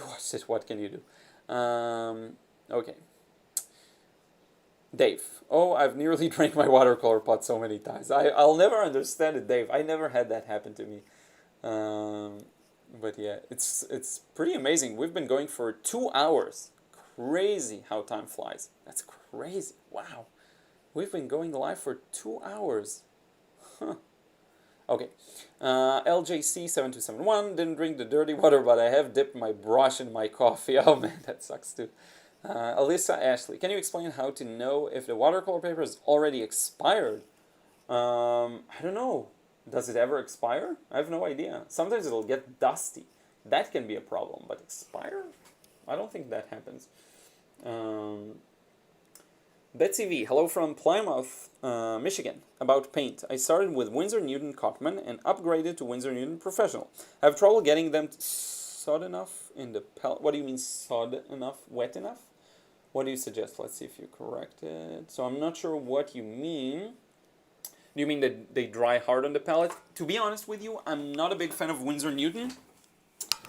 what can you do? Okay. Dave. Oh, I've nearly drank my watercolor pot so many times. I'll never understand it, Dave. I never had that happen to me. But yeah, it's pretty amazing. We've been going for 2 hours. Crazy how time flies. That's crazy. Wow. We've been going live for 2 hours. Huh. Okay. LJC7271, didn't drink the dirty water, but I have dipped my brush in my coffee. Oh man, that sucks too. Alyssa Ashley, can you explain how to know if the watercolor paper is already expired? I don't know. Does it ever expire? I have no idea. Sometimes it'll get dusty. That can be a problem, but expire? I don't think that happens. Betsy V, hello from Plymouth, Michigan. About paint. I started with Winsor Newton Cotman and upgraded to Winsor Newton Professional. I have trouble getting them sod enough in the palette. What do you mean sod enough? Wet enough? What do you suggest? Let's see if you correct it. So I'm not sure what you mean. Do you mean that they dry hard on the palette? To be honest with you, I'm not a big fan of Winsor Newton.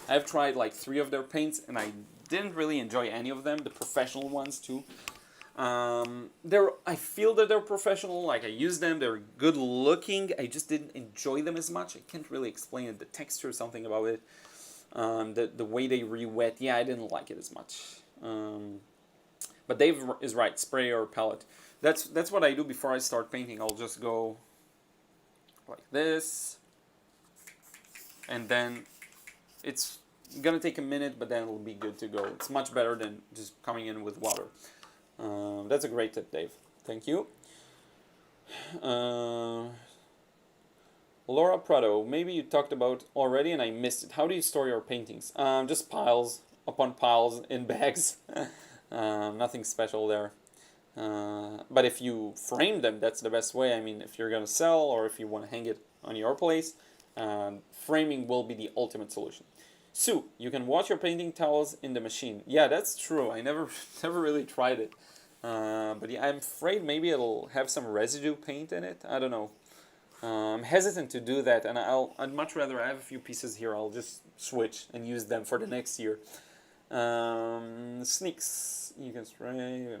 I've tried like 3 of their paints and I didn't really enjoy any of them, the professional ones too. I feel that they're professional, like I use them, they're good looking, I just didn't enjoy them as much. I can't really explain it, the texture, something about it, the way they re-wet, yeah, I didn't like it as much. But Dave is right, spray or palette. That's what I do before I start painting. I'll just go like this, and then It's gonna take a minute, but then it'll be good to go. It's much better than just coming in with water. That's a great tip, Dave. Thank you. Laura Prado, maybe you talked about already and I missed it. How do you store your paintings? Just piles upon piles in bags. Nothing special there. But if you frame them, that's the best way. I mean, if you're going to sell or if you want to hang it on your place, framing will be the ultimate solution. Sue, you can wash your painting towels in the machine. Yeah, that's true. I never really tried it. But yeah, I'm afraid maybe it'll have some residue paint in it. I don't know. I'm hesitant to do that, and I'd much rather I have a few pieces here. I'll just switch and use them for the next year. Sneaks, you can spray.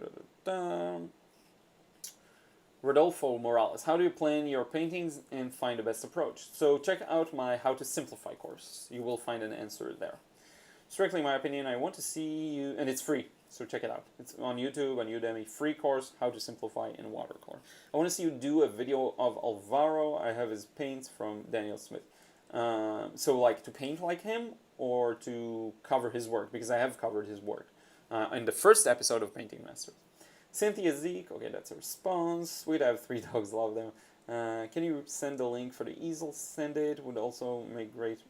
Rodolfo Morales, how do you plan your paintings and find the best approach? So check out my How to Simplify course. You will find an answer there. Strictly my opinion, I want to see you, and it's free, so check it out. It's on YouTube, on Udemy, free course, How to Simplify in Watercolor. I want to see you do a video of Alvaro. I have his paints from Daniel Smith. So like to paint like him or to cover his work, because I have covered his work in the first episode of Painting Masters. Cynthia Zeke, okay, that's a response. Sweet, I have 3 dogs, love them. Can you send the link for the easel? Send it, would also make great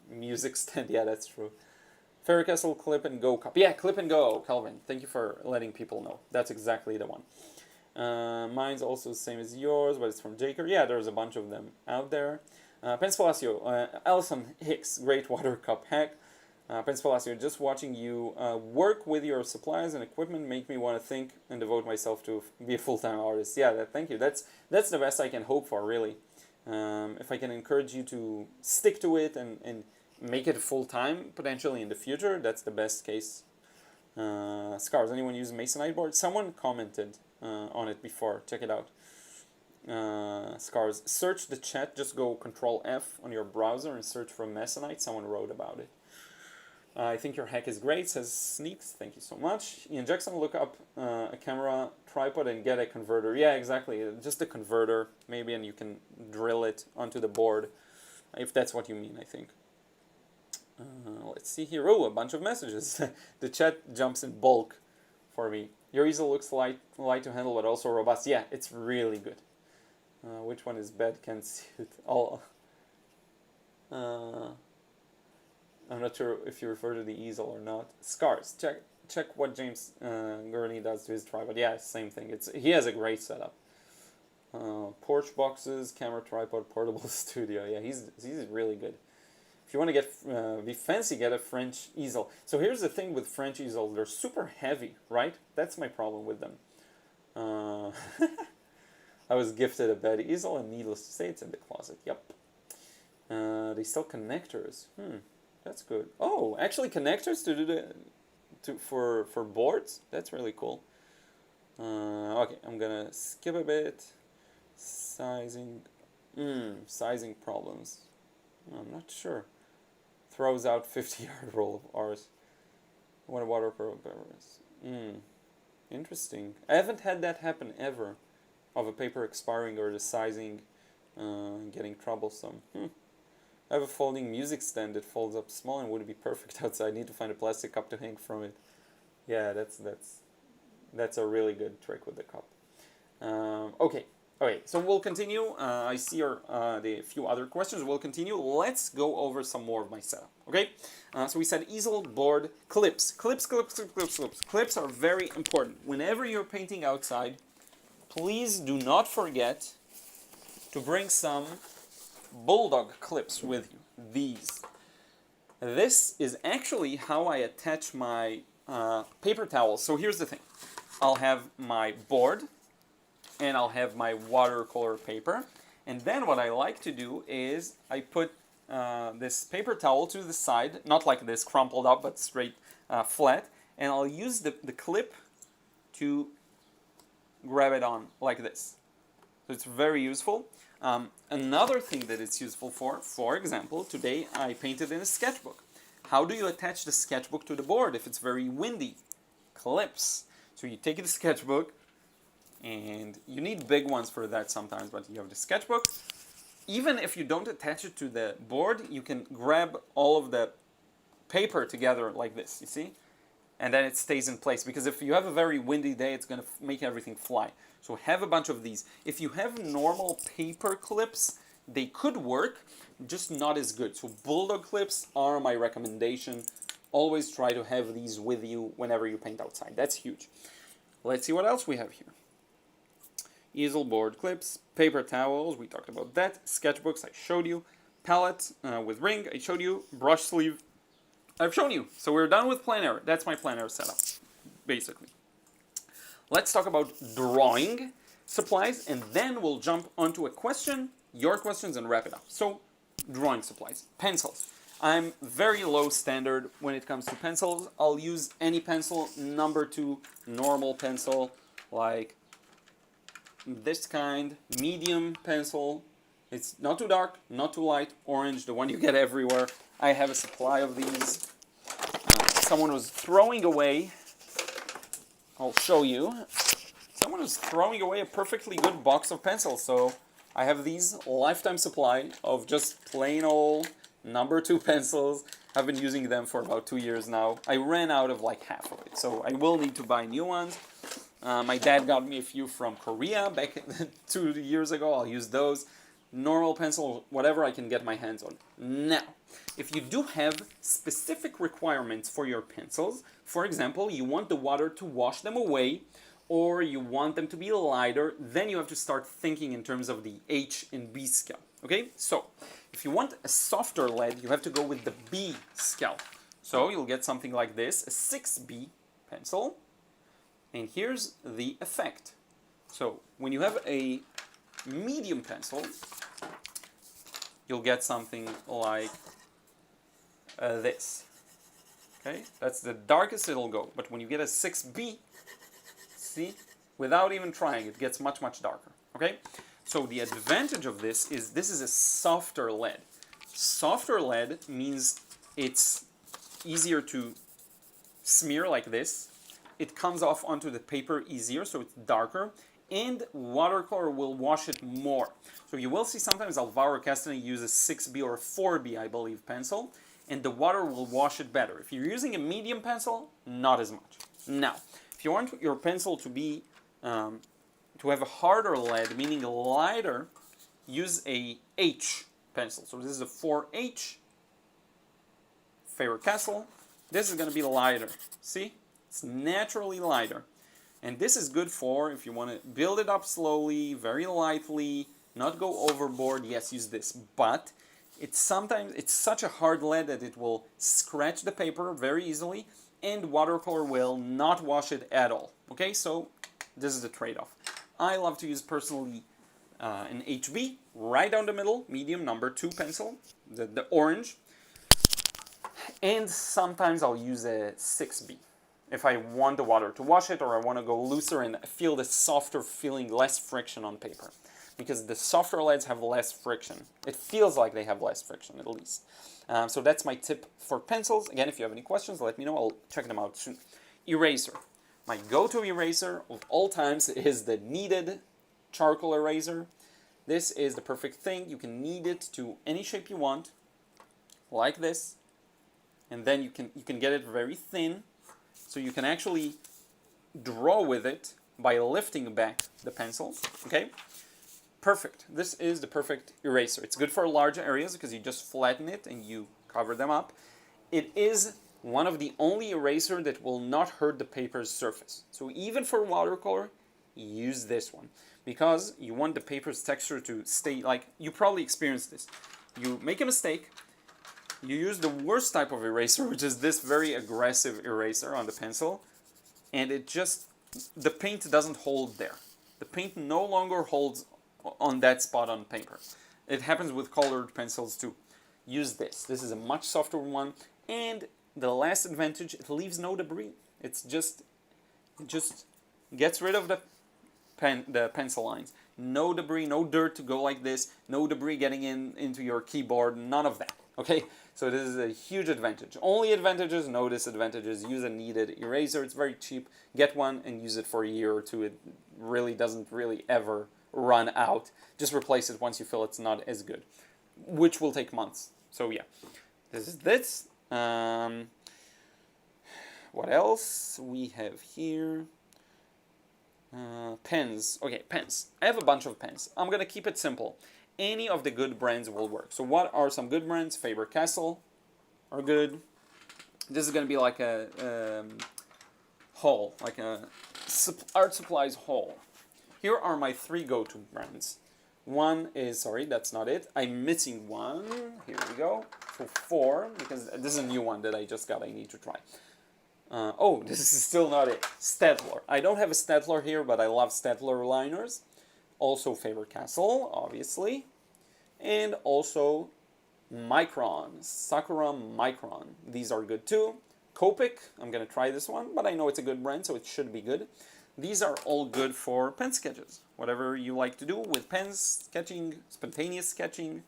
music stand. Yeah, that's true. Fairy Castle Clip and Go cup. Yeah, Clip and Go, Calvin. Thank you for letting people know. That's exactly the one. Mine's also the same as yours, but it's from Jaker. Yeah, there's a bunch of them out there. Pence Palacio, Alison Hicks, great water cup hack. Pence Palacio, just watching you work with your supplies and equipment make me want to think and devote myself to be a full-time artist. Yeah, thank you. That's the best I can hope for, really. If I can encourage you to stick to it and make it full-time, potentially in the future, that's the best case. Scars, anyone use Masonite board? Someone commented on it before. Check it out. Scars, search the chat. Just go Control F on your browser and search for Masonite. Someone wrote about it. I think your hack is great, says Sneaks. Thank you so much. Ian Jackson, look up a camera tripod and get a converter. Yeah, exactly. Just a converter, maybe, and you can drill it onto the board, if that's what you mean, I think. Let's see here. Oh, a bunch of messages. The chat jumps in bulk for me. Your easel looks light to handle, but also robust. Yeah, it's really good. Which one is bad? Can't see it all. I'm not sure if you refer to the easel or not. Scars. Check what James Gurney does to his tripod. Yeah, same thing. He has a great setup. Porch boxes, camera tripod, portable studio. Yeah, he's really good. If you want to be fancy, get a French easel. So here's the thing with French easels. They're super heavy, right? That's my problem with them. I was gifted a bad easel, and needless to say, it's in the closet. Yep. They sell connectors. That's good. Oh, actually connectors to do for boards? That's really cool. Okay, I'm going to skip a bit. Sizing problems. I'm not sure. Throws out 50-yard roll of ours. What a waterproof papers. Interesting. I haven't had that happen ever, of a paper expiring or the sizing getting troublesome. I have a folding music stand that folds up small and would be perfect outside. I need to find a plastic cup to hang from it. Yeah, that's a really good trick with the cup. Okay, so we'll continue. I see the few other questions. We'll continue. Let's go over some more of my setup, okay? So we said easel, board, clips. Clips are very important. Whenever you're painting outside, please do not forget to bring some bulldog clips with you. This is actually how I attach my paper towels. So here's the thing. I'll have my board and I'll have my watercolor paper, and then what I like to do is I put this paper towel to the side, not like this crumpled up but straight flat, and I'll use the clip to grab it on like this. So it's very useful. Another thing that it's useful for example, today I painted in a sketchbook. How do you attach the sketchbook to the board if it's very windy? Clips. So you take the sketchbook, and you need big ones for that sometimes, but you have the sketchbook. Even if you don't attach it to the board, you can grab all of the paper together like this, you see? And then it stays in place, because if you have a very windy day, it's going to make everything fly. So have a bunch of these. If you have normal paper clips, they could work, just not as good. So bulldog clips are my recommendation. Always try to have these with you whenever you paint outside. That's huge. Let's see what else we have here. Easel board clips, paper towels, we talked about that. Sketchbooks, I showed you. Palette with ring, I showed you. Brush sleeve, I've shown you. So we're done with Plein-Air. That's my Plein-Air setup, basically. Let's talk about drawing supplies, and then we'll jump onto a question, your questions, and wrap it up. So, drawing supplies. Pencils. I'm very low standard when it comes to pencils. I'll use any pencil, number 2, normal pencil, like this kind, medium pencil. It's not too dark, not too light, orange, the one you get everywhere. I have a supply of these. Someone was throwing away, I'll show you. Someone was throwing away a perfectly good box of pencils, so I have these lifetime supply of just plain old number 2 pencils. I've been using them for about 2 years now. I ran out of like half of it, so I will need to buy new ones. My dad got me a few from Korea back 2 years ago. I'll use those. Normal pencil, whatever I can get my hands on. Now, if you do have specific requirements for your pencils, for example, you want the water to wash them away, or you want them to be lighter, then you have to start thinking in terms of the H and B scale. Okay, so if you want a softer lead, you have to go with the B scale. So you'll get something like this, a 6B pencil, and here's the effect. So when you have a medium pencil, you'll get something like this. Okay, that's the darkest it'll go. But when you get a 6B, see, without even trying, it gets much, much darker. Okay, so the advantage of this is a softer lead. Softer lead means it's easier to smear like this. It comes off onto the paper easier, so it's darker, and watercolor will wash it more. So you will see sometimes Alvaro Castanet uses 6B or 4B, I believe, pencil, and the water will wash it better. If you're using a medium pencil, not as much. Now, if you want your pencil to be to have a harder lead, meaning lighter, use a H pencil. So this is a 4H Faber-Castell. This is going to be lighter. See? It's naturally lighter. And this is good for if you want to build it up slowly, very lightly, not go overboard. Yes, use this. But it's such a hard lead that it will scratch the paper very easily, and watercolor will not wash it at all. Okay, so this is the trade-off. I love to use personally an HB right down the middle, medium number 2 pencil, the orange. And sometimes I'll use a 6B. If I want the water to wash it, or I want to go looser and feel the softer feeling, less friction on paper. Because the softer leads have less friction. It feels like they have less friction, at least. So that's my tip for pencils. Again, if you have any questions, let me know. I'll check them out soon. Eraser. My go-to eraser of all times is the kneaded charcoal eraser. This is the perfect thing. You can knead it to any shape you want, like this. And then you can get it very thin. So you can actually draw with it by lifting back the pencil, okay? Perfect. This is the perfect eraser. It's good for large areas because you just flatten it and you cover them up. It is one of the only eraser that will not hurt the paper's surface. So even for watercolor, use this one because you want the paper's texture to stay, like, you probably experienced this. You make a mistake, you use the worst type of eraser, which is this very aggressive eraser on the pencil, and the paint doesn't hold there. The paint no longer holds on that spot on paper. It happens with colored pencils too. Use this. This is a much softer one, and the last advantage, it leaves no debris. It just gets rid of the pencil lines. No debris, no dirt to go like this, no debris getting into your keyboard, none of that. Okay, so this is a huge advantage. Only advantages, no disadvantages. Use a kneaded eraser. It's very cheap. Get one and use it for a year or two. It really doesn't ever run out. Just replace it once you feel it's not as good, which will take months. So yeah, this is this. What else we have here? Pens. Okay, pens. I have a bunch of pens. I'm gonna keep it simple. Any of the good brands will work. So what are some good brands? Faber-Castell are good. This is gonna be like a haul, like a art supplies haul. Here are my 3 go-to brands. One is, sorry, that's not it. I'm missing one. Here we go. So 4, because this is a new one that I just got. I need to try. Oh, this is still not it. Staedtler. I don't have a Staedtler here, but I love Staedtler liners. Also Faber-Castell, obviously. And also Micron. Sakura Micron. These are good too. Copic. I'm going to try this one, but I know it's a good brand, so it should be good. These are all good for pen sketches. Whatever you like to do with pens, sketching, spontaneous sketching.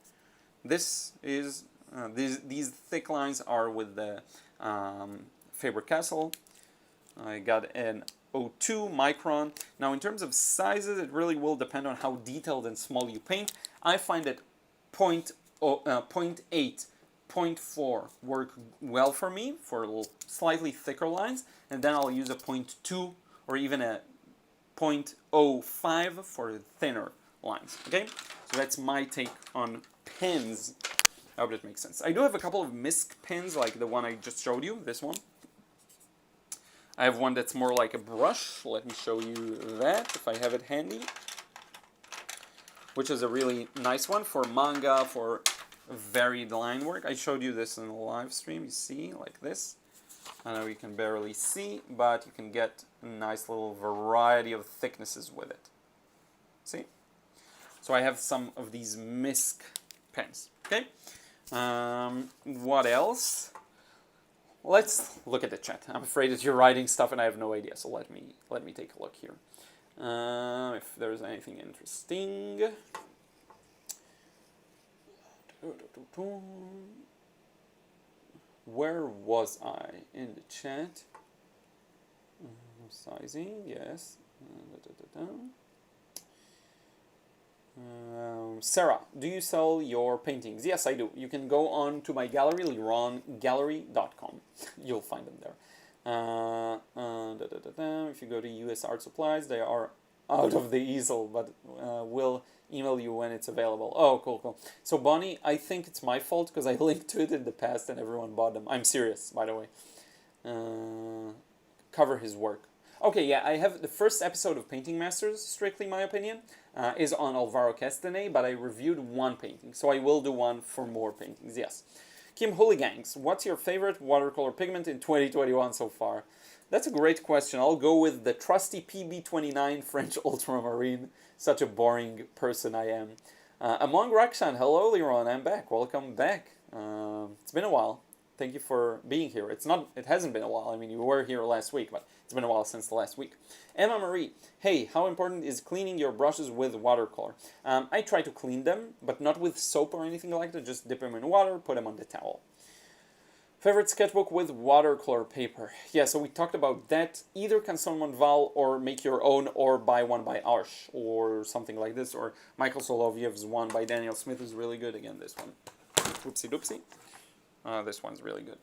This is, these thick lines are with the Faber-Castell. I got an 02 micron. Now in terms of sizes, it really will depend on how detailed and small you paint. I find that 0.8, 0.4 work well for me for slightly thicker lines, and then I'll use a 0.2 or even a 0.05 for thinner lines. Okay, so that's my take on pens. I hope that makes sense. I do have a couple of misc pens, like the one I just showed you, this one. I have one that's more like a brush. Let me show you that, if I have it handy. Which is a really nice one for manga, for varied line work. I showed you this in the live stream, you see, like this. I know you can barely see, but you can get a nice little variety of thicknesses with it. See? So I have some of these misc pens, okay? What else? Let's look at the chat. I'm afraid that you're writing stuff and I have no idea, so let me take a look here. If there's anything interesting. Where was I in the chat? Sizing, yes. Sarah, do you sell your paintings? Yes, I do. You can go on to my gallery, lirongallery.com. You'll find them there. If you go to US Art Supplies, they are out of the easel, but we'll email you when it's available. Oh, cool, cool. So Bonnie, I think it's my fault because I linked to it in the past and everyone bought them. I'm serious, by the way. Cover his work. Okay, yeah, I have the first episode of Painting Masters, strictly my opinion, is on Alvaro Castanet, but I reviewed one painting, so I will do one for more paintings, yes. Kim Hooligangs, what's your favorite watercolor pigment in 2021 so far? That's a great question. I'll go with the trusty PB29 French Ultramarine. Such a boring person I am. Among Rakshan, hello Liron, I'm back. Welcome back. It's been a while. Thank you for being here. It hasn't been a while. I mean, you were here last week, but it's been a while since the last week. Emma Marie, hey, how important is cleaning your brushes with watercolor? I try to clean them, but not with soap or anything like that. Just dip them in water, put them on the towel. Favorite sketchbook with watercolor paper? Yeah, so we talked about that. Either Canson Monval or make your own or buy one by Arsh or something like this. Or Michael Solovyev's one by Daniel Smith is really good. Again, this one. Whoopsie doopsie. This one's really good.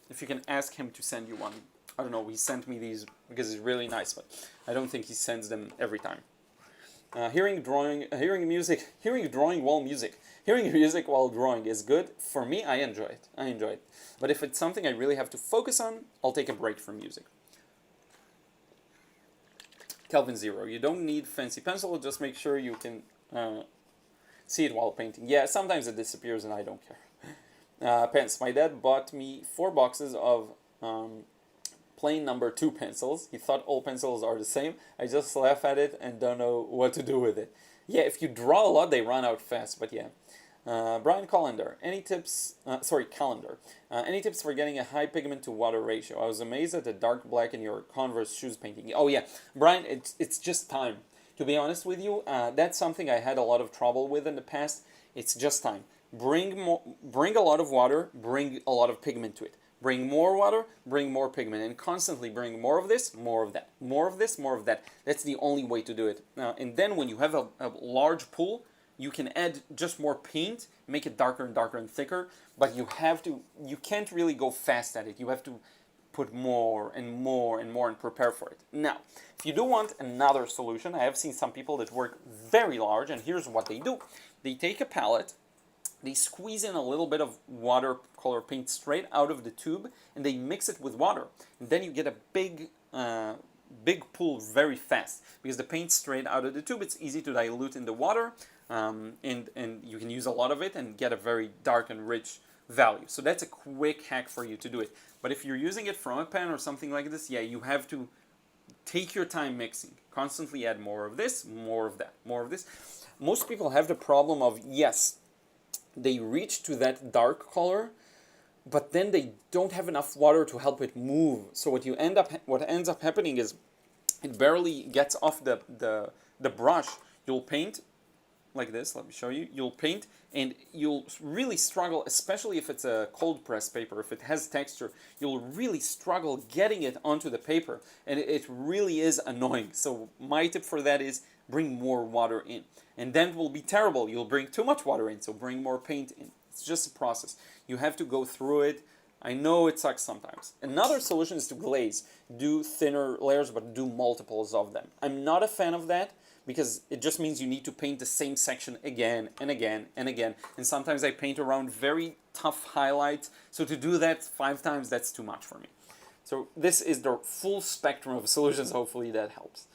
If you can ask him to send you one. I don't know, he sent me these because it's really nice, but I don't think he sends them every time. Hearing music while drawing is good. For me, I enjoy it. But if it's something I really have to focus on, I'll take a break from music. Kelvin Zero, you don't need fancy pencil, just make sure you can see it while painting. Yeah, sometimes it disappears and I don't care. Pens. My dad bought me 4 boxes of plain number 2 pencils. He thought all pencils are the same. I just laugh at it and don't know what to do with it. Yeah, if you draw a lot, they run out fast, but yeah. Brian Callender, any tips, any tips for getting a high pigment to water ratio? I was amazed at the dark black in your Converse shoes painting. Oh yeah, Brian, it's just time. To be honest with you, that's something I had a lot of trouble with in the past. It's just time. Bring a lot of water, bring a lot of pigment to it. Bring more water, bring more pigment, and constantly bring more of this, more of that, more of this, more of that. That's the only way to do it. And then when you have a large pool, you can add just more paint, make it darker and darker and thicker, but you can't really go fast at it. You have to put more and more and more and prepare for it. Now, if you do want another solution, I have seen some people that work very large, and here's what they do. They take a palette, they squeeze in a little bit of watercolor paint straight out of the tube, and they mix it with water. And then you get a big pool very fast, because the paint's straight out of the tube. It's easy to dilute in the water, and you can use a lot of it and get a very dark and rich value. So that's a quick hack for you to do it. But if you're using it from a pen or something like this, yeah, you have to take your time mixing. Constantly add more of this, more of that, more of this. Most people have the problem of, yes, they reach to that dark color, but then they don't have enough water to help it move. So what ends up happening is it barely gets off the brush. You'll paint like this, let me show you. You'll paint and you'll really struggle, especially if it's a cold press paper, if it has texture, you'll really struggle getting it onto the paper, and it really is annoying. So my tip for that is bring more water in, and then it will be terrible. You'll bring too much water in, so bring more paint in. It's just a process. You have to go through it. I know it sucks sometimes. Another solution is to glaze. Do thinner layers, but do multiples of them. I'm not a fan of that, because it just means you need to paint the same section again and again and again. And sometimes I paint around very tough highlights. So to do that 5 times, that's too much for me. So this is the full spectrum of solutions. Hopefully that helps.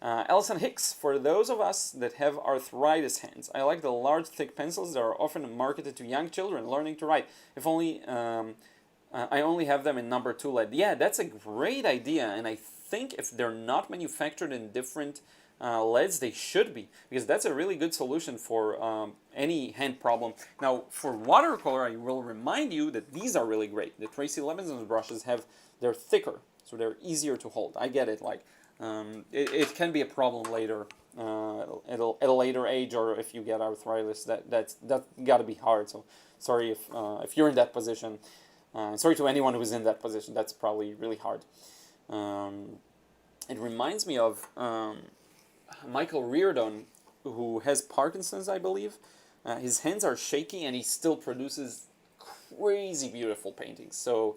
Alison Hicks, for those of us that have arthritis hands, I like the large, thick pencils that are often marketed to young children learning to write. If only I only have them in number 2 lead. Yeah, that's a great idea. And I think if they're not manufactured in different leads, they should be, because that's a really good solution for any hand problem. Now, for watercolor, I will remind you that these are really great. The Tracy Levinson brushes they're thicker, so they're easier to hold. I get it, like, it can be a problem later, at a later age, or if you get arthritis, that's got to be hard. So sorry if you're in that position. Sorry to anyone who's in that position. That's probably really hard. It reminds me of Michael Reardon, who has Parkinson's, I believe. His hands are shaky, and he still produces crazy beautiful paintings. So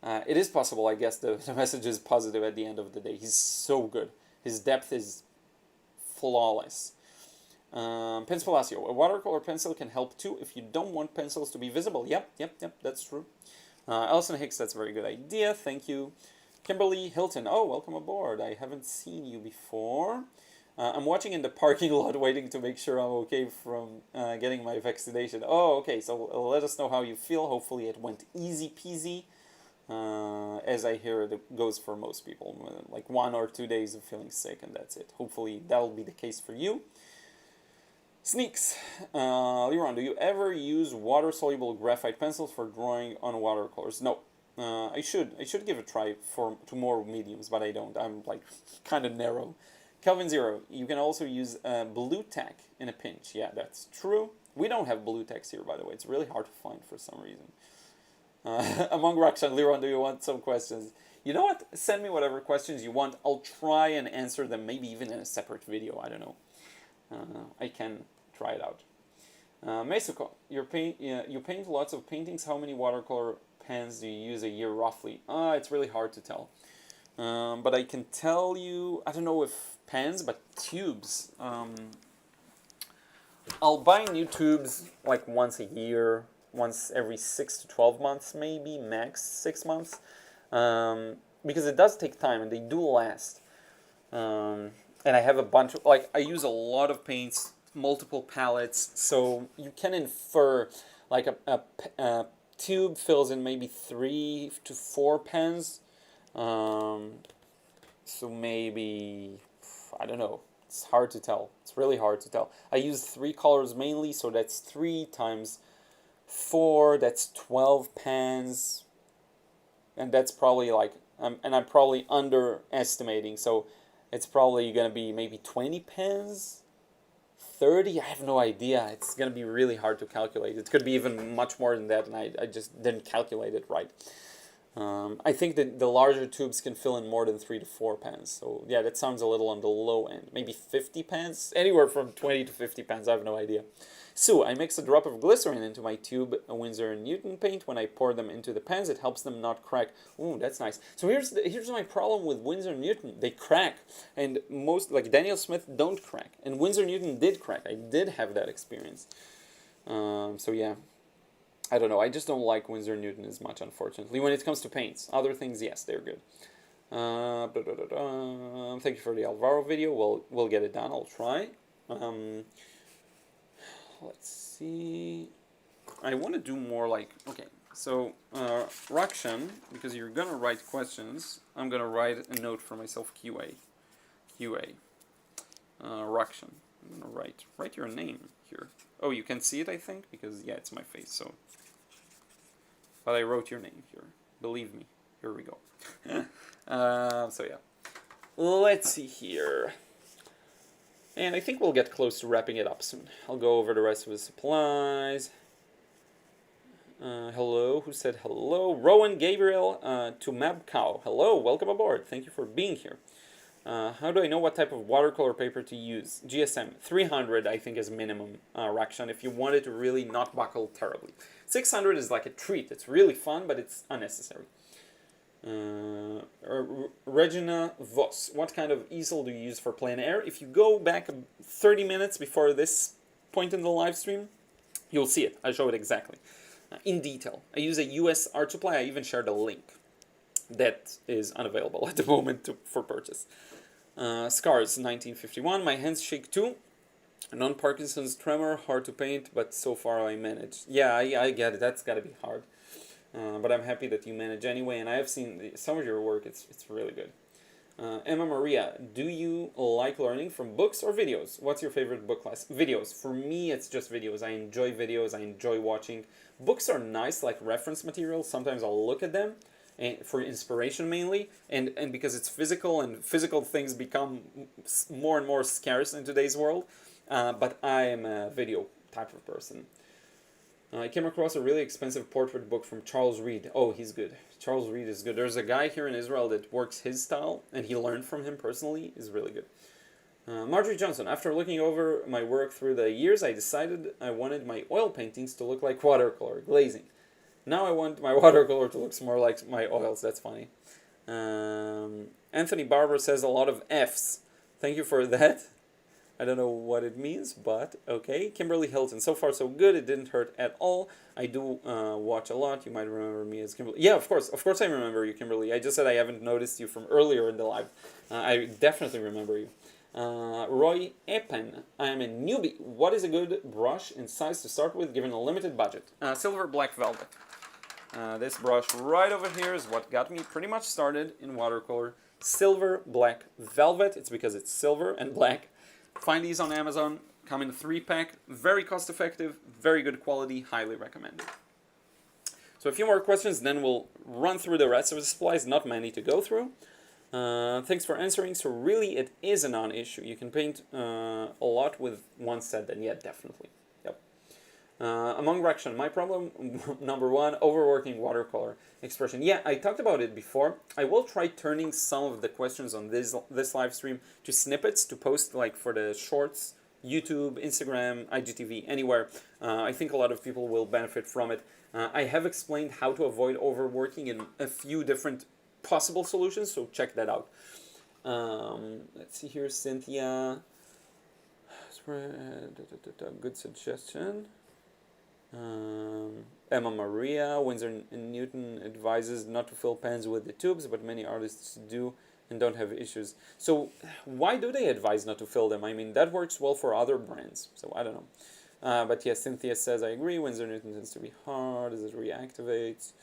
it is possible. I guess the message is positive at the end of the day. He's so good. His depth is flawless. Pens Palacio, a watercolor pencil can help too if you don't want pencils to be visible. Yep, that's true. Alison Hicks, that's a very good idea. Thank you. Kimberly Hilton, oh, welcome aboard. I haven't seen you before. I'm watching in the parking lot, waiting to make sure I'm okay from getting my vaccination. Oh, okay, so let us know how you feel. Hopefully it went easy peasy. As I hear it goes for most people, like 1 or 2 days of feeling sick, and that's it. Hopefully that'll be the case for you. Sneaks, Liron, do you ever use water-soluble graphite pencils for drawing on watercolors? No, I should give it a try to more mediums, but I don't. I'm like kind of narrow. Kelvin Zero, you can also use blue tack in a pinch. Yeah, that's true. We don't have blue tacks here, by the way. It's really hard to find for some reason. Among Rakshan, Liron, do you want some questions? You know what? Send me whatever questions you want. I'll try and answer them, maybe even in a separate video. I don't know. I can try it out. Mesuko, you paint lots of paintings. How many watercolor pens do you use a year roughly? It's really hard to tell. But I can tell you, I don't know if pens, but tubes. I'll buy new tubes like once a year, once every 6 to 12 months, maybe, max 6 months. Because it does take time and they do last. And I have a bunch of, like, I use a lot of paints, multiple palettes, so you can infer, like, a tube fills in maybe 3 to 4 pens. So maybe, I don't know, it's hard to tell. It's really hard to tell. I use 3 colors mainly, so that's 3 times 4, that's 12 pens, and that's probably like, and I'm probably underestimating, so it's probably going to be maybe 20 pens, 30, I have no idea. It's going to be really hard to calculate. It could be even much more than that, and I just didn't calculate it right. I think that the larger tubes can fill in more than 3 to 4 pens. So yeah, that sounds a little on the low end. Maybe 50 pens? Anywhere from 20 to 50 pens, I have no idea. So I mix a drop of glycerin into my tube Winsor & Newton paint. When I pour them into the pens, it helps them not crack. Ooh, that's nice. So here's my problem with Winsor & Newton. They crack. And most, like Daniel Smith, don't crack. And Winsor & Newton did crack. I did have that experience. So yeah. I don't know. I just don't like Winsor & Newton as much, unfortunately. When it comes to paints. Other things, yes, they're good. Thank you for the Alvaro video. We'll get it done. I'll try. Let's see. I want to do more like... Okay, so Rakshan, because you're going to write questions, I'm going to write a note for myself, QA. Rakshan. I'm going to write your name here. Oh, you can see it, I think, because, yeah, it's my face, so... But I wrote your name here. Believe me. Here we go. So yeah. Let's see here. And I think we'll get close to wrapping it up soon. I'll go over the rest of the supplies. Hello. Who said hello? Rowan Gabriel to Mabcow. Hello. Welcome aboard. Thank you for being here. How do I know what type of watercolor paper to use? GSM 300 I think is minimum, Rakshan, if you want it to really not buckle terribly. 600 is like a treat. It's really fun, but it's unnecessary. Regina Voss, what kind of easel do you use for Plein-Air? If you go back 30 minutes before this point in the live stream, you'll see it. I show it exactly, in detail. I use a US art supply. I even shared a link. That is unavailable at the moment for purchase. Scars, 1951. My hands shake too. Non-Parkinson's tremor, hard to paint, but so far I managed. Yeah, I get it. That's got to be hard. But I'm happy that you manage anyway, and I have seen some of your work. It's really good. Emma Maria, do you like learning from books or videos? What's your favorite book class? Videos. For me, it's just videos. I enjoy videos. I enjoy watching. Books are nice, like reference material. Sometimes I'll look at them. And for inspiration mainly, and because it's physical, and physical things become more and more scarce in today's world, but I am a video type of person. I came across a really expensive portrait book from Charles Reed. Oh, he's good. Charles Reed is good. There's a guy here in Israel that works his style, and he learned from him personally. He's really good. Marjorie Johnson, after looking over my work through the years, I decided I wanted my oil paintings to look like watercolor, glazing. Now I want my watercolor to look more like my oils. That's funny. Anthony Barber says a lot of F's. Thank you for that. I don't know what it means, but okay. Kimberly Hilton. So far, so good. It didn't hurt at all. I do watch a lot. You might remember me as Kimberly. Yeah, of course. Of course I remember you, Kimberly. I just said I haven't noticed you from earlier in the live. I definitely remember you. Roy Eppen. I am a newbie. What is a good brush and size to start with given a limited budget? Silver Black Velvet. This brush right over here is what got me pretty much started in watercolor. Silver Black Velvet. It's because it's silver and black. Find these on Amazon. Come in a 3-pack. Very cost effective. Very good quality. Highly recommended. So a few more questions, then we'll run through the rest of the supplies. Not many to go through. Thanks for answering. So really it is a non-issue. You can paint a lot with one set then. Yeah, definitely. Among Rakshan, my problem, number one, overworking watercolor expression. Yeah, I talked about it before. I will try turning some of the questions on this live stream to snippets to post like for the shorts, YouTube, Instagram, IGTV, anywhere. I think a lot of people will benefit from it. I have explained how to avoid overworking in a few different possible solutions, so check that out. Let's see here, Cynthia. Good suggestion. Emma Maria, Winsor & Newton advises not to fill pens with the tubes, but many artists do and don't have issues. So why do they advise not to fill them? I mean, that works well for other brands, so I don't know. But yes, Cynthia says, I agree, Winsor & Newton tends to be hard as it reactivates.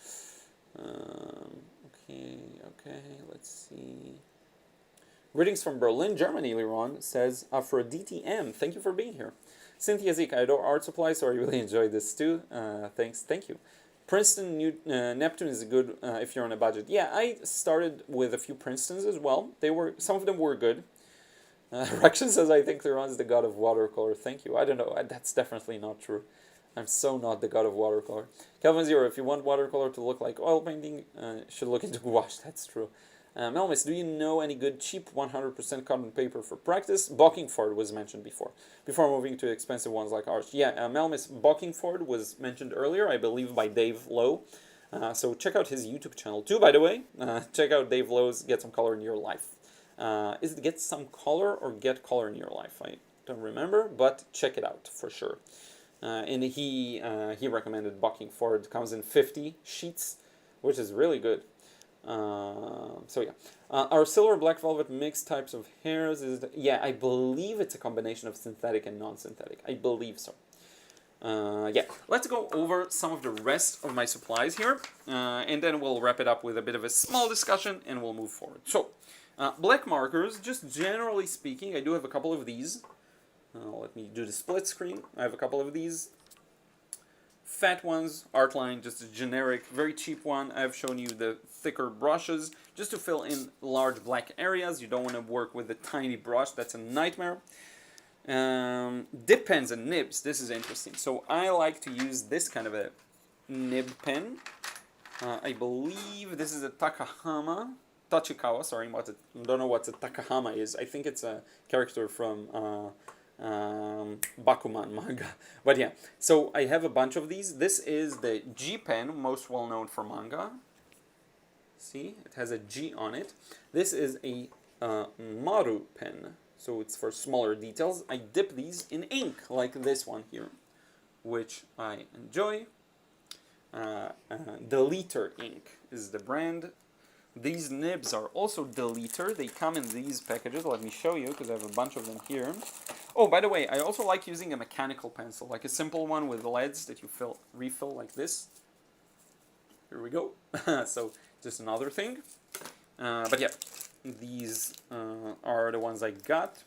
Okay, let's see. Greetings from Berlin, Germany, Liron says, Aphrodite M, thank you for being here. Cynthia Zeke, I adore art supply, so I really enjoyed this too. Thanks, thank you. Princeton Neptune is good if you're on a budget. Yeah, I started with a few Princetons as well. Some of them were good. Rakshan says, I think Liron is the god of watercolor. Thank you. I don't know. That's definitely not true. I'm so not the god of watercolor. Kelvin Zero, if you want watercolor to look like oil painting, should look into gouache. That's true. Melmis, do you know any good cheap 100% cotton paper for practice? Bockingford was mentioned before moving to expensive ones like ours. Yeah, Melmis, Bockingford was mentioned earlier, I believe, by Dave Lowe. So check out his YouTube channel too, by the way. Check out Dave Lowe's Get Some Color in Your Life. Is it Get Some Color or Get Color in Your Life? I don't remember, but check it out for sure. And he recommended Bockingford. Comes in 50 sheets, which is really good. So yeah, our silver black velvet mixed types of hairs is yeah, I believe it's a combination of synthetic and non-synthetic. I believe so. Yeah, let's go over some of the rest of my supplies here, and then we'll wrap it up with a bit of a small discussion, and we'll move forward. So, black markers, just generally speaking, I do have a couple of these. Let me do the split screen. I have a couple of these. Fat ones, Artline, just a generic, very cheap one. I've shown you the thicker brushes, just to fill in large black areas. You don't want to work with a tiny brush, that's a nightmare. Dip pens and nibs, this is interesting. So I like to use this kind of a nib pen. I believe this is a Tachikawa, sorry, don't know what a Takahama is. I think it's a character from Bakuman manga. But yeah, so I have a bunch of these. This is the G pen, most well known for manga. See, it has a G on it. This is a Maru pen, so it's for smaller details. I dip these in ink, like this one here, which I enjoy. Deleter ink is the brand. These nibs are also Deleter. They come in these packages. Let me show you, because I have a bunch of them here. Oh, by the way, I also like using a mechanical pencil, like a simple one with leads that you refill like this. Here we go. So, just another thing. But yeah, these are the ones I got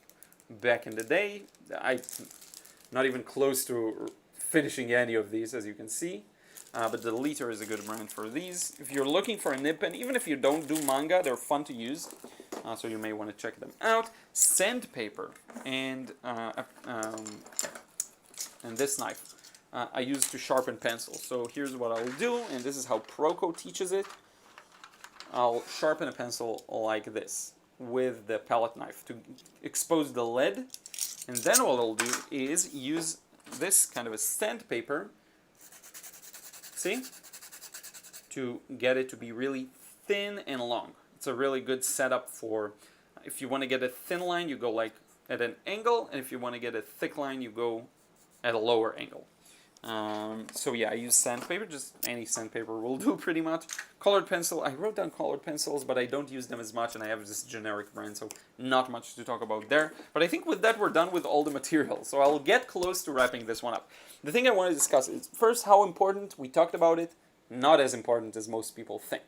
back in the day. I'm not even close to finishing any of these, as you can see. But the Deleter is a good brand for these. If you're looking for a nib pen, even if you don't do manga, they're fun to use. So you may want to check them out. Sandpaper and this knife I use to sharpen pencils. So here's what I'll do, and this is how Proco teaches it. I'll sharpen a pencil like this with the palette knife to expose the lead. And then what I'll do is use this kind of a sandpaper, see, to get it to be really thin and long. It's a really good setup for, if you want to get a thin line, you go like at an angle, and if you want to get a thick line, you go at a lower angle. So yeah, I use sandpaper, just any sandpaper will do pretty much. Colored pencil, I wrote down colored pencils, but I don't use them as much, and I have this generic brand, so not much to talk about there. But I think with that, we're done with all the materials, so I'll get close to wrapping this one up. The thing I want to discuss is, first, how important, we talked about it, not as important as most people think.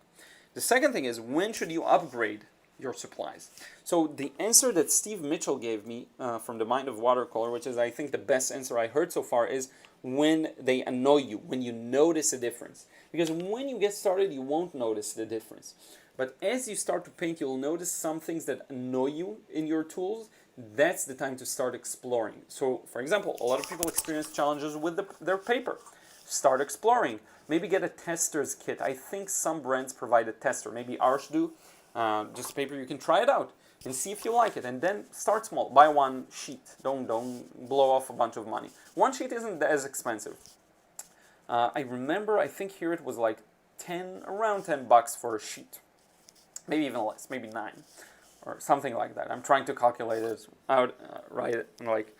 The second thing is, when should you upgrade your supplies? So the answer that Steve Mitchell gave me from The Mind of Watercolor, which is I think the best answer I heard so far, is when they annoy you, when you notice a difference. Because when you get started, you won't notice the difference. But as you start to paint, you'll notice some things that annoy you in your tools. That's the time to start exploring. So, for example, a lot of people experience challenges with their paper. Start exploring. Maybe get a tester's kit. I think some brands provide a tester. Maybe ours do. Just paper, you can try it out and see if you like it, and then start small. Buy one sheet. Don't blow off a bunch of money. One sheet isn't as expensive. I remember, I think here it was like around 10 bucks for a sheet. Maybe even less, maybe 9 or something like that. I'm trying to calculate it out right, like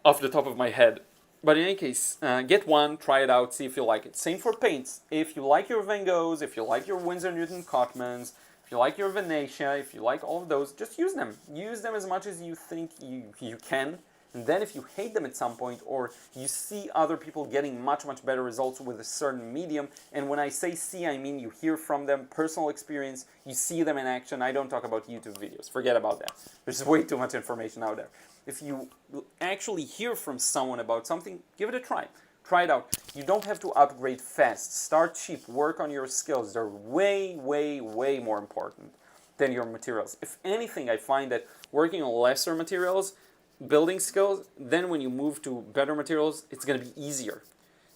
off the top of my head. But in any case, get one, try it out, see if you like it. Same for paints. If you like your Van Goghs, if you like your Winsor Newton Cotmans, if you like your Venetia, if you like all of those, just use them. Use them as much as you think you can. And then if you hate them at some point, or you see other people getting much, much better results with a certain medium, and when I say see, I mean you hear from them, personal experience, you see them in action. I don't talk about YouTube videos. Forget about that. There's way too much information out there. If you actually hear from someone about something, give it a try. Try it out. You don't have to upgrade fast. Start cheap. Work on your skills. They're way, way, way more important than your materials. If anything, I find that working on lesser materials, building skills, then when you move to better materials, it's going to be easier.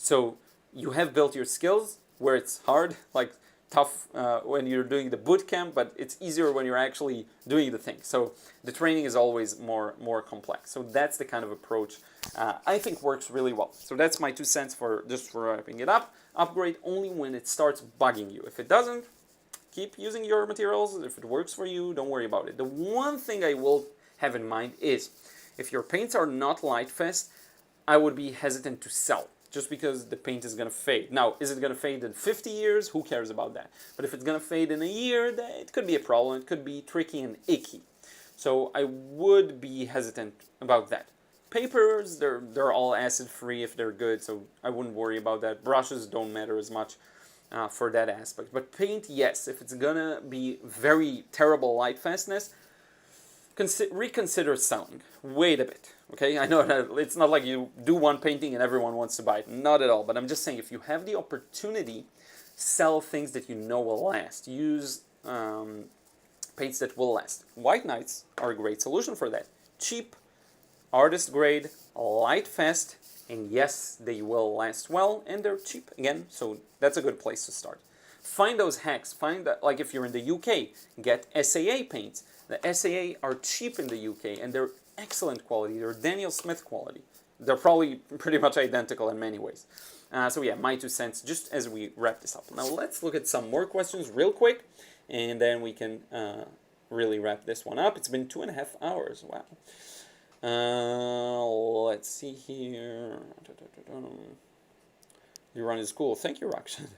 So you have built your skills where it's hard, like tough when you're doing the boot camp, but it's easier when you're actually doing the thing. So the training is always more complex. So that's the kind of approach I think works really well. So that's my 2 cents for just for wrapping it up. Upgrade only when it starts bugging you. If it doesn't, keep using your materials. If it works for you, don't worry about it. The one thing I will have in mind is if your paints are not light fast, I would be hesitant to sell just because the paint is going to fade. Now, is it going to fade in 50 years? Who cares about that? But if it's going to fade in a year, it could be a problem. It could be tricky and icky. So I would be hesitant about that. Papers, they're all acid-free if they're good, so I wouldn't worry about that. Brushes don't matter as much for that aspect. But paint, yes, if it's going to be very terrible light fastness, reconsider selling. Wait a bit, okay? I know that it's not like you do one painting and everyone wants to buy it. Not at all. But I'm just saying, if you have the opportunity, sell things that you know will last. Use paints that will last. White Knights are a great solution for that. Cheap, artist grade, light fast, and yes, they will last well, and they're cheap again, so that's a good place to start. Find those hacks. Find that, like if you're in the UK, get SAA paints. The SAA are cheap in the UK and they're excellent quality. They're Daniel Smith quality. They're probably pretty much identical in many ways. So yeah, my 2 cents just as we wrap this up. Now let's look at some more questions real quick and then we can really wrap this one up. It's been 2.5 hours. Wow. Let's see here. Liron is cool. Thank you, Rakshan.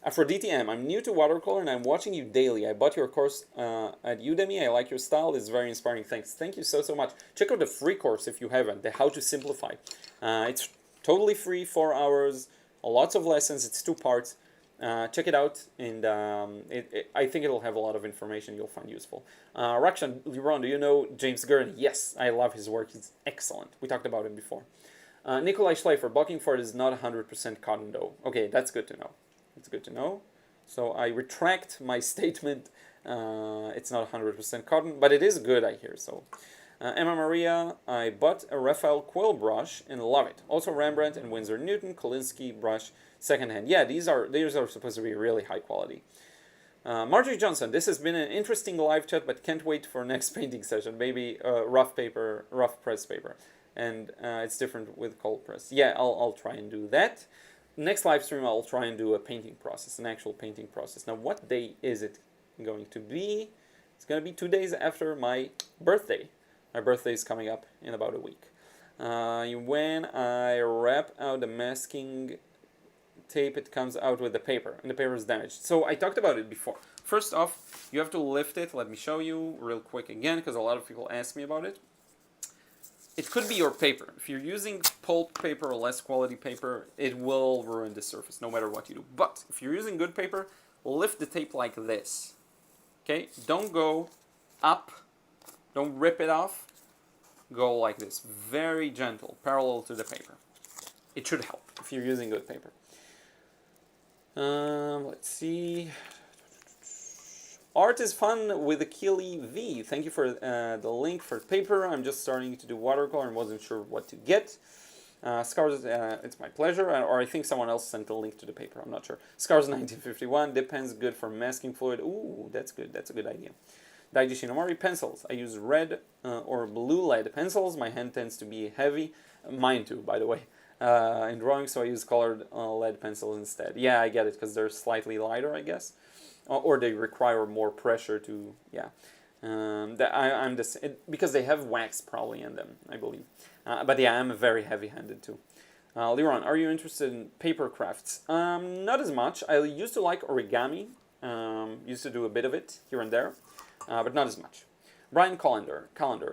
Aphrodite M, I'm new to watercolor and I'm watching you daily. I bought your course at Udemy. I like your style. It's very inspiring. Thanks. Thank you so much. Check out the free course if you haven't, the How to Simplify. It's totally free, 4 hours, lots of lessons. It's 2 parts. Check it out, and I think it'll have a lot of information you'll find useful. Rakshan, Liron, do you know James Gurney? Yes, I love his work. He's excellent. We talked about him before. Nikolai Schleifer, Buckingford is not 100% cotton dough. Okay, that's good to know. It's good to know. So I retract my statement. It's not 100% cotton, but it is good, I hear. So Emma Maria, I bought a Raphael quill brush and love it. Also Rembrandt and Winsor Newton, Kolinsky brush, secondhand. Yeah, these are supposed to be really high quality. Marjorie Johnson, this has been an interesting live chat, but can't wait for next painting session. Maybe rough press paper. And it's different with cold press. Yeah, I'll try and do that. Next live stream, I'll try and do a painting process, an actual painting process. Now, what day is it going to be? It's going to be 2 days after my birthday. My birthday is coming up in about a week. When I wrap out the masking tape, it comes out with the paper, and the paper is damaged. So I talked about it before. First off, you have to lift it. Let me show you real quick again, because a lot of people ask me about it. It could be your paper. If you're using pulp paper or less quality paper, it will ruin the surface no matter what you do. But if you're using good paper, lift the tape like this. Okay? Don't go up. Don't rip it off. Go like this. Very gentle, parallel to the paper. It should help if you're using good paper. Let's see. Art is fun with a Keeley V. Thank you for the link for paper. I'm just starting to do watercolor and wasn't sure what to get. Scars, it's my pleasure. Or I think someone else sent the link to the paper. I'm not sure. Scars 1951. Dip pens good for masking fluid. Ooh, that's good. That's a good idea. Daiji Shinomori pencils. I use red or blue lead pencils. My hand tends to be heavy. Mine too, by the way. In drawing, so I use colored lead pencils instead. Yeah, I get it, because they're slightly lighter, I guess. Or they require more pressure to, yeah. Because they have wax probably in them, I believe. But yeah, I'm very heavy-handed too. Liron, are you interested in paper crafts? Not as much. I used to like origami. Used to do a bit of it here and there, but not as much. Brian Callender,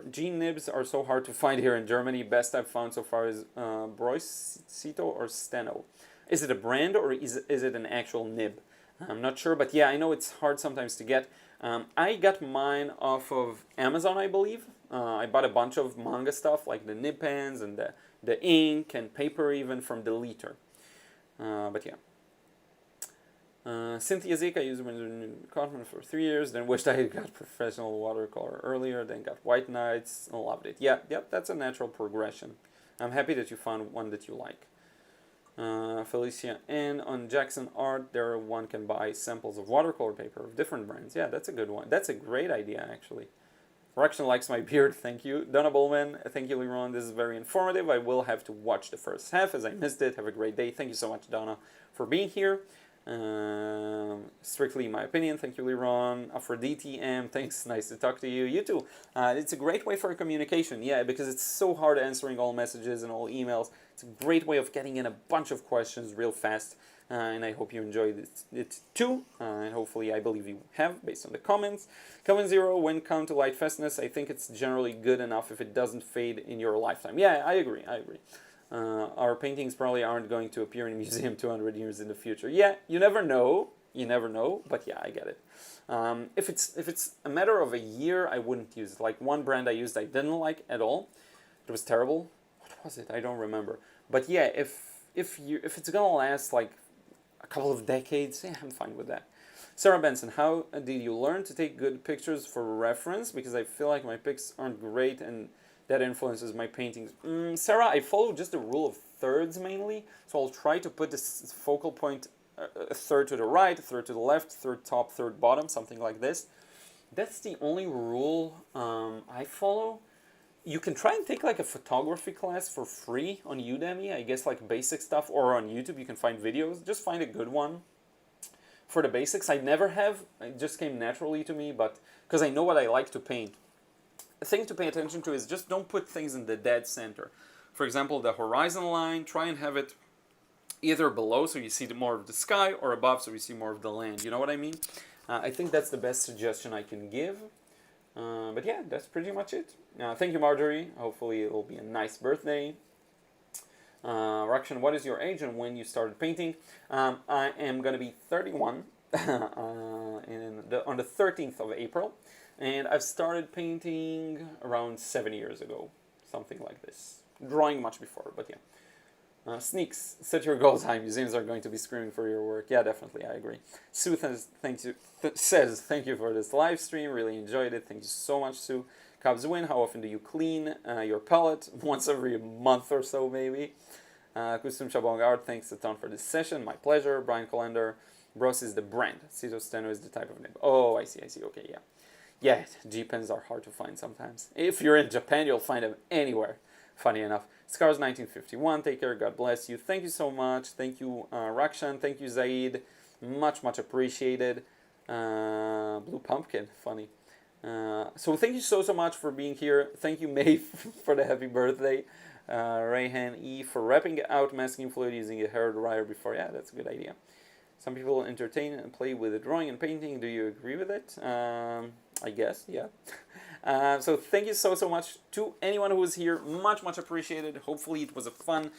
G nibs are so hard to find here in Germany. Best I've found so far is Broicito or Steno. Is it a brand or is it an actual nib? I'm not sure, but yeah, I know it's hard sometimes to get. I got mine off of Amazon, I believe. I bought a bunch of manga stuff, like the nib pens and the ink and paper even from the liter. But yeah. Cynthia Zika, I used Cotton for 3 years, then wished I had got professional watercolor earlier, then got White Knights, and loved it. Yeah, that's a natural progression. I'm happy that you found one that you like. Felicia, and on Jackson Art, there one can buy samples of watercolor paper of different brands. Yeah, that's a good one. That's a great idea, actually. Correction likes my beard, thank you. Donna Bowman, thank you, Liron. This is very informative. I will have to watch the first half as I missed it. Have a great day. Thank you so much, Donna, for being here. Strictly my opinion. Thank you, Liron. Aphrodite M, thanks. Nice to talk to you. You too. It's a great way for communication. Yeah, because it's so hard answering all messages and all emails. It's a great way of getting in a bunch of questions real fast. And I hope you enjoyed it too. And hopefully, I believe you have, based on the comments. Comment Zero, when come to light fastness, I think it's generally good enough if it doesn't fade in your lifetime. Yeah, I agree. Our paintings probably aren't going to appear in a museum 200 years in the future. Yeah, you never know. You never know. But yeah, I get it. If it's a matter of a year, I wouldn't use it. Like one brand I used I didn't like at all. It was terrible. What was it? I don't remember. But yeah, if it's gonna last like a couple of decades, yeah, I'm fine with that. Sarah Benson, how did you learn to take good pictures for reference? Because I feel like my pics aren't great and that influences my paintings. Sarah, I follow just the rule of thirds mainly. So I'll try to put this focal point a third to the right, a third to the left, third top, third bottom, something like this. That's the only rule I follow. You can try and take like a photography class for free on Udemy, I guess, like basic stuff, or on YouTube you can find videos. Just find a good one for the basics. I never have, it just came naturally to me, but because I know what I like to paint. The thing to pay attention to is just don't put things in the dead center. For example, the horizon line, try and have it either below so you see more of the sky, or above so you see more of the land. You know what I mean? I think that's the best suggestion I can give. But yeah, that's pretty much it. Thank you, Marjorie. Hopefully it will be a nice birthday. Rakshan, what is your age and when you started painting? I am going to be 31 on the 13th of April. And I've started painting around 7 years ago. Something like this. Drawing much before, but yeah. Sneaks, set your goals high. Museums are going to be screaming for your work. Yeah, definitely, I agree. Sue says, thank you for this live stream. Really enjoyed it. Thank you so much, Sue. Cubs win. How often do you clean your palette? Once every month or so, maybe. Kusum Chabong Art, thanks a ton for this session. My pleasure. Brian Calendar. Bros is the brand. Cito Steno is the type of name. Oh, I see. Okay, yeah. Yeah, G-pens are hard to find sometimes. If you're in Japan, you'll find them anywhere. Funny enough. Scars 1951, take care, God bless you. Thank you so much. Thank you, Rakshan. Thank you, Zaid. Much appreciated. Blue Pumpkin, funny. So thank you so much for being here. Thank you, May, for the happy birthday. Rayhan E for wrapping out masking fluid using a hair dryer before. Yeah, that's a good idea. Some people entertain and play with the drawing and painting. Do you agree with it? I guess, yeah. So thank you so much to anyone who was here. Much appreciated. Hopefully it was a fun,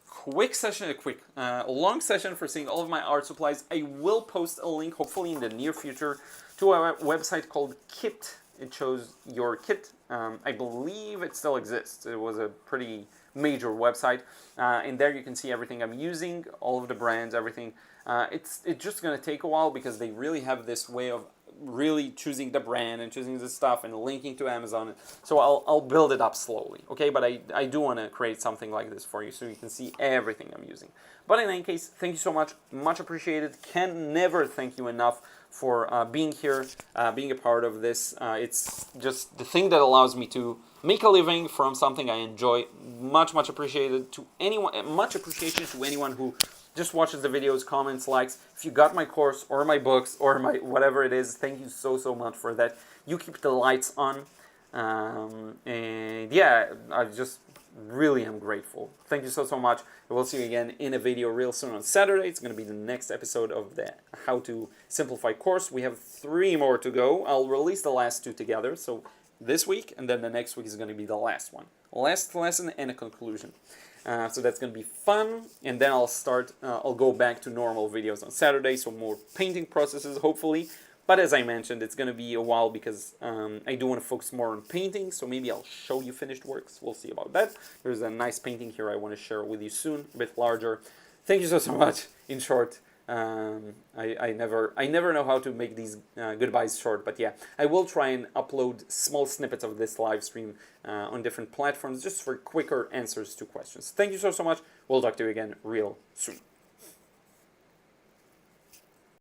quick session, a long session for seeing all of my art supplies. I will post a link, hopefully in the near future, to a website called Kit. It shows your kit. I believe it still exists. It was a pretty major website. And there you can see everything I'm using, all of the brands, everything. It's just going to take a while because they really have this way of really choosing the brand and choosing the stuff and linking to Amazon. So I'll build it up slowly, okay? But I do want to create something like this for you so you can see everything I'm using. But in any case, thank you so much appreciated. Can never thank you enough for being here, being a part of this. It's just the thing that allows me to make a living from something I enjoy. Much appreciated to anyone. Much appreciation to anyone who just watches the videos, comments, likes. If you got my course or my books or my whatever it is, thank you so much for that. You keep the lights on. And yeah, I just really am grateful. Thank you so much. I will see you again in a video real soon on Saturday. It's going to be the next episode of the How to Simplify course. We have 3 more to go. I'll release the last 2 together. So this week and then the next week is going to be the last one. Last lesson and a conclusion. So that's going to be fun, and then I'll go back to normal videos on Saturday, so more painting processes, hopefully. But as I mentioned, it's going to be a while because I do want to focus more on painting, so maybe I'll show you finished works. We'll see about that. There's a nice painting here I want to share with you soon, a bit larger. Thank you so much. In short, I never know how to make these goodbyes short, but yeah, I will try and upload small snippets of this live stream on different platforms just for quicker answers to questions. Thank you so much. We'll talk to you again real soon.